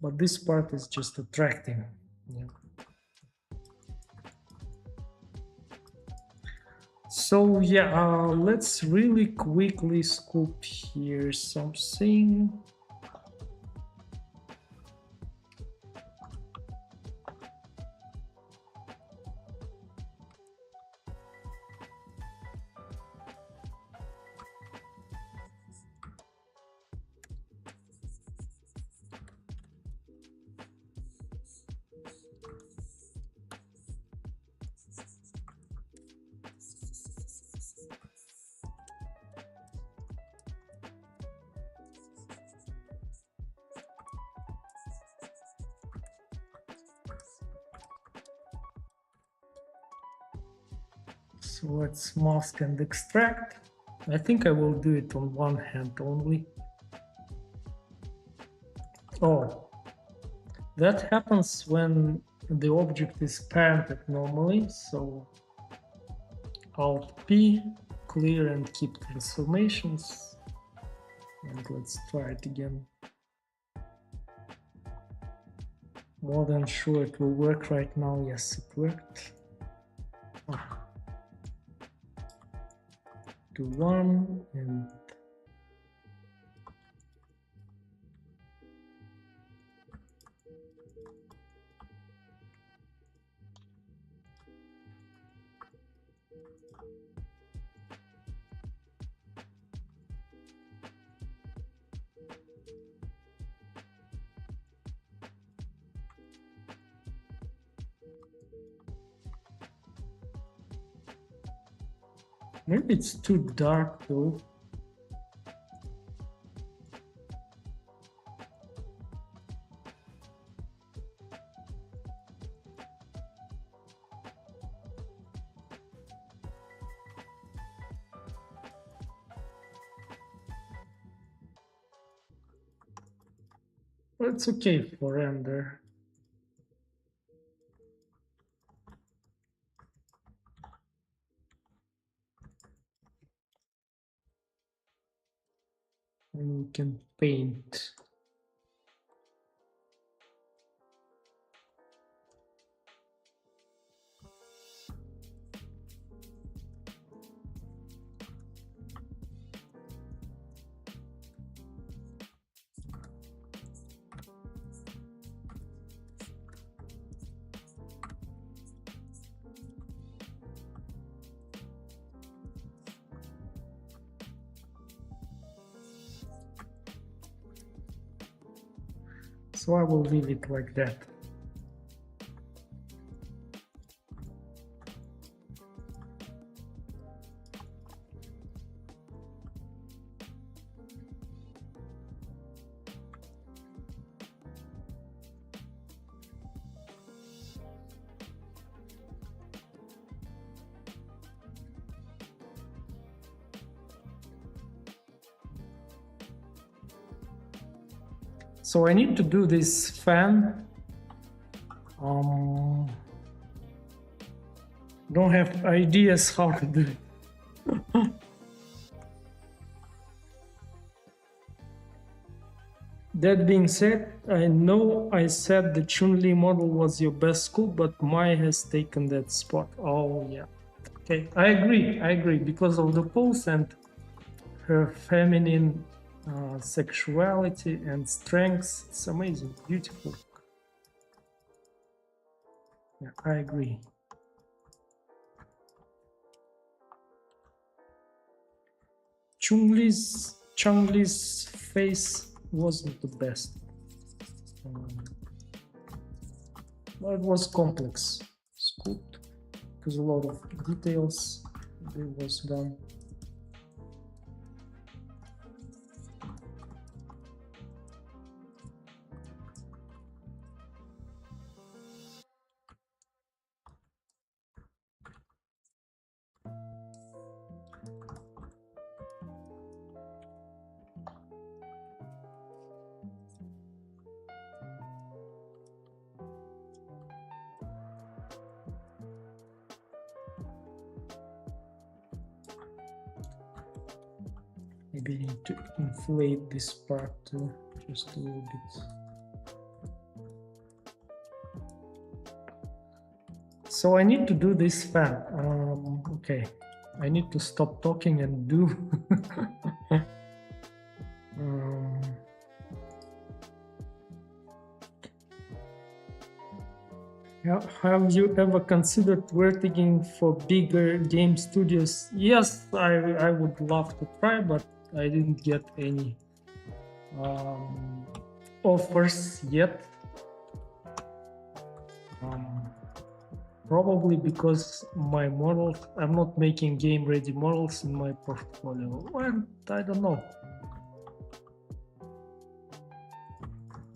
But this part is just attracting. Yeah. So yeah, let's really quickly sculpt here something. So let's mask and extract. I think I will do it on one hand only. Oh, that happens when the object is parented normally. So Alt P, clear and keep transformations. And let's try it again. More than sure it will work right now. Yes, it worked. To 1 and maybe it's too dark though. But it's okay for render. And we can paint. So I will leave it like that. So I need to do this fan. Don't have ideas how to do it. That being said, I know I said the Chun-Li model was your best school, but Mai has taken that spot. Oh yeah. Okay, I agree, because of the pose and her feminine sexuality and strengths. It's amazing, beautiful. Yeah, I agree. Chun-Li's face wasn't the best. But it was complex sculpt because a lot of details that was done. Maybe I need to inflate this part too, just a little bit. So I need to do this fan. Okay, I need to stop talking and do. Have you ever considered working for bigger game studios? Yes, I would love to try, but I didn't get any offers yet. Probably because my models, I'm not making game ready models in my portfolio. Well, I don't know.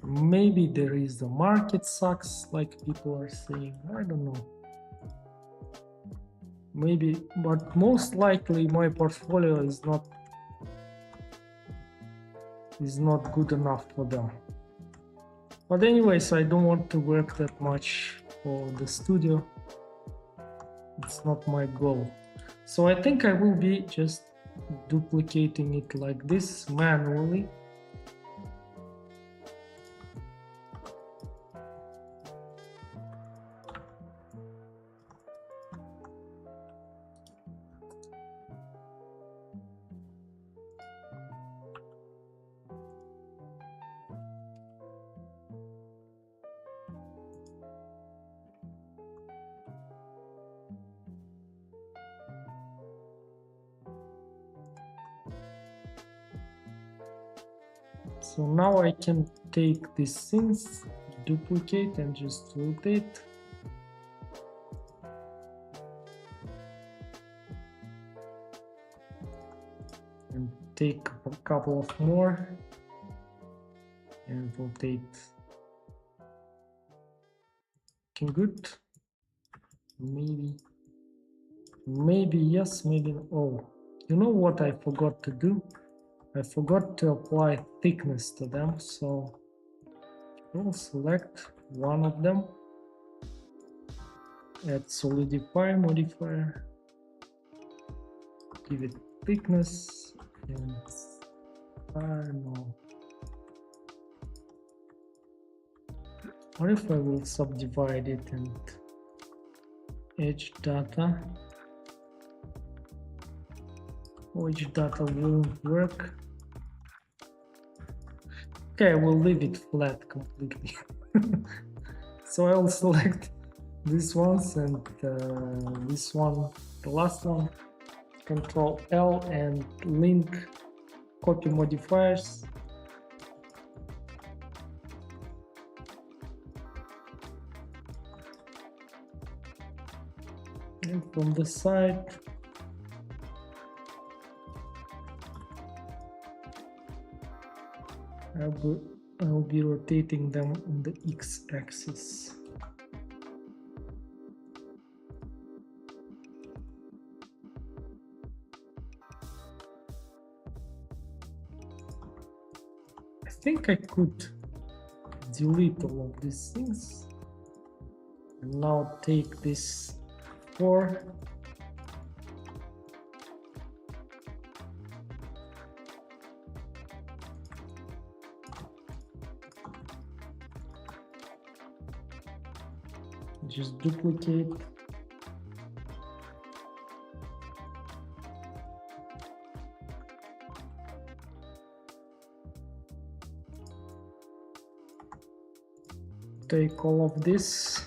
Maybe there is the market sucks, like people are saying. I don't know. Maybe, but most likely my portfolio is not good enough for them. But anyways, I don't want to work that much for the studio. It's not my goal. So I think I will be just duplicating it like this manually. So now I can take these things, duplicate and just rotate. And take a couple of more and rotate. Looking good. Maybe yes, maybe no. Oh, you know what I forgot to do? I forgot to apply thickness to them, so we'll select one of them, add solidify modifier, give it thickness, and I don't know. What if I will subdivide it and edge data? Edge data won't work. Okay, I will leave it flat completely. So I will select these ones and this one, the last one, Control L and link copy modifiers. And from the side, I will be rotating them on the x-axis. I think I could delete all of these things. And now take this 4. Just duplicate. Take all of this.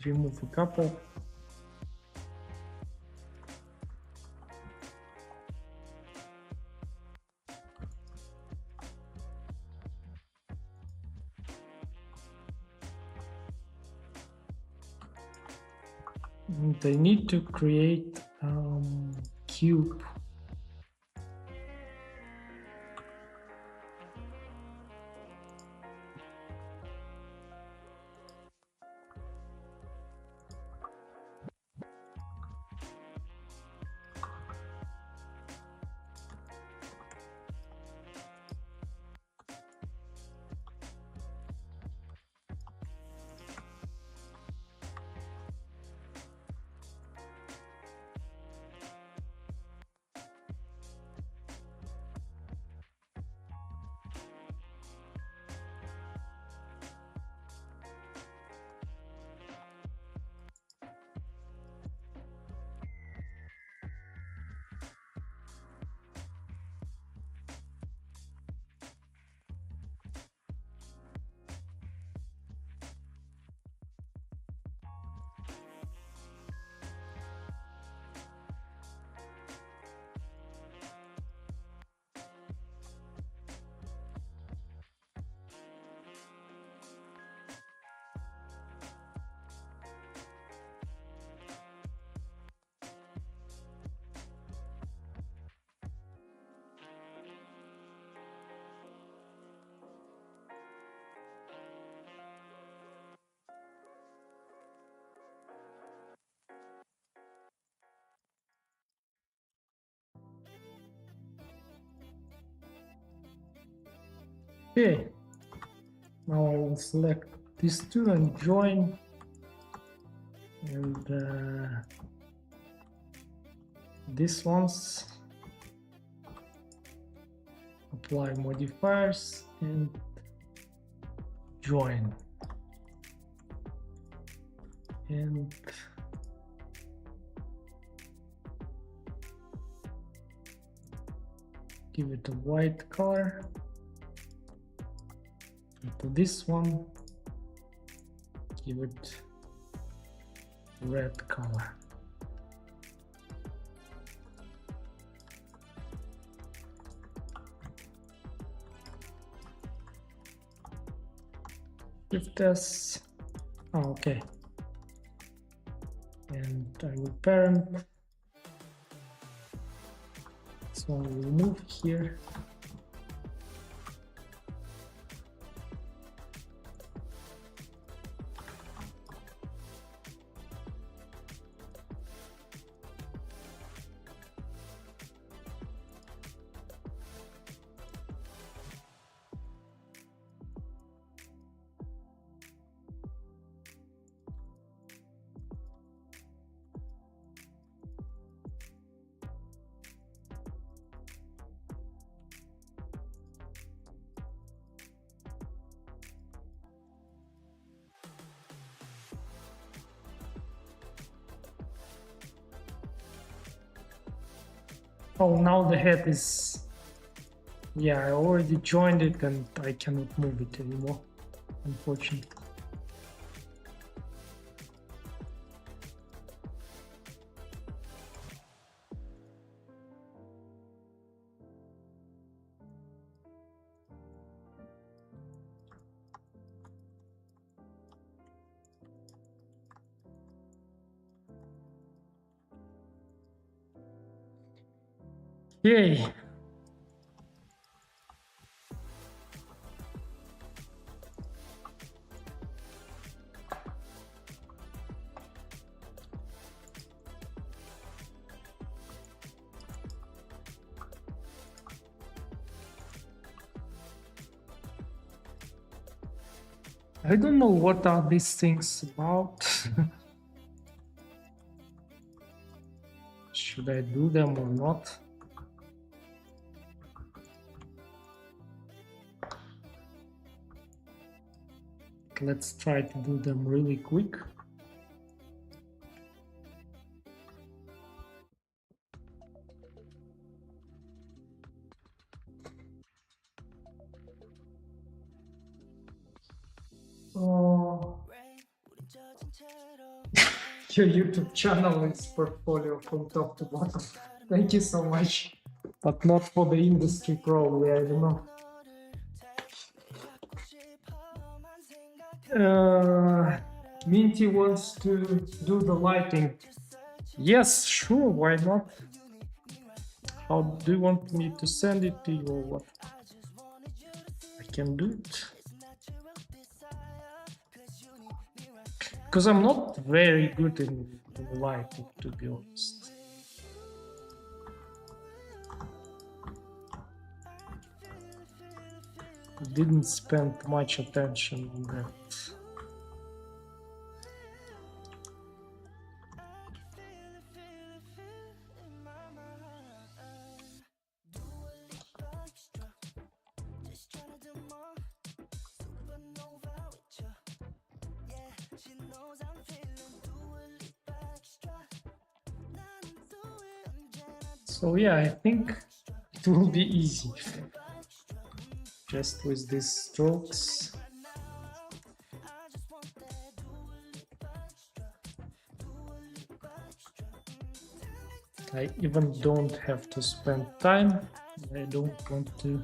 Remove a couple. And I need to create cube. Okay, now I will select these two and join, and these ones, apply modifiers and join, and give it a white color. To this one, give it red color. Shift S. Oh, okay. And I will parent. So I will move here. Oh, now the head is, yeah, I already joined it and I cannot move it anymore, unfortunately. Okay. I don't know what are these things about. Should I do them or not? Let's try to do them really quick. Oh. Your YouTube channel is portfolio from top to bottom. Thank you so much. But not for the industry, probably, I don't know. Minty wants to do the lighting. Yes, sure, why not? How do you want me to send it to you or what? I can do it. Because I'm not very good in lighting, to be honest. Didn't spend much attention on that. So yeah, I think it will be easy. Just with these strokes. I even don't have to spend time. I don't want to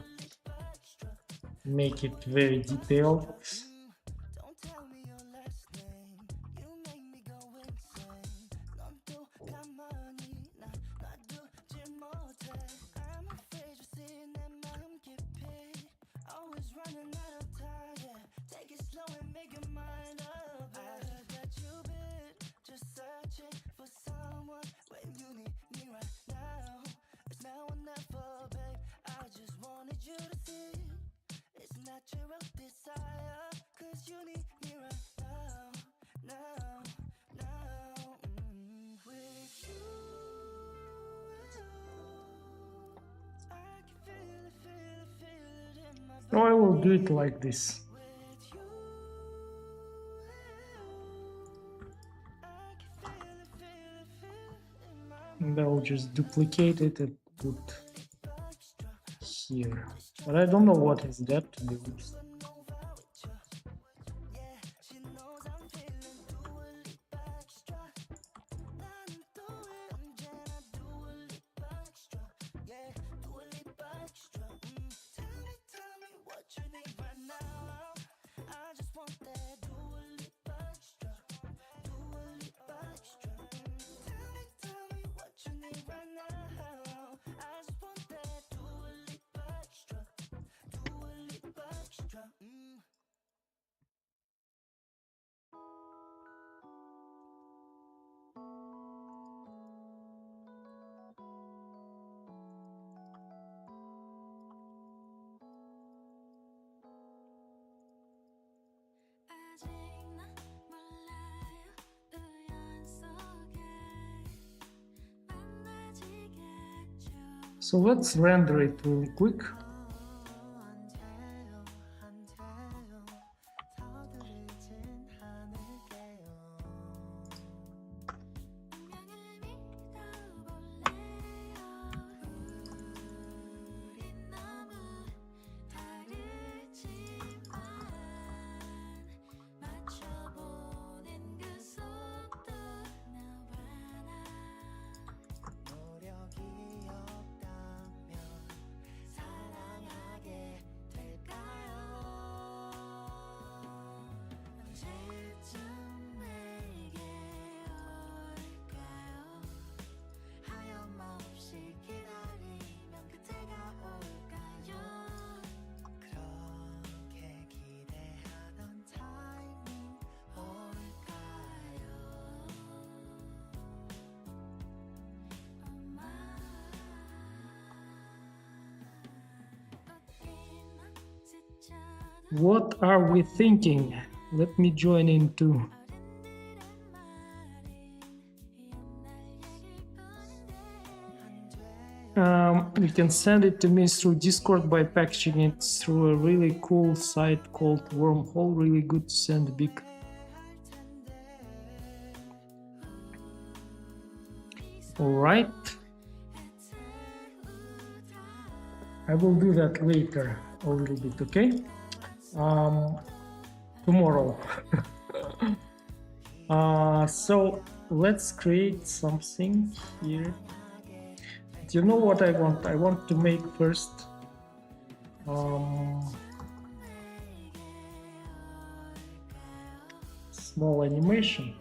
make it very detailed. So I will do it like this. And I will just duplicate it and put here. But I don't know what is that, to be honest. So let's render it really quick. What are we thinking? let me join into. You can send it to me through Discord by packaging it through a really cool site called Wormhole. Really good to send big. All right. I will do that later a little bit, okay? Tomorrow. So let's create something here. Do you know what I want? I want to make first small animation.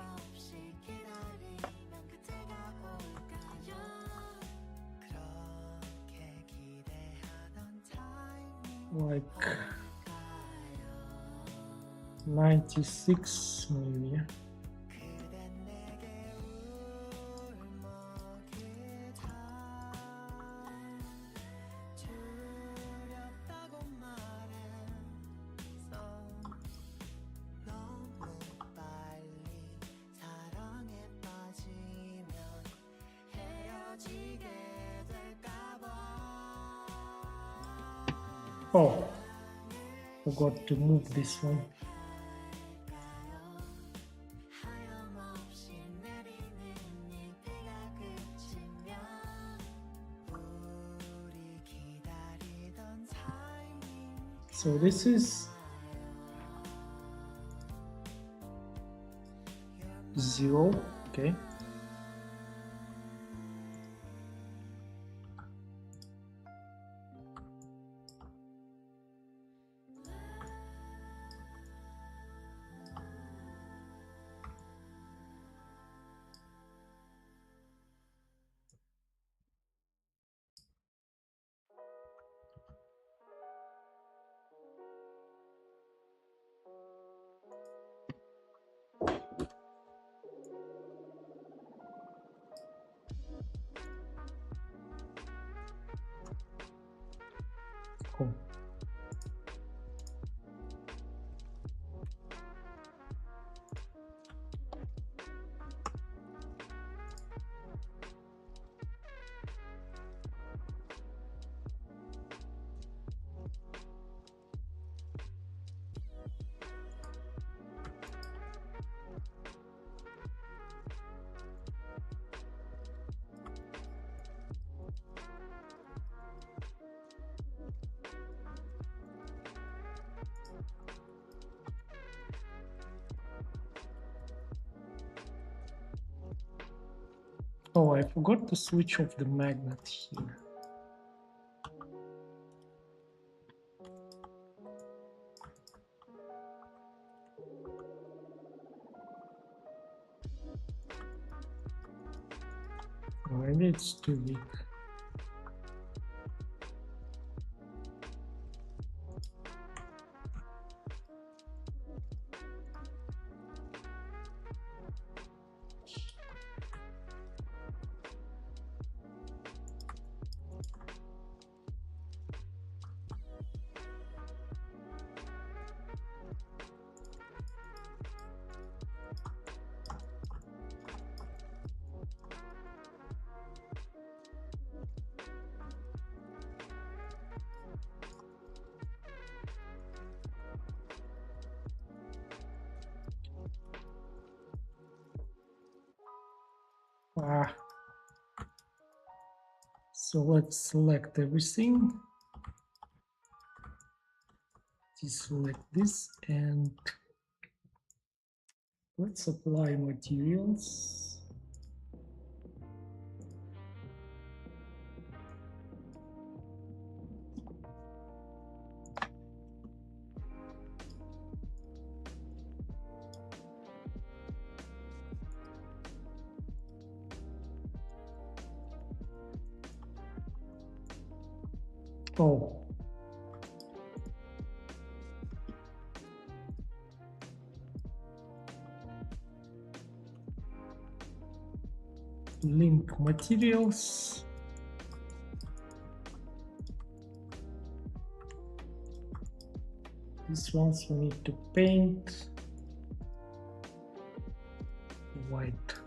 Like 96 maybe. Oh, forgot to move this one. So this is 0, okay. Cool. Oh, I forgot to switch off the magnet here. Maybe it's too weak. So let's select everything. Deselect this and let's apply materials. Oh. Link materials. These ones we need to paint. white.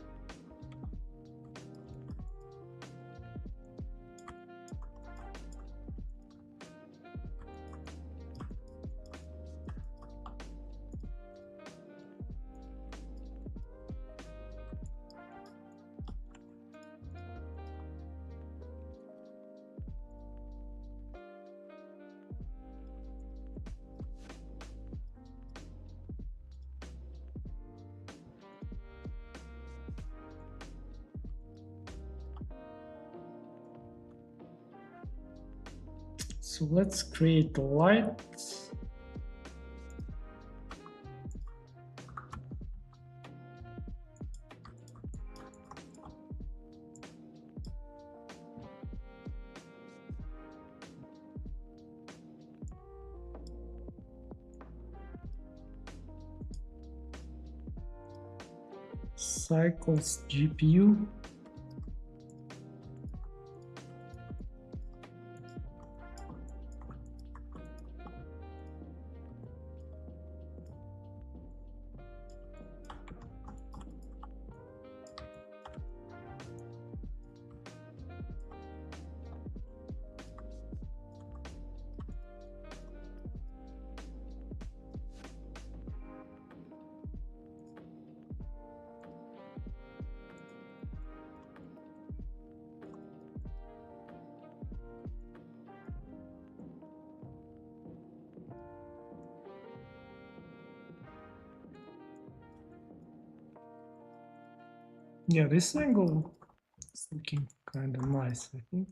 So let's create a light. Cycles GPU. Yeah, this angle is looking kind of nice, I think.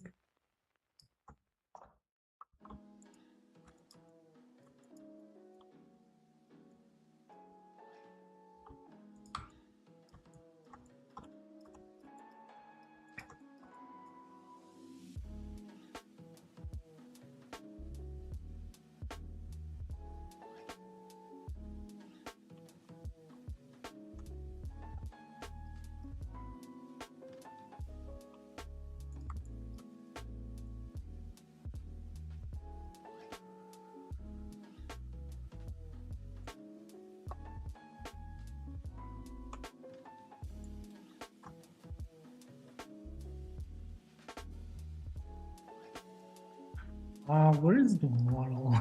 Where is the model?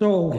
So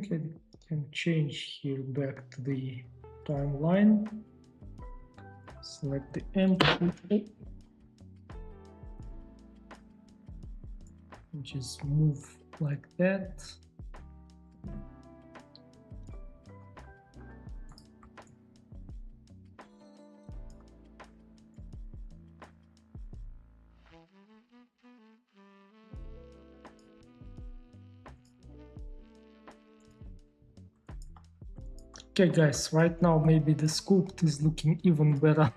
think I can change here back to the timeline. Select the empty. Just move like that. Okay guys, right now maybe the sculpt is looking even better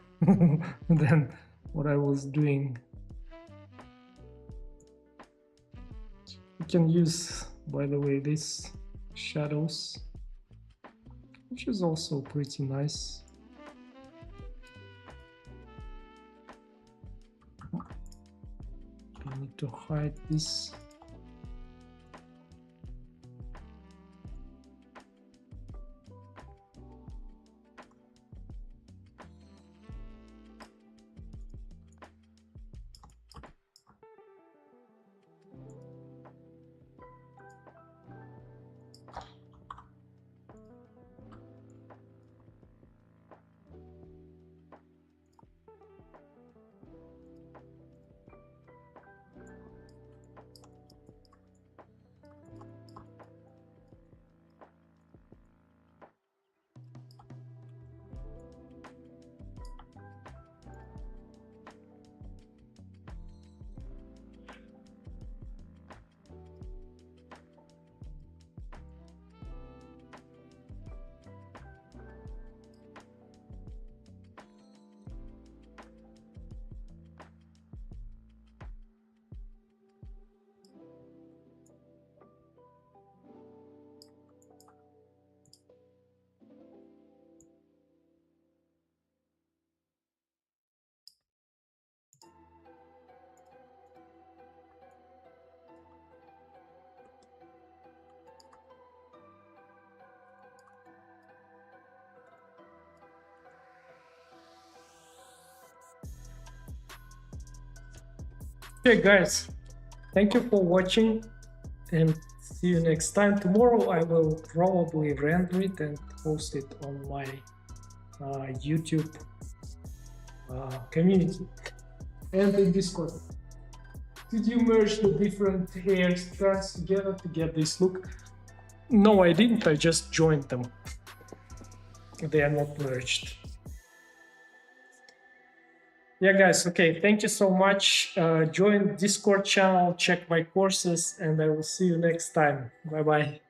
than what I was doing. You can use, by the way, these shadows, which is also pretty nice. I need to hide this. Okay guys, thank you for watching and see you next time. Tomorrow I will probably render it and post it on my YouTube community and in Discord. Did you merge the different hair strands together to get this look? No, I didn't. I just joined them. They are not merged. Yeah, guys. Okay. Thank you so much. Join Discord channel, check my courses, and I will see you next time. Bye-bye.